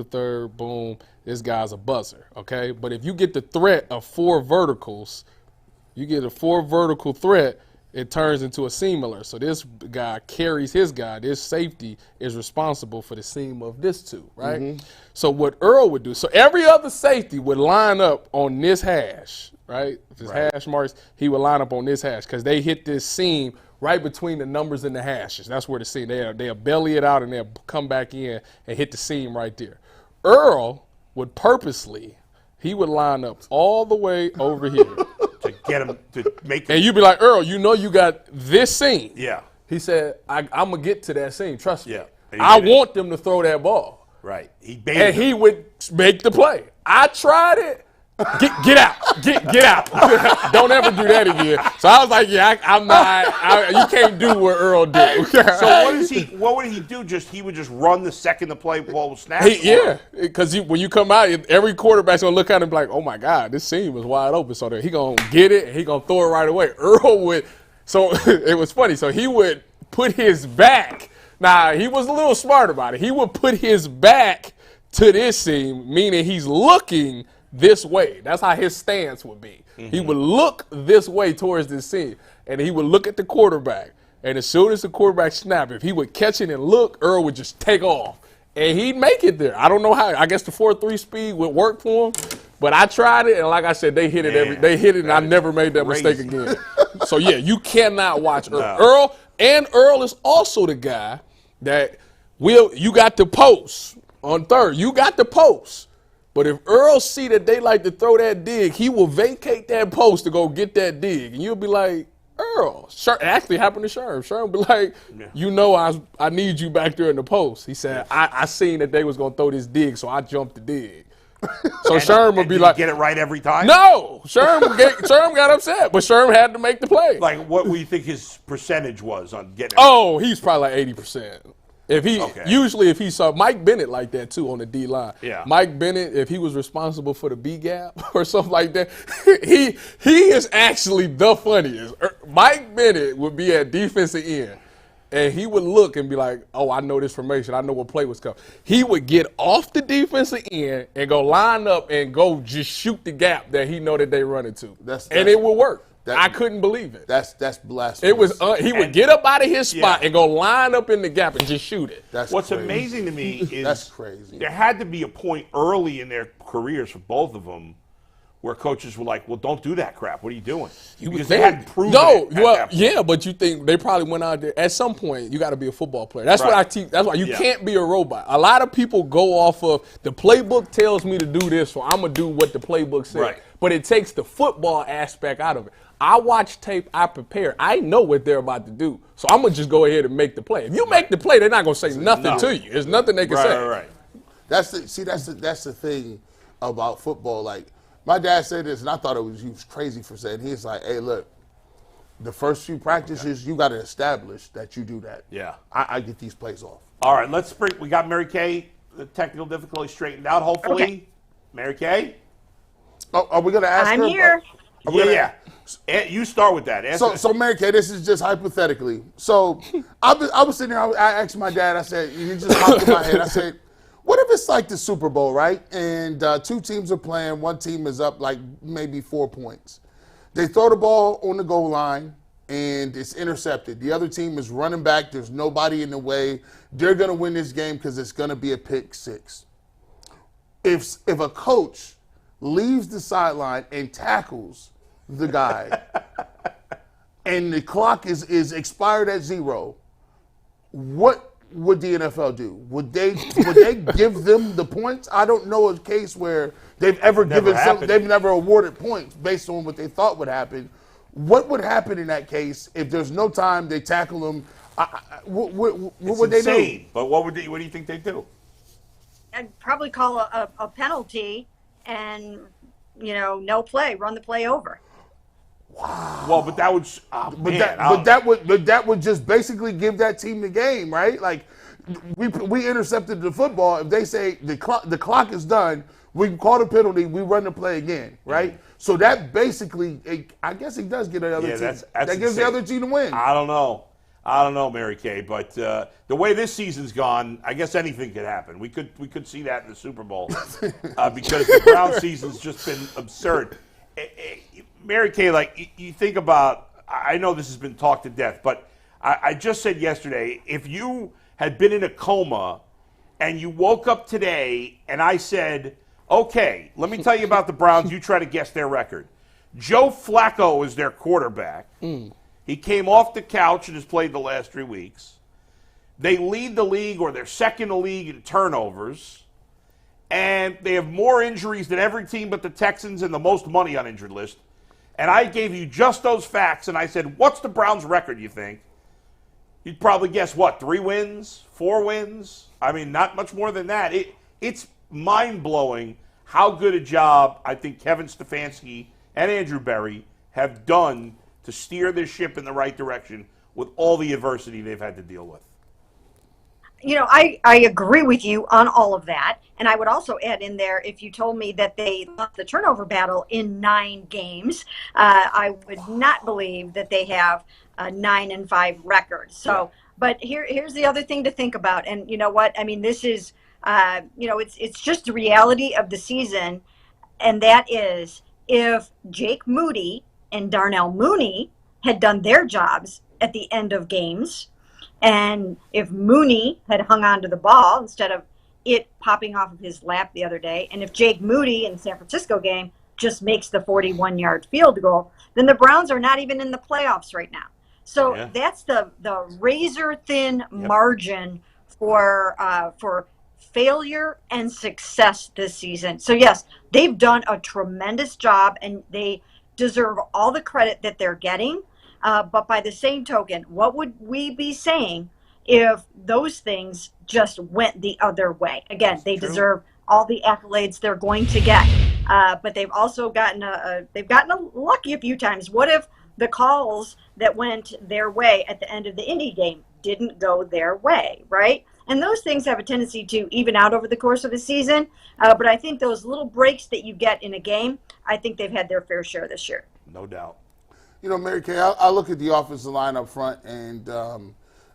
third, boom. This guy's a buzzer, okay? But if you get the threat of 4 verticals, you get a 4 vertical threat, it turns into a seam alert. So this guy carries his guy. This safety is responsible for the seam of this 2, right? Mm-hmm. So what Earl would do, so every other safety would line up on this hash, right? If it's hash marks, he would line up on this hash because they hit this seam right between the numbers and the hashes. That's where the seam, they'll belly it out and they'll come back in and hit the seam right there. Earl would purposely, he would line up all the way over here. To get him to make and you'd be like, Earl, you got this seam. Yeah. He said, I'm going to get to that seam. Trust me. Yeah. I want them to throw that ball. Right. He would make the play. I tried it. Get out. Get out. Don't ever do that again. So I was like, I'm not. You can't do what Earl did. So what would he do? He would just run the second the play ball was snapped? Yeah, because when you come out, every quarterback's going to look at him like, oh, my God, this seam is wide open. So he going to get it, and he going to throw it right away. Earl would. So it was funny. So he would put his back. Now, he was a little smart about it. He would put his back to this seam, meaning he's looking this way. That's how his stance would be. Mm-hmm. He would look this way towards this seam, and he would look at the quarterback. And as soon as the quarterback snapped, if he would catch it and look, Earl would just take off. And he'd make it there. I don't know how. I guess the 4.3 speed would work for him. But I tried it, and like I said, they hit it and I never made that mistake again. So, yeah, you cannot watch Earl. Earl is also the guy that you got the post. On third, you got the post. But if Earl see that they like to throw that dig, he will vacate that post to go get that dig. And you'll be like, Earl. It actually happened to Sherm. Sherm be like, I need you back there in the post. He said, I seen that they was going to throw this dig, so I jumped the dig. So Sherm would be like, get it right every time? No. Sherm got upset, but Sherm had to make the play. Like, what do you think his percentage was on getting it? Oh, he's probably like 80%. Usually if he saw Mike Bennett like that too on the D line. Yeah. Mike Bennett, if he was responsible for the B gap or something like that, he is actually the funniest. Mike Bennett would be at defensive end, and he would look and be like, "Oh, I know this formation. I know what play was coming." He would get off the defensive end and go line up and go just shoot the gap that he know that they run into, and it would work. I couldn't believe it. That's blasphemous. It was he would get up out of his spot and go line up in the gap and just shoot it. What's amazing to me is that's crazy. There had to be a point early in their careers for both of them where coaches were like, "Well, don't do that crap. What are you doing?" Because they hadn't proven it. But you think they probably went out there at some point. You got to be a football player. That's what I teach. That's why you can't be a robot. A lot of people go off of the playbook tells me to do this, so I'm gonna do what the playbook says. Right. But it takes the football aspect out of it. I watch tape, I prepare. I know what they're about to do. So I'm going to just go ahead and make the play. If you make the play, they're not going to say nothing to you. There's nothing they can say. Right. That's the thing about football. Like, my dad said this, and I thought he was crazy for saying. He's like, "Hey, look, the first few practices, you got to establish that you do that." Yeah. I get these plays off. All right, we got Mary Kay, the technical difficulty straightened out, hopefully. Okay. Mary Kay? Oh, are we going to ask her? I'm here. Yeah. You start with that. So Mary Kay, this is just hypothetically. So I was sitting there, I asked my dad, I said, you just popped in my head. I said, what if it's like the Super Bowl, right? And two teams are playing, one team is up like maybe 4 points. They throw the ball on the goal line, and it's intercepted. The other team is running back. There's nobody in the way. They're going to win this game because it's going to be a pick six. If a coach leaves the sideline and tackles the guy, and the clock is expired at 0, what would the NFL do? Would they give them the points? I don't know a case where they've ever they've never awarded points based on what they thought would happen. What would happen in that case if there's no time? They tackle them. What would they do? But what do you think they do? I'd probably call a penalty and no play, run the play over. Wow. Well, but that would. That would just basically give that team the game, right? Like we intercepted the football. If they say the clock is done, we call the penalty. We run the play again, right? Mm-hmm. So that basically, I guess it does get the other team. That gives the other team the win. I don't know, Mary Kay, but the way this season's gone, I guess anything could happen. We could see that in the Super Bowl because the Brown season's just been absurd. Mary Kay, like you think about, I know this has been talked to death, but I just said yesterday, if you had been in a coma and you woke up today and I said, okay, let me tell you about the Browns, you try to guess their record. Joe Flacco is their quarterback. He came off the couch and has played the last 3 weeks. They lead the league, or they're second in the league in turnovers. And they have more injuries than every team but the Texans and the most money on injured list. And I gave you just those facts, and I said, what's the Browns' record, you think? You'd probably guess, 3 wins, 4 wins? I mean, not much more than that. It's mind-blowing how good a job I think Kevin Stefanski and Andrew Berry have done to steer this ship in the right direction with all the adversity they've had to deal with. I agree with you on all of that. And I would also add in there, if you told me that they lost the turnover battle in 9 games, I would not believe that they have a 9-5 record. So, but here's the other thing to think about. And you know what? I mean, this is, it's just the reality of the season. And that is, if Jake Moody and Darnell Mooney had done their jobs at the end of games, and if Mooney had hung on to the ball instead of it popping off of his lap the other day, and if Jake Moody in the San Francisco game just makes the 41-yard field goal, then the Browns are not even in the playoffs right now. So that's the razor-thin margin for failure and success this season. So yes, they've done a tremendous job and they deserve all the credit that they're getting. But by the same token, what would we be saying if those things just went the other way? Again, they deserve all the accolades they're going to get. But they've also gotten lucky a few times. What if the calls that went their way at the end of the Indy game didn't go their way, right? And those things have a tendency to even out over the course of a season. But I think those little breaks that you get in a game, I think they've had their fair share this year. No doubt. You know, Mary Kay, I look at the offensive line up front, and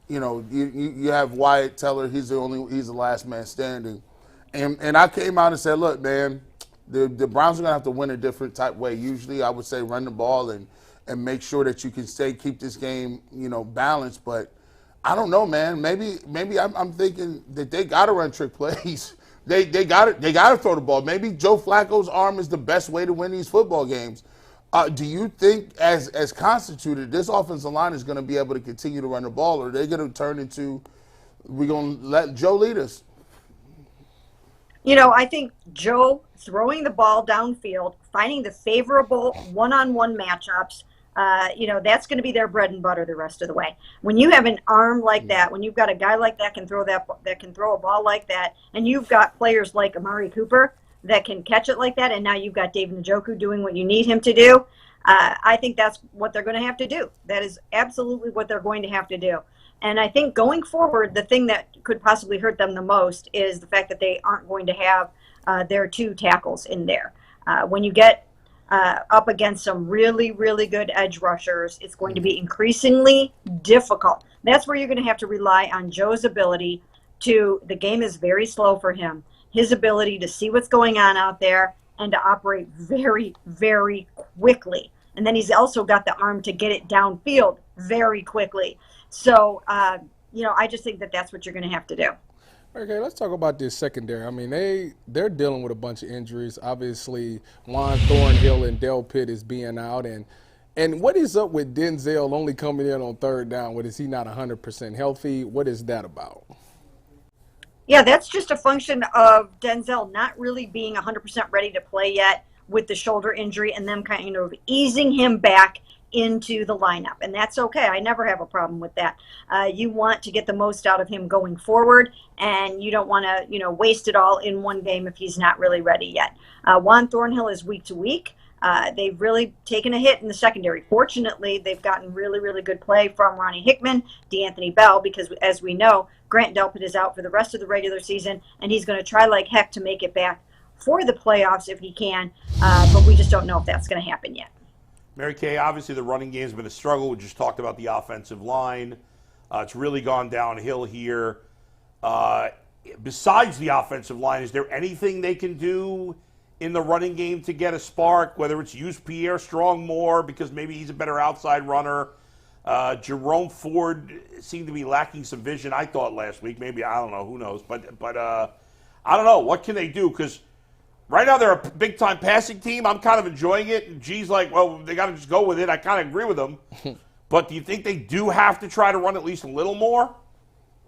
you know, you have Wyatt Teller. He's the last man standing, and I came out and said, look, man, the Browns are gonna have to win a different type way. Usually, I would say run the ball and make sure that you can keep this game, you know, balanced. But I don't know, man. Maybe I'm thinking that they got to run trick plays. They got to throw the ball. Maybe Joe Flacco's arm is the best way to win these football games. Do you think, as constituted, this offensive line is going to be able to continue to run the ball, or are they going to turn into, we're going to let Joe lead us? You know, I think Joe throwing the ball downfield, finding the favorable one-on-one matchups, you know, that's going to be their bread and butter the rest of the way. When you have an arm like that, when you've got a guy like that can throw a ball like that, and you've got players like Amari Cooper that can catch it like that, and now you've got David Njoku doing what you need him to do, I think that's what they're going to have to do. That is absolutely what they're going to have to do. And I think going forward, the thing that could possibly hurt them the most is the fact that they aren't going to have their two tackles in there. When you get up against some really, really good edge rushers, it's going to be increasingly difficult. That's where you're going to have to rely on Joe's ability the game is very slow for him, his ability to see what's going on out there and to operate very, very quickly. And then he's also got the arm to get it downfield very quickly. So, you know, I just think that that's what you're going to have to do. Okay, let's talk about this secondary. I mean, they're dealing with a bunch of injuries. Obviously, Juan Thornhill and Del Pitt is being out. And what is up with Denzel only coming in on third down? Is he not 100% healthy? What is that about? Yeah, that's just a function of Denzel not really being 100% ready to play yet with the shoulder injury and them kind of easing him back into the lineup. And that's okay. I never have a problem with that. You want to get the most out of him going forward, and you don't want to, you know, waste it all in one game if he's not really ready yet. Juan Thornhill is week to week. They've really taken a hit in the secondary. Fortunately, they've gotten really, really good play from Ronnie Hickman, DeAnthony Bell, because as we know, Grant Delpit is out for the rest of the regular season, and he's going to try like heck to make it back for the playoffs if he can, but we just don't know if that's going to happen yet. Mary Kay, obviously the running game has been a struggle. We just talked about the offensive line. It's really gone downhill here. Besides the offensive line, is there anything they can do in the running game to get a spark, whether it's use Pierre Strong more because maybe he's a better outside runner? Jerome Ford seemed to be lacking some vision, I thought, last week. Maybe, I don't know, who knows. But I don't know. What can they do? Because right now they're a big-time passing team. I'm kind of enjoying it. And G's like, well, they got to just go with it. I kind of agree with him. But do you think they do have to try to run at least a little more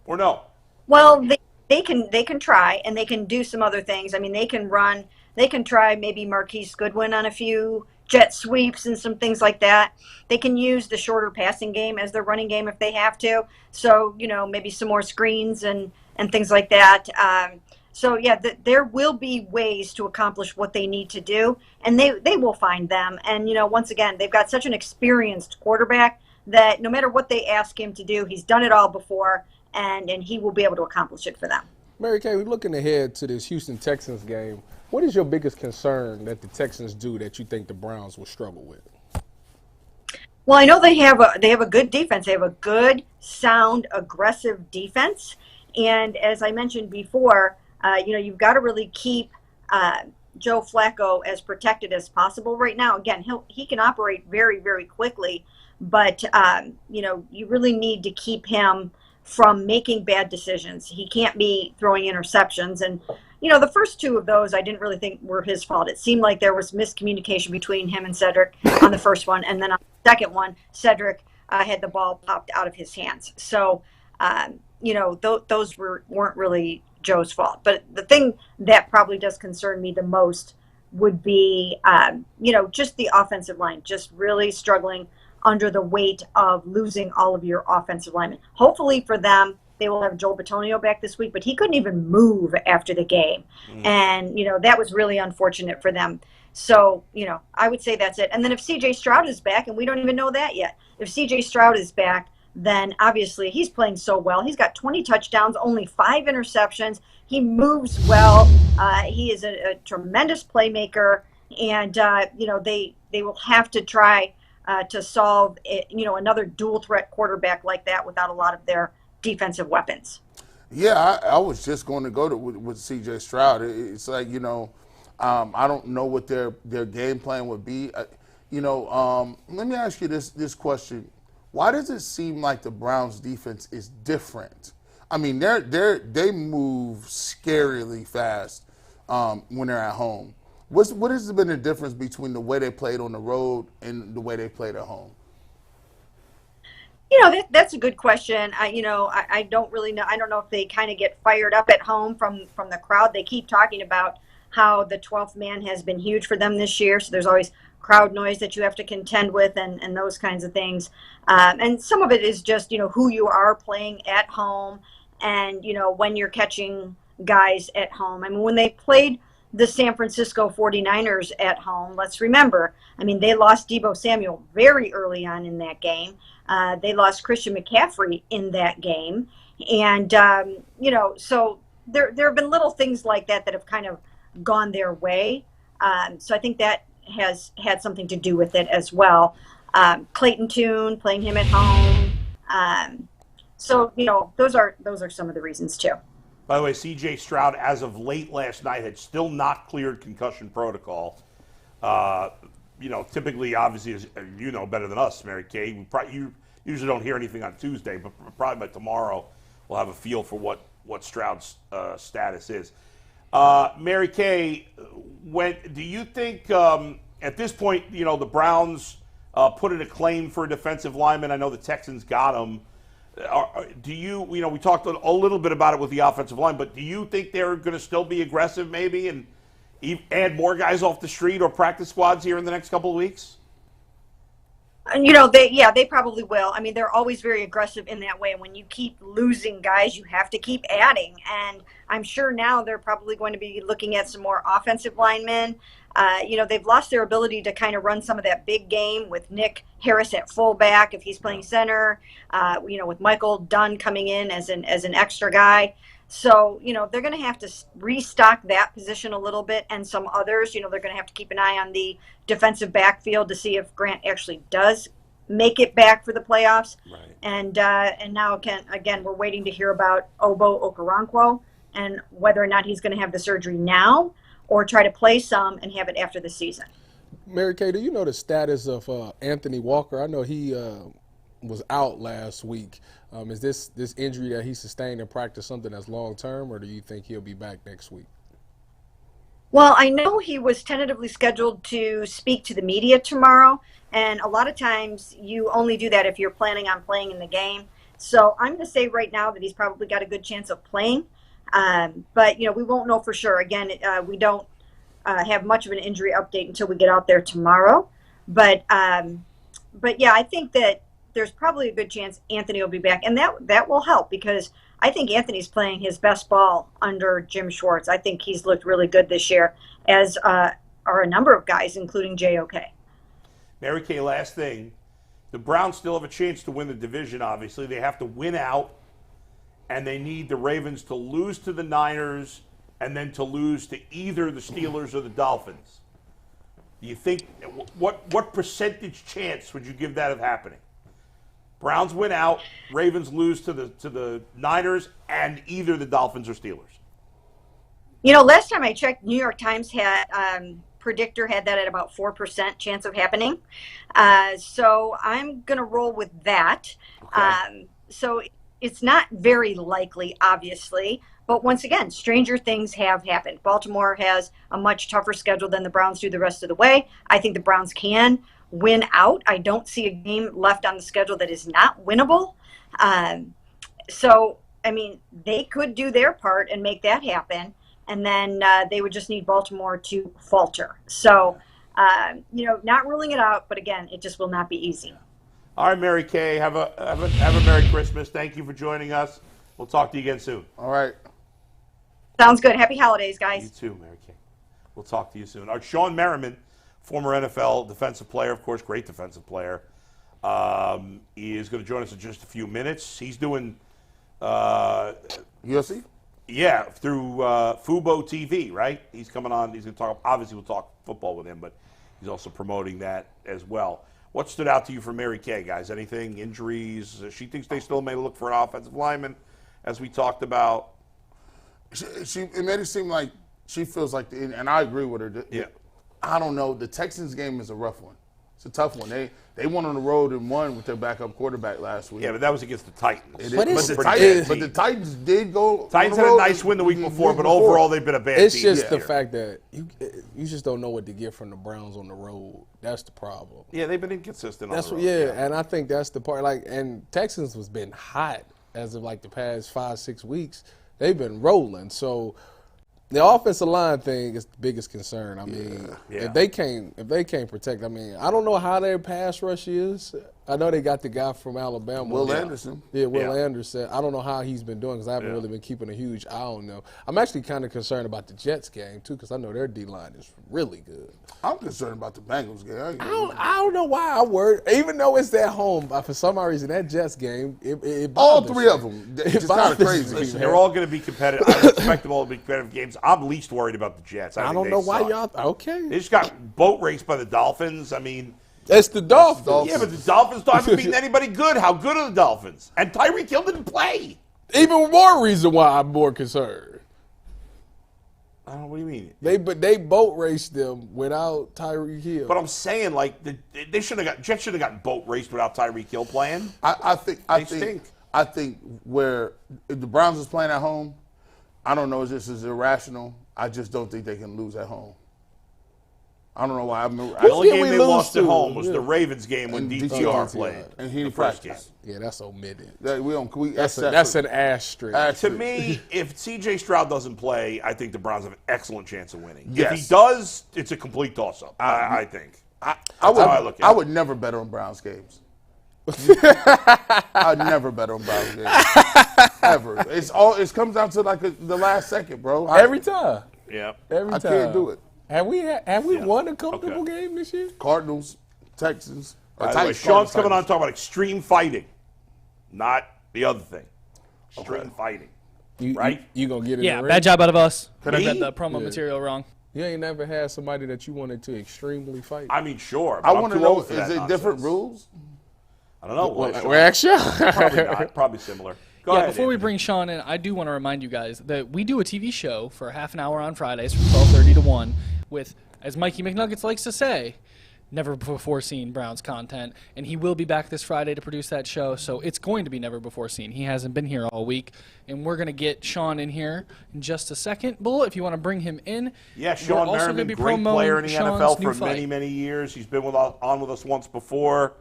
or no? Well, they can try, and they can do some other things. I mean, they can try maybe Marquise Goodwin on a few jet sweeps and some things like that. They can use the shorter passing game as their running game if they have to. So, you know, maybe some more screens and things like that. So, yeah, there will be ways to accomplish what they need to do, and they will find them. And, you know, once again, they've got such an experienced quarterback that no matter what they ask him to do, he's done it all before, and he will be able to accomplish it for them. Mary Kay, we're looking ahead to this Houston Texans game. What is your biggest concern that the Texans do that you think the Browns will struggle with? Well, I know they have a good defense. They have a good, sound, aggressive defense. And as I mentioned before, you know, you've got to really keep Joe Flacco as protected as possible right now. Again, he can operate very, very quickly, but you know, you really need to keep him from making bad decisions. He can't be throwing interceptions. And, you know, the first two of those I didn't really think were his fault. It seemed like there was miscommunication between him and Cedric on the first one. And then on the second one, Cedric had the ball popped out of his hands. So, you know, those weren't really Joe's fault. But the thing that probably does concern me the most would be, just the offensive line, just really struggling under the weight of losing all of your offensive linemen. Hopefully for them, they will have Joel Bitonio back this week, but he couldn't even move after the game. And, that was really unfortunate for them. So, I would say that's it. And then if C.J. Stroud is back, and we don't even know that yet, if C.J. Stroud is back, then obviously he's playing so well. He's got 20 touchdowns, only 5 interceptions. He moves well. He is a tremendous playmaker. And, they will have to try to solve, another dual threat quarterback like that without a lot of their defensive weapons. Yeah, I was just going to go with C.J. Stroud. It's like, I don't know what their game plan would be. Let me ask you this question. Why does it seem like the Browns defense is different? I mean, they move scarily fast when they're at home. What has been the difference between the way they played on the road and the way they played at home? That's a good question. I don't really know. I don't know if they kind of get fired up at home from the crowd. They keep talking about how the 12th man has been huge for them this year. So there's always crowd noise that you have to contend with and those kinds of things. And some of it is just, who you are playing at home and, when you're catching guys at home. I mean, when they played the San Francisco 49ers at home, let's remember, they lost Deebo Samuel very early on in that game. They lost Christian McCaffrey in that game. And, so there have been little things like that have kind of gone their way. So I think that has had something to do with it as well. Clayton Tune, playing him at home. So those are some of the reasons too. By the way, C.J. Stroud, as of late last night, had still not cleared concussion protocol. Typically, obviously, as you know better than us, Mary Kay, you usually don't hear anything on Tuesday, but probably by tomorrow we'll have a feel for what Stroud's status is. Mary Kay, do you think at this point, the Browns put in a claim for a defensive lineman? I know the Texans got him. We talked a little bit about it with the offensive line, but do you think they're going to still be aggressive maybe and add more guys off the street or practice squads here in the next couple of weeks? They probably will. They're always very aggressive in that way. When you keep losing guys, you have to keep adding. And I'm sure now they're probably going to be looking at some more offensive linemen. They've lost their ability to kind of run some of that big game with Nick Harris at fullback if he's playing center, with Michael Dunn coming in as an extra guy. So, they're going to have to restock that position a little bit and some others. They're going to have to keep an eye on the defensive backfield to see if Grant actually does make it back for the playoffs. Right. And now, again, we're waiting to hear about Obo Okoronkwo and whether or not he's going to have the surgery now or try to play some and have it after the season. Mary Kay, do you know the status of Anthony Walker? I know he was out last week. Is this injury that he sustained in practice something that's long-term, or do you think he'll be back next week? Well, I know he was tentatively scheduled to speak to the media tomorrow, and a lot of times you only do that if you're planning on playing in the game. So I'm going to say right now that he's probably got a good chance of playing, but we won't know for sure. Again, we don't have much of an injury update until we get out there tomorrow. But yeah, I think that there's probably a good chance Anthony will be back, and that will help because I think Anthony's playing his best ball under Jim Schwartz. I think he's looked really good this year, as are a number of guys, including J.O.K. Mary Kay, last thing. The Browns still have a chance to win the division, obviously. They have to win out, and they need the Ravens to lose to the Niners and then to lose to either the Steelers or the Dolphins. Do you think, what percentage chance would you give that of happening? Browns win out, Ravens lose to the Niners and either the Dolphins or Steelers. Last time I checked, New York Times had predictor had that at about 4% chance of happening. So I'm going to roll with that. Okay. So it's not very likely, obviously. But once again, stranger things have happened. Baltimore has a much tougher schedule than the Browns do the rest of the way. I think the Browns can win out. I don't see a game left on the schedule that is not winnable. So I mean, they could do their part and make that happen, and then they would just need Baltimore to falter. So, not ruling it out, but again, it just will not be easy. All right, Mary Kay, have a Merry Christmas. Thank you for joining us. We'll talk to you again soon. All right. Sounds good. Happy holidays, You guys. too, Mary Kay. We'll talk to you soon. Sean Merriman, former NFL defensive player, of course, great defensive player, he is going to join us in just a few minutes. He's doing UFC? Yeah, through Fubo TV, right? He's coming on. He's going to talk. Obviously, we'll talk football with him, but he's also promoting that as well. What stood out to you from Mary Kay, guys? Anything? Injuries? She thinks they still may look for an offensive lineman, as we talked about. It made it seem like she feels like, and I agree with her. Yeah. I don't know. The Texans game is a rough one. It's a tough one. They went on the road and won with their backup quarterback last week. Yeah, but that was against the Titans. But the Titans did go. Titans had a nice win the week before, but overall they've been a bad team. It's just the fact that you just don't know what to get from the Browns on the road. That's the problem. Yeah, they've been inconsistent. That's what. Yeah, and I think that's the part. And Texans has been hot as of the past 5-6 weeks. They've been rolling. So the offensive line thing is the biggest concern. I mean, if they can't protect, I mean, I don't know how their pass rush is. I know they got the guy from Alabama, Will Anderson. Yeah, Will Anderson. I don't know how he's been doing because I haven't really been keeping a huge eye on them. I'm actually kind of concerned about the Jets game too because I know their D line is really good. I'm concerned about the Bengals game. I don't know why I worry. Even though it's at home, for some reason that Jets game, it all three of them, it's kind of crazy. Listen, they're all going to be competitive. I expect them all to be competitive games. I'm least worried about the Jets. I don't know why y'all. Okay, they just got boat raced by the Dolphins. I mean, it's the Dolphins. Yeah, but the Dolphins haven't beaten anybody good. How good are the Dolphins? And Tyreek Hill didn't play. Even more reason why I'm more concerned. I don't know, what do you mean? They boat raced them without Tyreek Hill. But I'm saying, Jets should have gotten boat raced without Tyreek Hill playing. I think where if the Browns is playing at home, I don't know if this is irrational. I just don't think they can lose at home. I don't know why. The only game they lost at home was the Ravens game when DTR played. And he practiced. Yeah, that's omitted. That's an asterisk. To me, if C.J. Stroud doesn't play, I think the Browns have an excellent chance of winning. Yes. If he does, it's a complete toss-up, I think. I would never bet on Browns games. I'd never bet on Browns games. Ever. It comes down to the last second, bro. Every time. Yeah. Every time. I can't do it. Have we won a comfortable game this year? Cardinals, Texans. Sean's coming on talking about extreme fighting, not the other thing. Extreme fighting. Right? You going to get in Yeah, the ring? bad job out of us. Me? We got the promo material wrong. You ain't never had somebody that you wanted to extremely fight? I mean, sure. I want to know, is it different rules? I don't know. Well, actually. Probably not. Probably similar. Go ahead, before we bring Sean in, I do want to remind you guys that we do a TV show for half an hour on Fridays from 12:30 to 1 with, as Mikey McNuggets likes to say, never before seen Browns content, and he will be back this Friday to produce that show, so it's going to be never before seen. He hasn't been here all week, and we're going to get Sean in here in just a second. Bull, if you want to bring him in. Yeah, Sean Merriman, great player in the NFL for many, many years. He's been on with us once before.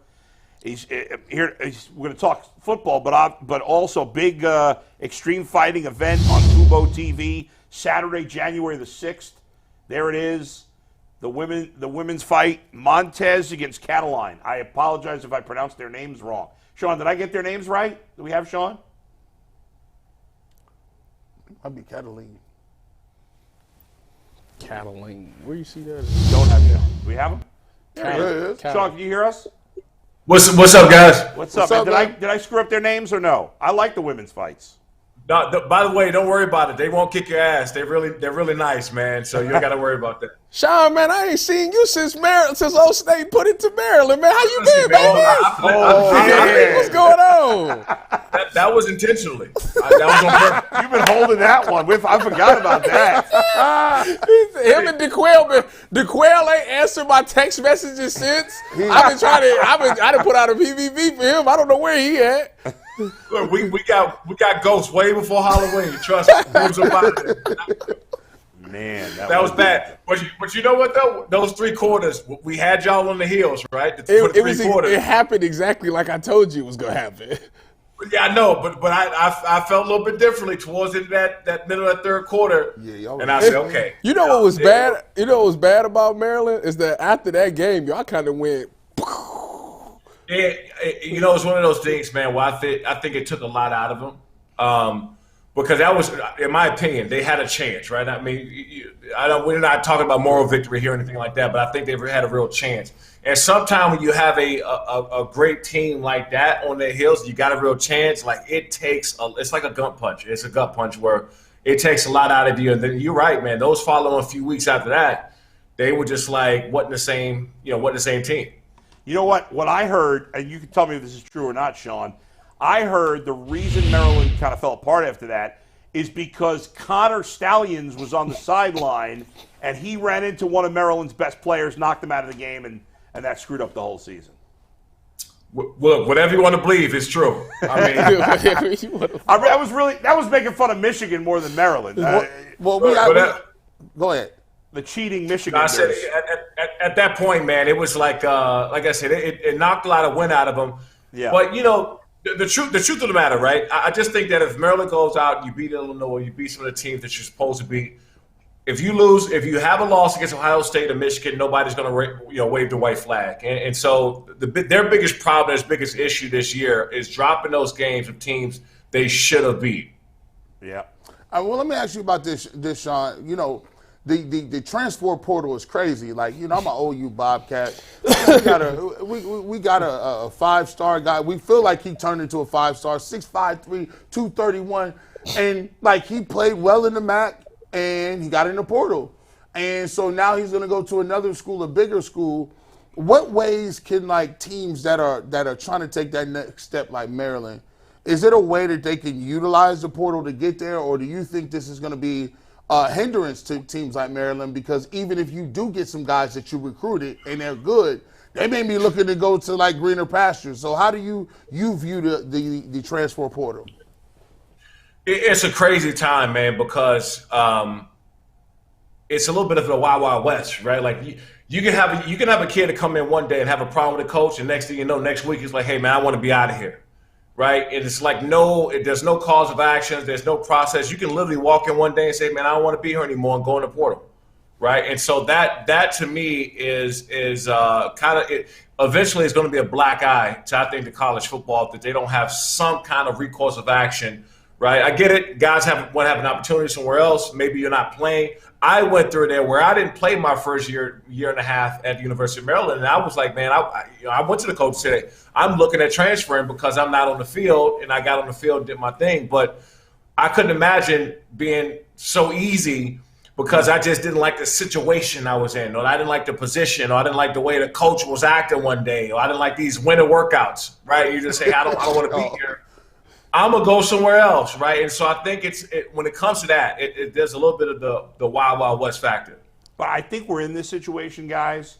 He's here. We're going to talk football, but also big extreme fighting event on Fubo TV, Saturday, January the 6th. There it is. The women's fight, Montez against Cataline. I apologize if I pronounced their names wrong. Sean, did I get their names right? Do we have Sean? I'd be Cataline. Cataline. Where you see that? Don't have him. Do we have him? There he is. Sean, can you hear us? What's up, guys? What's up? Did I screw up their names or no? I like the women's fights. No, by the way, don't worry about it. They won't kick your ass. They're really nice, man. So you don't got to worry about that. Sean, man, I ain't seen you since Old State put it to Maryland, man. How you been, baby? What's going on? That was intentionally. That was on purpose. You've been holding that one. I forgot about that. Him and DeQuell ain't answered my text messages since. I done put out a PVV for him. I don't know where he at. Look, we got ghosts way before Halloween. Trust me. Man, that was bad. But you know what though? Those 3 quarters, we had y'all on the heels, right? It happened exactly like I told you it was gonna happen. Yeah, I know, but I felt a little bit differently towards that middle of that third quarter. Yeah, and I said, okay. You know what was bad? You know what was bad about Maryland is that after that game, y'all kind of went. Yeah, you know, it's one of those things, man. Where I think it took a lot out of them, because that was, in my opinion, they had a chance, right? I mean, we're not talking about moral victory here or anything like that, but I think they had a real chance. And sometimes when you have a great team like that on their heels, you got a real chance. Like it's like a gut punch. It's a gut punch where it takes a lot out of you. And then you're right, man. Those following a few weeks after that, they were just like, wasn't the same team. You know what? What I heard, and you can tell me if this is true or not, Sean. I heard the reason Maryland kind of fell apart after that is because Connor Stallions was on the sideline and he ran into one of Maryland's best players, knocked him out of the game, and that screwed up the whole season. Look, whatever you want to believe is true. I mean, that was making fun of Michigan more than Maryland. Go ahead. The cheating Michigan. I said at that point, man, it was like I said, it knocked a lot of wind out of them. Yeah. But you know, the truth of the matter, right? I just think that if Maryland goes out, you beat Illinois, you beat some of the teams that you're supposed to beat. If you lose, if you have a loss against Ohio State or Michigan, nobody's going to wave the white flag. And so their biggest problem, their biggest issue this year is dropping those games with teams they should have beat. Yeah. Well, let me ask you about this, Sean. You know, the transfer portal is crazy. Like, you know, I'm an OU Bobcat. We got a 5-star guy. We feel like he turned into a 5-star, 6'5", 231, and like he played well in the MAC. And he got in the portal. And so now he's going to go to another school, a bigger school. What ways can, like, teams that are trying to take that next step, like Maryland, is it a way that they can utilize the portal to get there, or do you think this is going to be a hindrance to teams like Maryland? Because even if you do get some guys that you recruited and they're good, they may be looking to go to, like, greener pastures. So how do you view the transfer portal? It's a crazy time, man, because it's a little bit of the Wild Wild West, right? Like you can have a kid to come in one day and have a problem with the coach, and next thing you know, next week he's like, "Hey, man, I want to be out of here," right? And it's like there's no cause of action, there's no process. You can literally walk in one day and say, "Man, I don't want to be here anymore," and go in the portal, right? And so that to me is kind of it. Eventually, it's going to be a black eye to, I think, to college football, that they don't have some kind of recourse of action. Right, I get it. Guys want to have an opportunity somewhere else. Maybe you're not playing. I went through there where I didn't play my first year and a half at the University of Maryland, and I was like, man, I went to the coach and said, I'm looking at transferring because I'm not on the field, and I got on the field and did my thing. But I couldn't imagine being so easy because I just didn't like the situation I was in, or I didn't like the position, or I didn't like the way the coach was acting one day, or I didn't like these winter workouts. Right? You just say, I don't want to be here. I'm going to go somewhere else, right? And so I think when it comes to that, there's a little bit of the Wild Wild West factor. But I think we're in this situation, guys,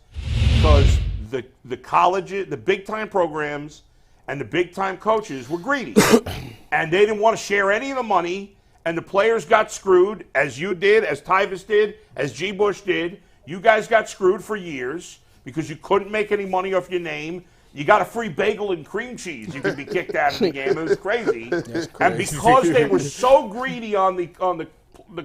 because the colleges, the big-time programs, and the big-time coaches were greedy. And they didn't want to share any of the money, and the players got screwed, as you did, as Tyvus did, as G. Bush did. You guys got screwed for years because you couldn't make any money off your name. You got a free bagel and cream cheese. You could be kicked out of the game. It was crazy. And because they were so greedy on the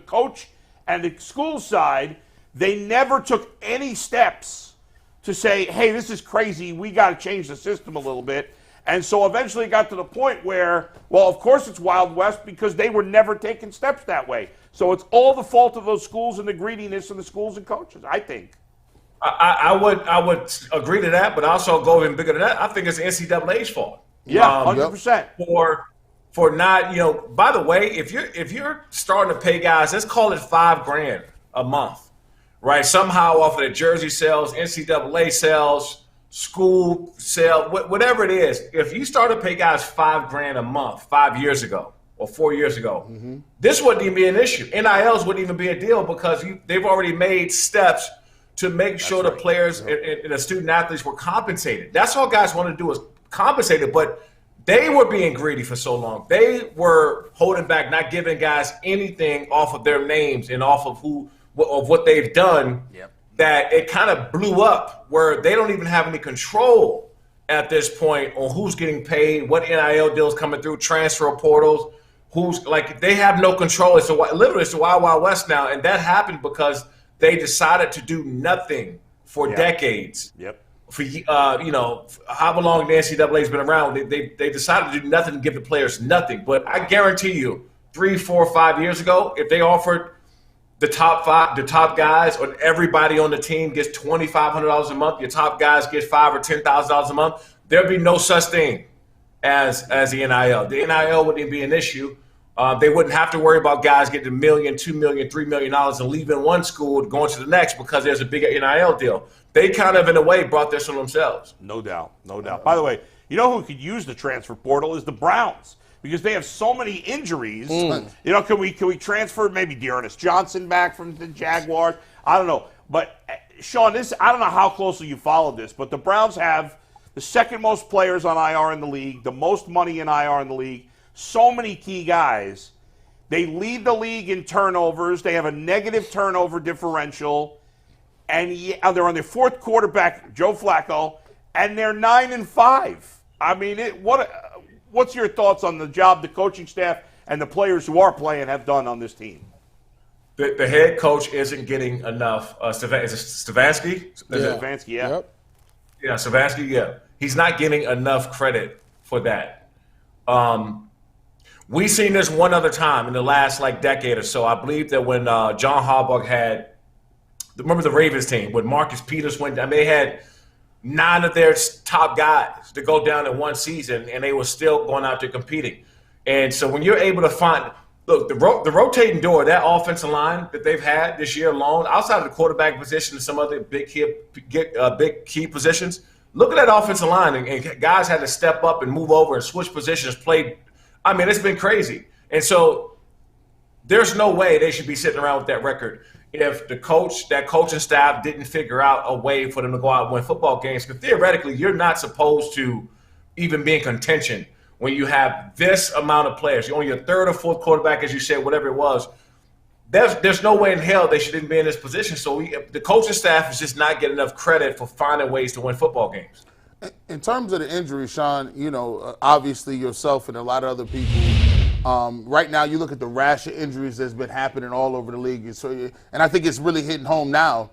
coach and the school side, they never took any steps to say, hey, this is crazy. We got to change the system a little bit. And so eventually it got to the point where, well, of course it's Wild West because they were never taking steps that way. So it's all the fault of those schools and the greediness of the schools and coaches, I think. I would agree to that, but also go even bigger than that. I think it's the NCAA's fault. Yeah, 100%. For not, by the way, if you're starting to pay guys, let's call it $5,000 a month, right? Somehow off of the jersey sales, NCAA sales, school sale, whatever it is. If you start to pay guys $5,000 a month 5 years ago or 4 years ago, this wouldn't even be an issue. NILs wouldn't even be a deal because they've already made steps to make sure the players and the student athletes were compensated. That's all guys want to do is compensated, but they were being greedy for so long. They were holding back, not giving guys anything off of their names and off of what they've done, that it kind of blew up where they don't even have any control at this point on who's getting paid, what NIL deals coming through, transfer portals, who's like they have no control. It's literally it's the Wild Wild West now, and that happened because they decided to do nothing for decades. Yep. For however long the NCAA's been around, they decided to do nothing and give the players nothing. But I guarantee you, 3, 4, 5 years ago, if they offered the top guys, or everybody on the team gets $2,500 a month, your top guys get $5,000 or $10,000 a month, there'd be no such thing as the NIL. The NIL wouldn't be an issue. They wouldn't have to worry about guys getting $1 million, $2 million, $3 million and leaving one school to going to the next because there's a bigger NIL deal. They kind of, in a way, brought this on themselves. No doubt, no doubt. By the way, you know who could use the transfer portal is the Browns because they have so many injuries. You know, can we transfer maybe Dearness Johnson back from the Jaguars? I don't know. But, Sean, I don't know how closely you followed this, but the Browns have the second most players on IR in the league, the most money in IR in the league, so many key guys. They lead the league in turnovers. They have a negative turnover differential. And they're on their fourth quarterback, Joe Flacco, and they're 9-5. I mean, what's your thoughts on the job the coaching staff and the players who are playing have done on this team? The head coach isn't getting enough. Is it Stefanski? Stefanski, yeah. Yep. Yeah, Stefanski, yeah. He's not getting enough credit for that. We've seen this one other time in the last decade or so. I believe that when John Harbaugh had, remember the Ravens team when Marcus Peters went down, they had 9 of their top guys to go down in one season, and they were still going out there competing. And so when you're able to find, look, the rotating door, that offensive line that they've had this year alone, outside of the quarterback position and some other big key positions, look at that offensive line, and guys had to step up and move over and switch positions, play. I mean, it's been crazy. And so there's no way they should be sitting around with that record if that coaching staff didn't figure out a way for them to go out and win football games. Because theoretically, you're not supposed to even be in contention when you have this amount of players. You're on your third or fourth quarterback, as you said, whatever it was. There's no way in hell they shouldn't be in this position. So the coaching staff is just not getting enough credit for finding ways to win football games. In terms of the injury, Sean, obviously yourself and a lot of other people, right now you look at the rash of injuries that's been happening all over the league. And I think it's really hitting home now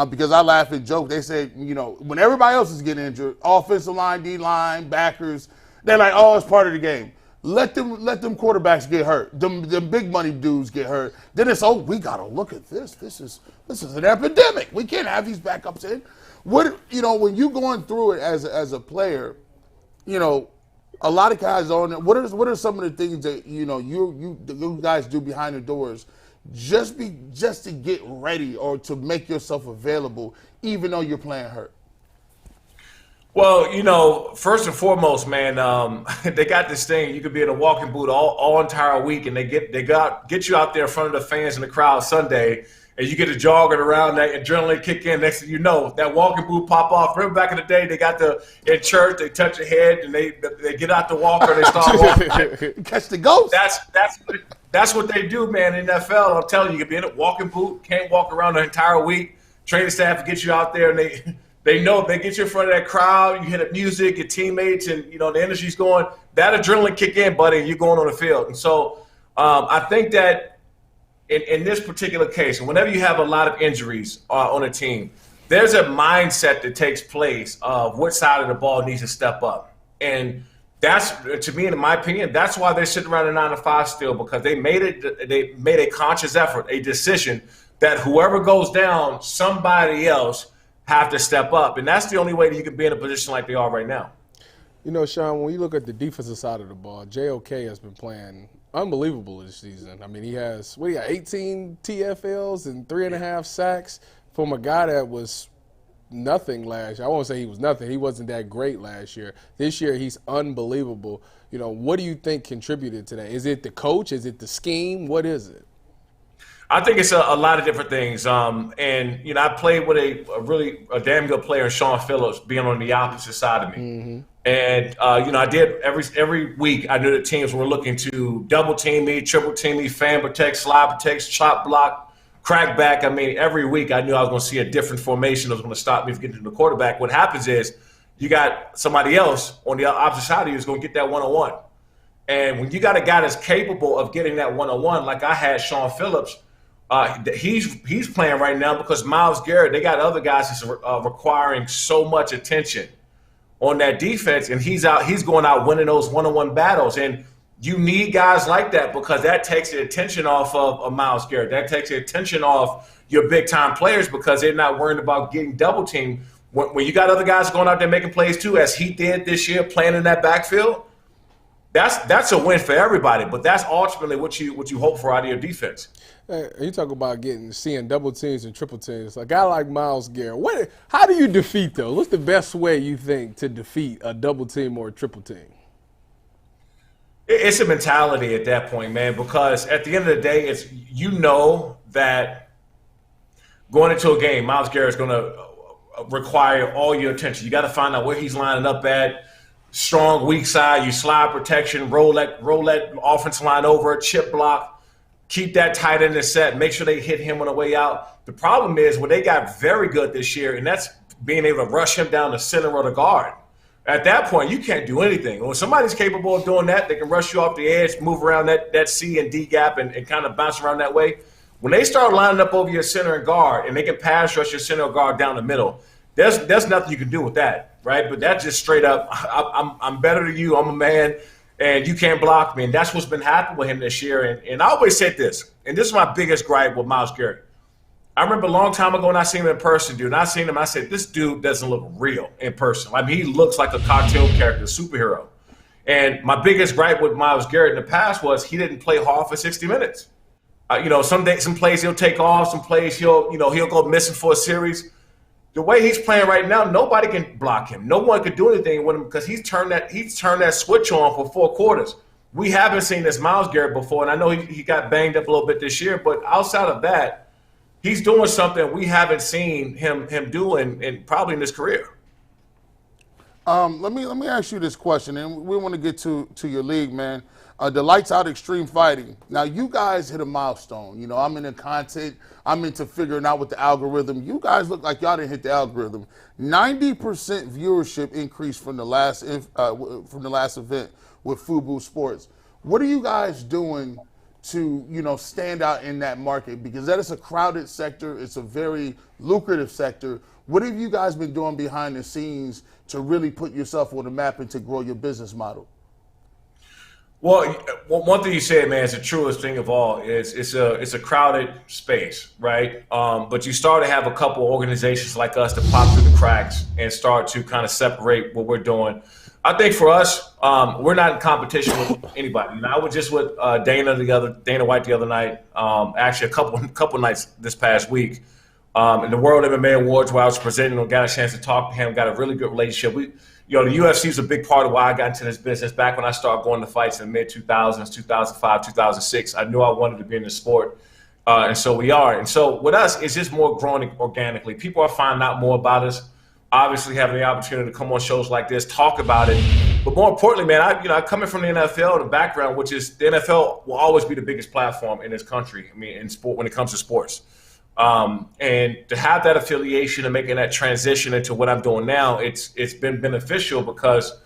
because I laugh and joke. They say, when everybody else is getting injured, offensive line, D-line, backers, they're like, oh, it's part of the game. Let them quarterbacks get hurt. Them big money dudes get hurt. Then it's, we got to look at this. This is an epidemic. We can't have these backups in. When you're going through it as a player, a lot of guys on it. What are some of the things that you guys do behind the doors, just to get ready or to make yourself available, even though you're playing hurt? Well, first and foremost, man, they got this thing. You could be in a walking boot all entire week, and they get you out there in front of the fans and the crowd Sunday, and you get to jogging around, that adrenaline kick in. Next thing you know, that walking boot pop off. Remember back in the day, they got in church, they touch your head, and they get out the walker, and they start walking. Catch the ghost. That's what they do, man, in the NFL. I'm telling you, you could be in a walking boot, can't walk around the entire week. Training staff get you out there, and they know if they get you in front of that crowd, you hear the music, your teammates, and the energy's going. That adrenaline kick in, buddy, and you're going on the field. And so I think that in this particular case, whenever you have a lot of injuries on a team, there's a mindset that takes place of what side of the ball needs to step up. And that's, to me, in my opinion, that's why they're sitting around at 9-5 still, because they made a conscious effort, a decision that whoever goes down, somebody else have to step up. And that's the only way that you can be in a position like they are right now. Sean, when you look at the defensive side of the ball, JOK has been playing unbelievable this season. I mean, he has 18 TFLs and 3.5 sacks from a guy that was nothing last year. I won't say he was nothing. He wasn't that great last year. This year, he's unbelievable. What do you think contributed to that? Is it the coach? Is it the scheme? What is it? I think it's a lot of different things. And I played with a damn good player, Sean Phillips, being on the opposite side of me. Mm-hmm. And, I did every week, I knew that teams were looking to double team me, triple team me, fan protect, slide protect, chop block, crack back. I mean, every week I knew I was going to see a different formation that was going to stop me from getting to the quarterback. What happens is you got somebody else on the opposite side of you who's going to get that one-on-one. And when you got a guy that's capable of getting that one-on-one, like I had Sean Phillips, he's playing right now because Myles Garrett, they got other guys that's requiring so much attention on that defense, and he's going out winning those one-on-one battles. And you need guys like that because that takes the attention off of Myles Garrett. That takes the attention off your big-time players because they're not worried about getting double-teamed. When you got other guys going out there making plays too, as he did this year, playing in that backfield, that's a win for everybody. But that's ultimately what you hope for out of your defense. Hey, you talk about seeing double teams and triple teams. A guy like Myles Garrett, how do you defeat those? What's the best way you think to defeat a double team or a triple team? It's a mentality at that point, man, because at the end of the day, it's that going into a game, Myles Garrett's going to require all your attention. You got to find out where he's lining up at. Strong, weak side, you slide protection, roll that offensive line over, chip block, keep that tight end set, make sure they hit him on the way out. The problem is what they got very good this year, and that's being able to rush him down the center or the guard. At that point, you can't do anything. When somebody's capable of doing that, they can rush you off the edge, move around that C and D gap and kind of bounce around that way. When they start lining up over your center and guard and they can pass rush your center or guard down the middle, there's nothing you can do with that, right? But that's just straight up, I'm better than you, I'm a man, and you can't block me. And that's what's been happening with him this year. And I always said this, and this is my biggest gripe with Myles Garrett. I remember a long time ago when I seen him in person, dude, and I seen him, I said, this dude doesn't look real in person. I mean, he looks like a cocktail character, superhero. And my biggest gripe with Myles Garrett in the past was he didn't play hard for 60 minutes. Some plays he'll take off, some plays he'll go missing for a series. The way he's playing right now, nobody can block him. No one could do anything with him because he's turned that switch on for 4 quarters. We haven't seen this Myles Garrett before, and I know he got banged up a little bit this year, but outside of that, he's doing something we haven't seen him do in probably in his career. Let me ask you this question, and we want to get to your league, man. The Lights Out Extreme Fighting. Now, you guys hit a milestone. I'm into content. I'm into figuring out what the algorithm. You guys look like y'all didn't hit the algorithm. 90% viewership increase from the last event with Fubu Sports. What are you guys doing to stand out in that market? Because that is a crowded sector. It's a very lucrative sector. What have you guys been doing behind the scenes to really put yourself on the map and to grow your business model? Well, one thing you said, man, is the truest thing of all. It's a crowded space, right? But you start to have a couple organizations like us that pop through the cracks and start to kind of separate what we're doing. I think for us, we're not in competition with anybody. I was just with Dana White the other night. Actually, a couple nights this past week. In the World MMA Awards, where I was presenting, got a chance to talk to him. Got a really good relationship. The UFC is a big part of why I got into this business. Back when I started going to fights in the mid-2000s, 2005, 2006, I knew I wanted to be in the sport, and so we are. And so with us, it's just more growing organically. People are finding out more about us. Obviously, having the opportunity to come on shows like this, talk about it. But more importantly, man, I coming from the NFL, the background, which is the NFL will always be the biggest platform in this country. I mean, in sport when it comes to sports. And to have that affiliation and making that transition into what I'm doing now, it's been beneficial because,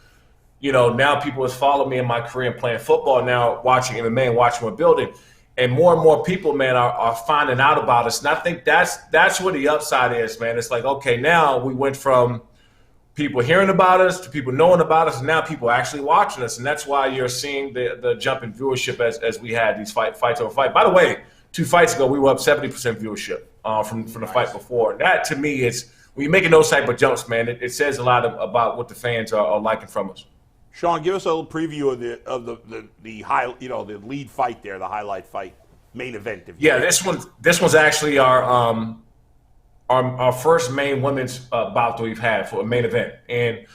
now people have followed me in my career and playing football, now watching MMA and watching what building. And more people, man, are finding out about us. And I think that's where the upside is, man. It's like, okay, now we went from people hearing about us to people knowing about us, and now people actually watching us. And that's why you're seeing the jump in viewership as we had these fights over fight. By the way, 2 fights ago, we were up 70% viewership from the fight before. That, to me, is when you're making those type of jumps, man, it says a lot about what the fans are liking from us. Sean, give us a little preview of the lead fight there, the highlight fight, main event. This one's actually our first main women's bout that we've had for a main event. And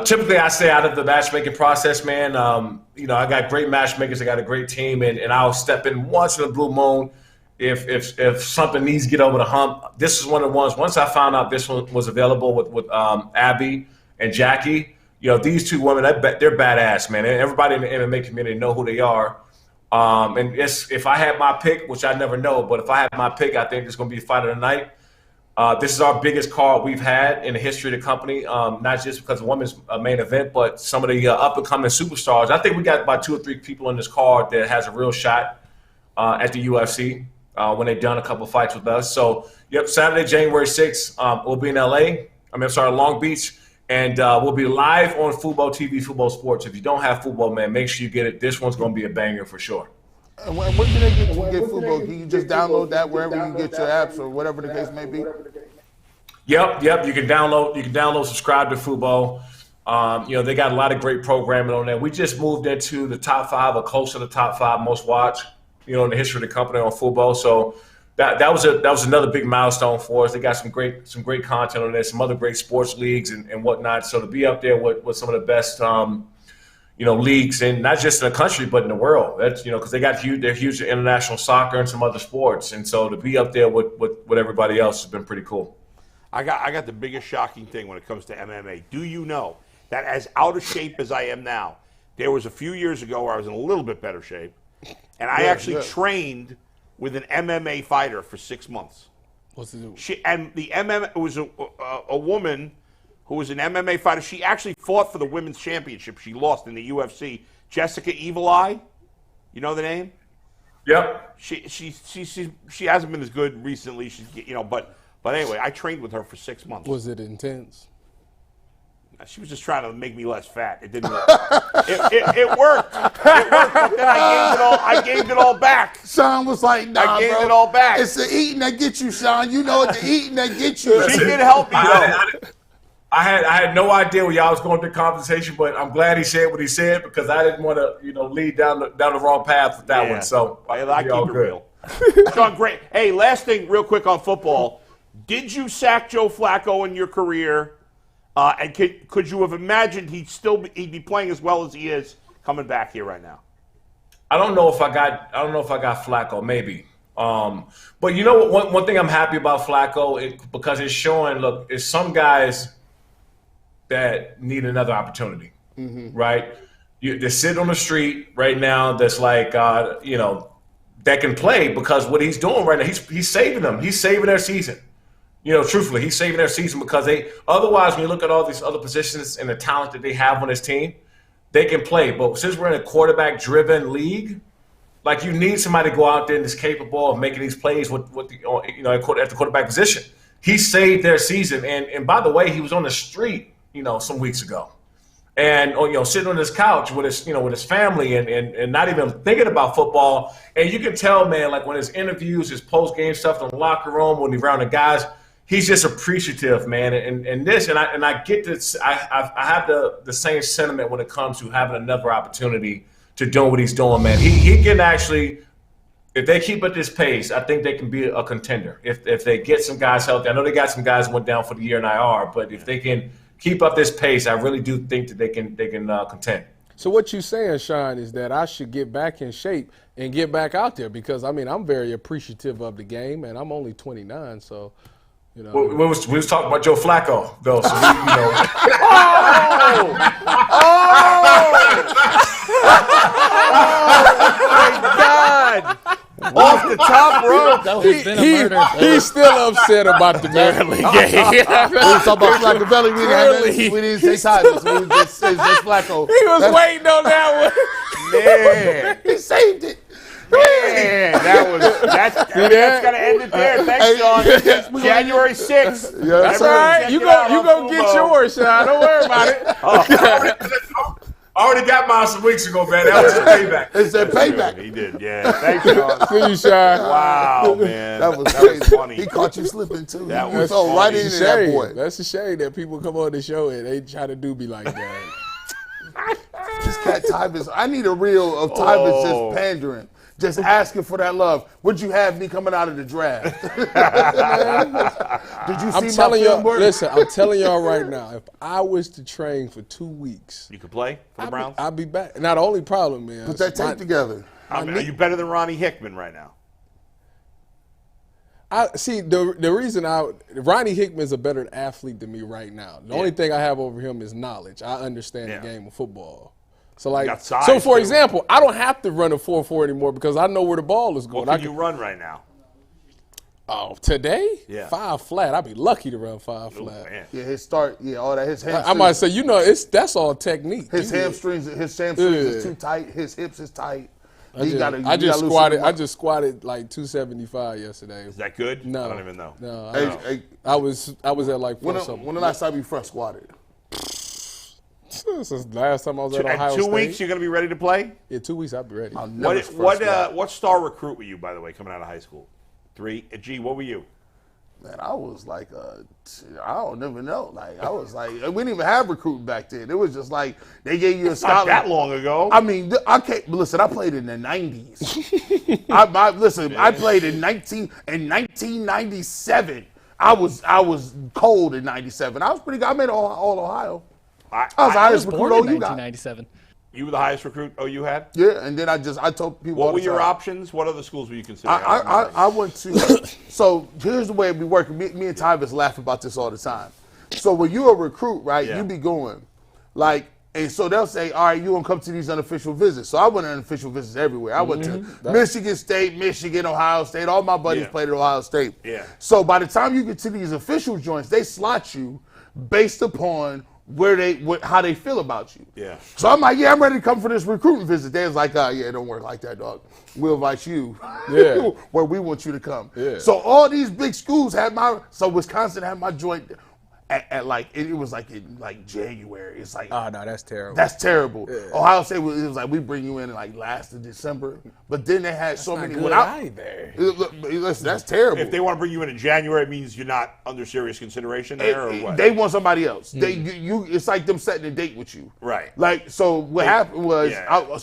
typically I stay out of the matchmaking process, man. I got great matchmakers, I got a great team, and I'll step in once in a blue moon if something needs to get over the hump. This is one of the ones, once I found out this one was available with Abby and Jackie, these 2 women, they're badass, man. Everybody in the MMA community know who they are. And if I had my pick, which I never know, but if I had my pick, I think it's going to be a fight of the night. This is our biggest card we've had in the history of the company, not just because of women's main event, but some of the up-and-coming superstars. I think we got about 2 or 3 people in this card that has a real shot at the UFC when they've done a couple fights with us. So, yep, Saturday, January 6th, we'll be in Long Beach, and we'll be live on Fubo TV, Fubo Sports. If you don't have Fubo, man, make sure you get it. This one's going to be a banger for sure. And where can they get Fubo? Can you just download that wherever you get your apps or whatever the case may be? Yep. You can download, subscribe to Fubo. They got a lot of great programming on there. We just moved into the top 5 or close to the top 5 most watched, in the history of the company on Fubo. So that was another big milestone for us. They got some great content on there, some other great sports leagues and whatnot. So to be up there with some of the best leagues, and not just in the country but in the world. That's because they're huge in international soccer and some other sports, and so to be up there with everybody else has been pretty cool. I got the biggest shocking thing when it comes to MMA. Do you know that as out of shape as I am now, there was a few years ago where I was in a little bit better shape, and I actually trained with an MMA fighter for 6 months. What's it do? The MMA was a woman who was an MMA fighter. She actually fought for the women's championship. She lost in the UFC. Jessica Evil Eye, you know the name? Yep. She hasn't been as good recently. But anyway, I trained with her for 6 months. Was it intense? She was just trying to make me less fat. It didn't work. It worked. But then I gained it all back. Sean was like, nah, I gained bro. it all back. It's the eating that gets you, Sean. You know it's the eating that gets you. She did help me, though. I had no idea where y'all was going through the conversation, but I'm glad he said what he said because I didn't want to, lead down the wrong path with that one. So I keep it real. Sean, great. Hey, last thing, real quick on football. Did you sack Joe Flacco in your career? And could you have imagined he'd be playing as well as he is coming back here right now? I don't know if I got Flacco, maybe. But you know what? One thing I'm happy about Flacco because it's showing. Look, it's some guys that need another opportunity, right? They sit on the street right now. That's like that can play because what he's doing right now, he's saving them. He's saving their season. Truthfully, he's saving their season because otherwise, when you look at all these other positions and the talent that they have on his team, they can play. But since we're in a quarterback-driven league, like you need somebody to go out there and is capable of making these plays at the quarterback position. He saved their season. And by the way, he was on the street, some weeks ago. And sitting on his couch with his family and not even thinking about football. And you can tell, man, like when his interviews, his post-game stuff in the locker room, when he's around the guys, he's just appreciative, man. And I get this. I have the same sentiment when it comes to having another opportunity to do what he's doing, man. He can actually, if they keep at this pace, I think they can be a contender. If they get some guys healthy, I know they got some guys that went down for the year in IR, but if they can keep up this pace, I really do think that they can contend. So what you're saying, Sean, is that I should get back in shape and get back out there because I'm very appreciative of the game, and I'm only 29, so. We was talking about Joe Flacco, though. So Oh my God! Off the top rope. That has been a murder. He's still upset about the Maryland game. We was talking about Flacco Belly. We didn't say Cyrus. We just said Flacco. He was waiting on that one. Man, He saved it. man, that's gonna end it there. Thanks, Sean. January 6th. Yeah, That's all right. You gonna get yours, Sean. Don't worry about it. I already got mine some weeks ago, man. That was the payback. It's that payback. He did, yeah. Thanks, Sean. See you, Sean. Wow, man. That was funny. He caught you slipping too. That He was fell funny. right into that boy. That's a shame that people come on the show and they try to do me like that. This cat Tyvus. I need a reel of Tyvus just pandering. Just asking for that love. Would you have me coming out of the draft? Did you see my film work? Listen, I'm telling y'all right now, if I was to train for 2 weeks, You could play for the Browns? I'd be back. Now, the only problem is Put that tape together. Are you better than Ronnie Hickman right now? The reason Ronnie Hickman's a better athlete than me right now. The only thing I have over him is knowledge. I understand the game of football. So for example, I don't have to run a 4.4 anymore because I know where the ball is going. What can you run right now? Oh, today? Yeah. 5 flat. I'd be lucky to run 5 flat. Man. Yeah, his start. Yeah, all that. His hamstrings. I might say, that's all technique. His hamstrings is too tight. His hips is tight. I just squatted like 275 yesterday. Is that good? No, I don't even know. No, I was at like 4 when something. the last time you front squatted? Since the last time I was at Ohio At 2 State. weeks, you're going to be ready to play? Yeah, 2 weeks, I'll be ready. What star recruit were you, by the way, coming out of high school? 3? G, what were you? Man, I was like, I don't even know. Like, I was like, we didn't even have recruiting back then. It was just like they gave you a scholarship. Not that long ago. I mean, I can't listen. I played in the '90s. I played in 1997. I was cold in '97. I was pretty good. I made all Ohio. I was the highest recruit born in OU got. 1997. You were the highest recruit OU had? Yeah, and then I told people. What were your options? What other schools were you considering? I went to. So here's the way it be working. Me and Tyvis laugh about this all the time. So when you're a recruit, right, you be going like, and so they'll say, all right, you gonna come to these unofficial visits. So I went on unofficial visits everywhere. I went to Michigan State, Michigan, Ohio State. All my buddies played at Ohio State. Yeah. So by the time you get to these official joints, they slot you based upon how they feel about you. Yeah. So I'm like, I'm ready to come for this recruiting visit. They was like, yeah, don't work like that, dog. We'll invite you where we want you to come. Yeah. So all these big schools so Wisconsin had my joint at like, it was like in like January. It's like, oh, no, that's terrible. That's terrible. Yeah. Ohio State, it was like, we bring you in like last of December. But then they had so many. Listen, that's terrible. If they want to bring you in January, it means you're not under serious consideration there, or what? They want somebody else. It's like them setting a date with you. Right. Like, so what happened was,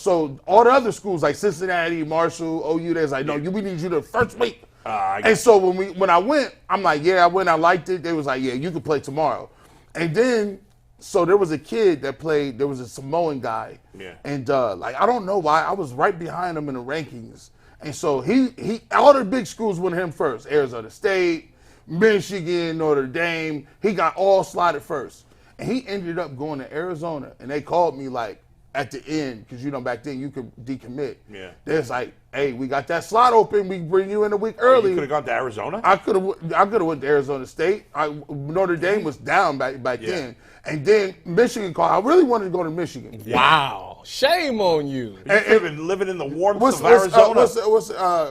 so all the other schools like Cincinnati, Marshall, OU, they was like, no, we need you the first week. And so when I went, I'm like, I went, I liked it. They was like, you can play tomorrow. And then, so there was a kid that played, there was a Samoan guy. Yeah. And like, I don't know why, I was right behind him in the rankings. And so he all the big schools went him first. Arizona State, Michigan, Notre Dame. He got all slotted first. And he ended up going to Arizona. And they called me like at the end, because back then you could decommit. Yeah. There's like, hey, we got that slot open. We bring you in a week early. You could have gone to Arizona? I could have went to Arizona State. Notre Dame was down back then. And then Michigan called. I really wanted to go to Michigan. Wow. Shame on you. You've been living in the warmth of Arizona.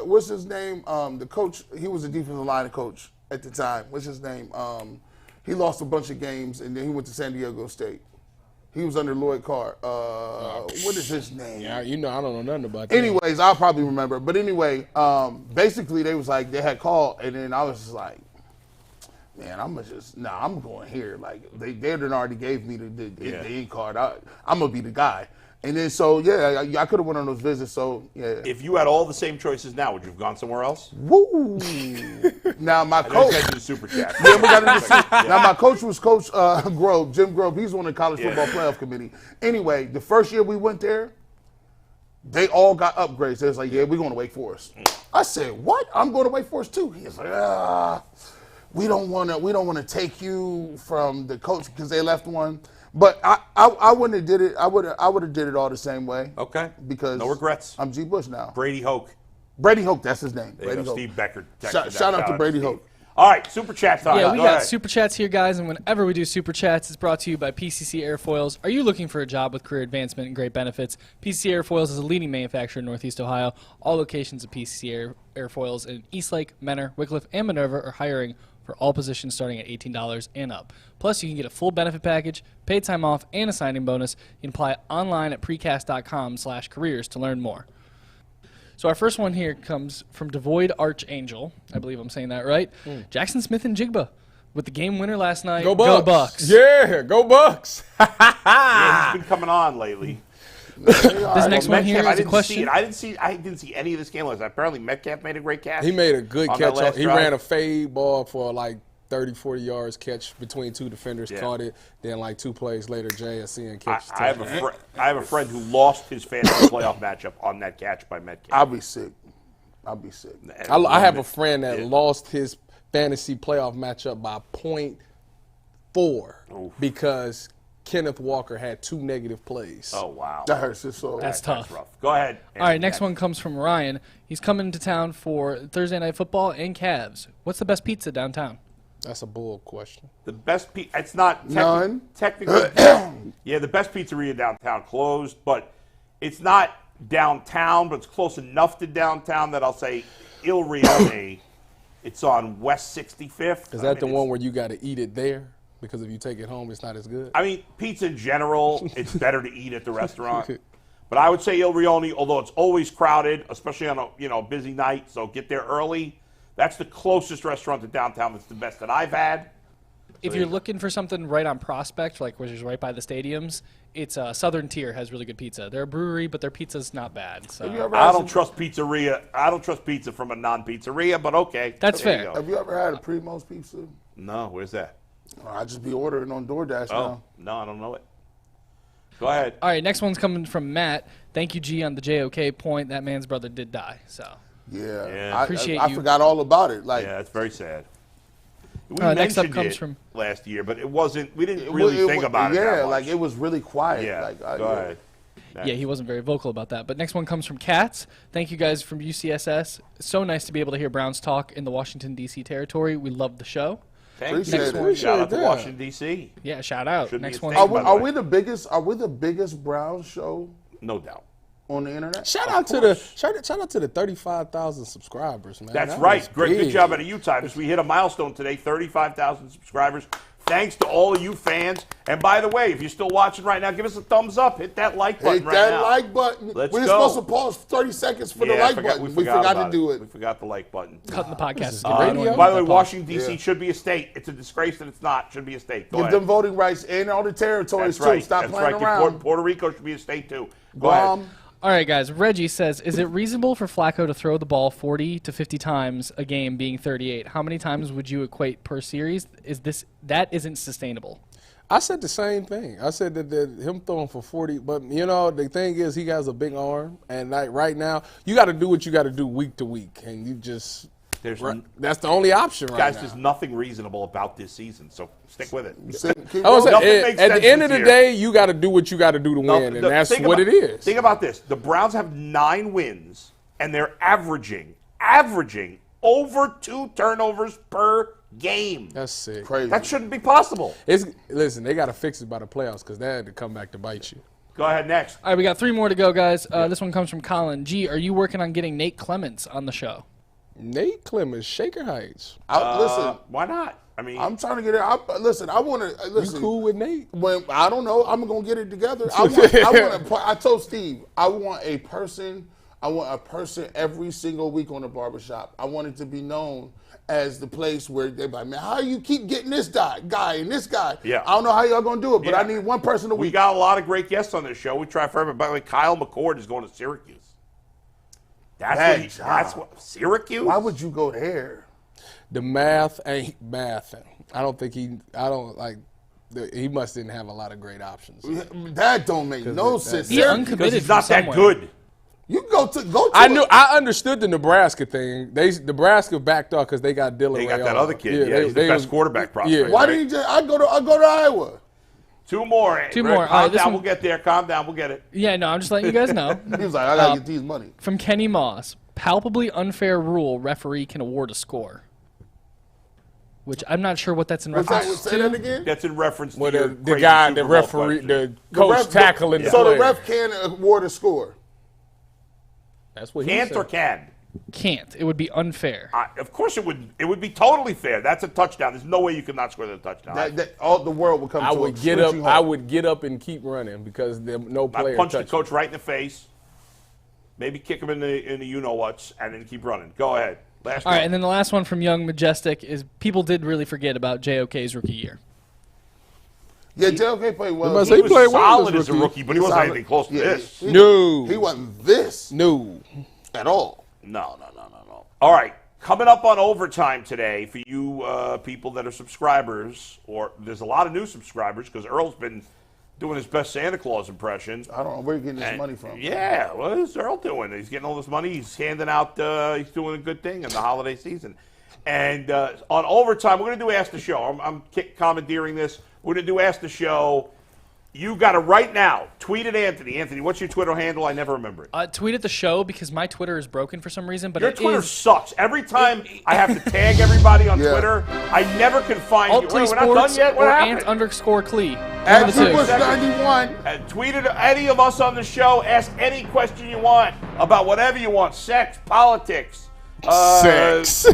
What's his name? The coach, he was a defensive line coach at the time. What's his name? He lost a bunch of games, and then he went to San Diego State. He was under Lloyd Carr. What is his name? Yeah, I don't know nothing about that. Anyways, I'll probably remember. But anyway, basically they was like, they had called, and then I was just like, man, I'm going here. Like they had already gave me the in card. I'm gonna be the guy. And then so I could have went on those visits. So If you had all the same choices now, would you have gone somewhere else? Woo! Now my coach. I the super chat. Now my coach was Coach Grove, Jim Grove. He's on the college football playoff committee. Anyway, the first year we went there, they all got upgrades. They was like, we're going to Wake Forest. I said, what? I'm going to Wake Forest too. He's like, we don't want to take you from the coach because they left one. But I wouldn't have did it. I would have did it all the same way. Okay. Because no regrets. I'm G. Bush now. Brady Hoke. Brady Hoke, that's his name. Brady Hoke. Steve Becker. Shout out to Brady Hoke. All right, super chat time. Yeah, we got super chats here, guys, and whenever we do super chats, it's brought to you by PCC Airfoils. Are you looking for a job with career advancement and great benefits? PCC Airfoils is a leading manufacturer in Northeast Ohio. All locations of PCC Airfoils in Eastlake, Menor, Wickliffe, and Minerva are hiring for all positions starting at $18 and up. Plus, you can get a full benefit package, paid time off, and a signing bonus. You can apply online at precast.com/careers to learn more. So our first one here comes from Devoid Archangel. I believe I'm saying that right. Jackson Smith and Jigba with the game winner last night. Go Bucks. Go Bucks. Yeah, go Bucks. He's been coming on lately. This next one here is a question. I didn't see any of this game last night. Apparently Metcalf made a great catch. He made a good catch. He drive. ran a fade ball for like 30, 40 yards, catch between two defenders, caught it. Then like 2 plays later, JSN catch. I have a friend who lost his fantasy playoff matchup on that catch by Metcalf. I'll be sick. I have a friend that lost his fantasy playoff matchup by 0.4 because Kenneth Walker had 2 negative plays. Oh, wow. That hurts his soul. That's tough. Rough. Go ahead. All right, next one comes from Ryan. He's coming to town for Thursday Night Football and Cavs. What's the best pizza downtown? That's a bull question. The best pizza. It's not None. technically. Yeah, the best pizzeria downtown closed, but it's not downtown, but it's close enough to downtown that I'll say Il Rione. It's on West 65th. Is that the one where you got to eat it there? Because if you take it home, it's not as good? I mean, pizza in general, it's better to eat at the restaurant. But I would say Il Rione, although it's always crowded, especially on a busy night, so get there early. That's the closest restaurant to downtown that's the best that I've had. If you're looking for something right on Prospect, like which is right by the stadiums, it's Southern Tier has really good pizza. They're a brewery, but their pizza's not bad. So I don't trust pizzeria. I don't trust pizza from a non-pizzeria, but okay. That's fair. Have you ever had a Primo's pizza? No, where's that? I just be ordering on DoorDash now. No, I don't know it. Go ahead. All right, next one's coming from Matt. Thank you, G, on the JOK point. That man's brother did die. So Yeah. Appreciate I you. forgot all about it. Like, Yeah, it's very sad. We next up mentioned comes it from last year, but it wasn't. We didn't really think about it. Yeah, that much. like it was really quiet. Yeah. Like, Go yeah. ahead. Yeah, he wasn't very vocal about that. But next one comes from Katz. Thank you guys from UCSS. So nice to be able to hear Browns talk in the Washington, D.C. territory. We love the show. Thank Appreciate you. it. Appreciate Shout out to that. Washington, D.C. Yeah, shout out. Should be Next a one. state. by the Are way. we the biggest? Are we the biggest Browns show No doubt. on the internet? Shout out to the 35,000 subscribers, man. That's That right. was Great. Good big. job out of you, Tyvus. We hit a milestone today, 35,000 subscribers. Thanks to all of you fans. And by the way, if you're still watching right now, give us a thumbs up. Hit that like button Hit right that now. like button. Let's We're go. supposed to pause 30 seconds for the like button. We forgot to about do We it. forgot the like button. Cutting the podcast. radio? By the way, Washington, D.C. Yeah. should be a state. It's a disgrace that it's not. Should be a state. Go Give ahead. them voting rights in all the territories That's right. too. Stop That's playing right. around. Puerto Rico should be a state too. Go ahead. Guam. All right, guys. Reggie says, is it reasonable for Flacco to throw the ball 40 to 50 times a game being 38? How many times would you equate per series? That isn't sustainable. I said the same thing. I said that him throwing for 40, but the thing is he has a big arm, and like right now you got to do what you got to do week to week, and you just that's the only option right Guys, now. there's nothing reasonable about this season, so stick with it. Keep I was going. Nothing saying, makes at sense the end of this the year. day, you got to do what you got to do to win, and that's what it is. Think about this. The Browns have 9 wins, and they're averaging over 2 turnovers per game. That's sick. Crazy. That shouldn't be possible. Listen, they got to fix it by the playoffs because they had to come back to bite you. Go ahead, next. All right, we got 3 more to go, guys. This one comes from Colin. G, are you working on getting Nate Clements on the show? Nate Clemens, Shaker Heights. Listen, Why not? I mean, I'm trying to get it. Listen, I want to. You Listen, cool with Nate? When I don't know, I'm gonna get it together. I told Steve, I want a person every single week on the barbershop. I want it to be known as the place where they're like, man, how you keep getting this guy and this guy? Yeah. I don't know how y'all gonna do it, but Yeah. I need one person a we week. got a lot of great guests on this show. We try forever. By the way, Kyle McCord is going to Syracuse. That's what Syracuse? Why would you go there? The math ain't mathing. He must didn't have a lot of great options. That don't make no sense. He Syracuse- uncommitted Because he's not from that somewhere. good. You go to. I understood the Nebraska thing. Nebraska backed off because they got Dylan. They got Raiola. that other kid. Yeah, he's the best quarterback prospect. Yeah. Why right? didn't you? I go to Iowa. 2 more. Two more. All right, Calm this down. one- We'll get there. Calm down. We'll get it. Yeah, no, I'm just letting you guys know. He was like, I gotta get these money. From Kenny Moss, palpably unfair rule, referee can award a score. Which I'm not sure what that's in reference Say that to. again. That's in reference to Well, your the crazy guy, Super the Bowl referee, question. the coach tackling the So player. the ref can award a score. That's what he Can't said. or can? Can't. It would be unfair. Of course it would. It would be totally fair. That's a touchdown. There's no way you could not score the touchdown. That all the world would come I to would a get up. screeching I halt. would get up and keep running because no player I punch the touched coach right in the face. Maybe kick him in the you know whats, and then keep running. Go ahead. Last All one. right, and then the last one from Young Majestic is people did really forget about JOK's rookie year. Yeah, JLK played well. must he say was played well solid as as a rookie. rookie, but he wasn't Solid. anything close to Yeah, this. He, No. he wasn't this No. at all. No. All right. Coming up on overtime today for you people that are subscribers, or there's a lot of new subscribers because Earl's been doing his best Santa Claus impression. I don't know where you're getting this money from. Yeah, what is Earl doing? He's getting all this money. He's handing out, he's doing a good thing in the holiday season. And on overtime, we're going to do Ask the Show. I'm commandeering this. We're going to do Ask the Show. You got to right now tweet at Anthony. Anthony, what's your Twitter handle? I never remember it. Tweet at the show because my Twitter is broken for some reason. But your Twitter sucks. Every time I have to tag everybody on Twitter, I never can find you. Wait, we're not done yet? What happened? ant_Clee. At Bush91. Tweet at any of us on the show. Ask any question you want about whatever you want. Sex, politics. Sex.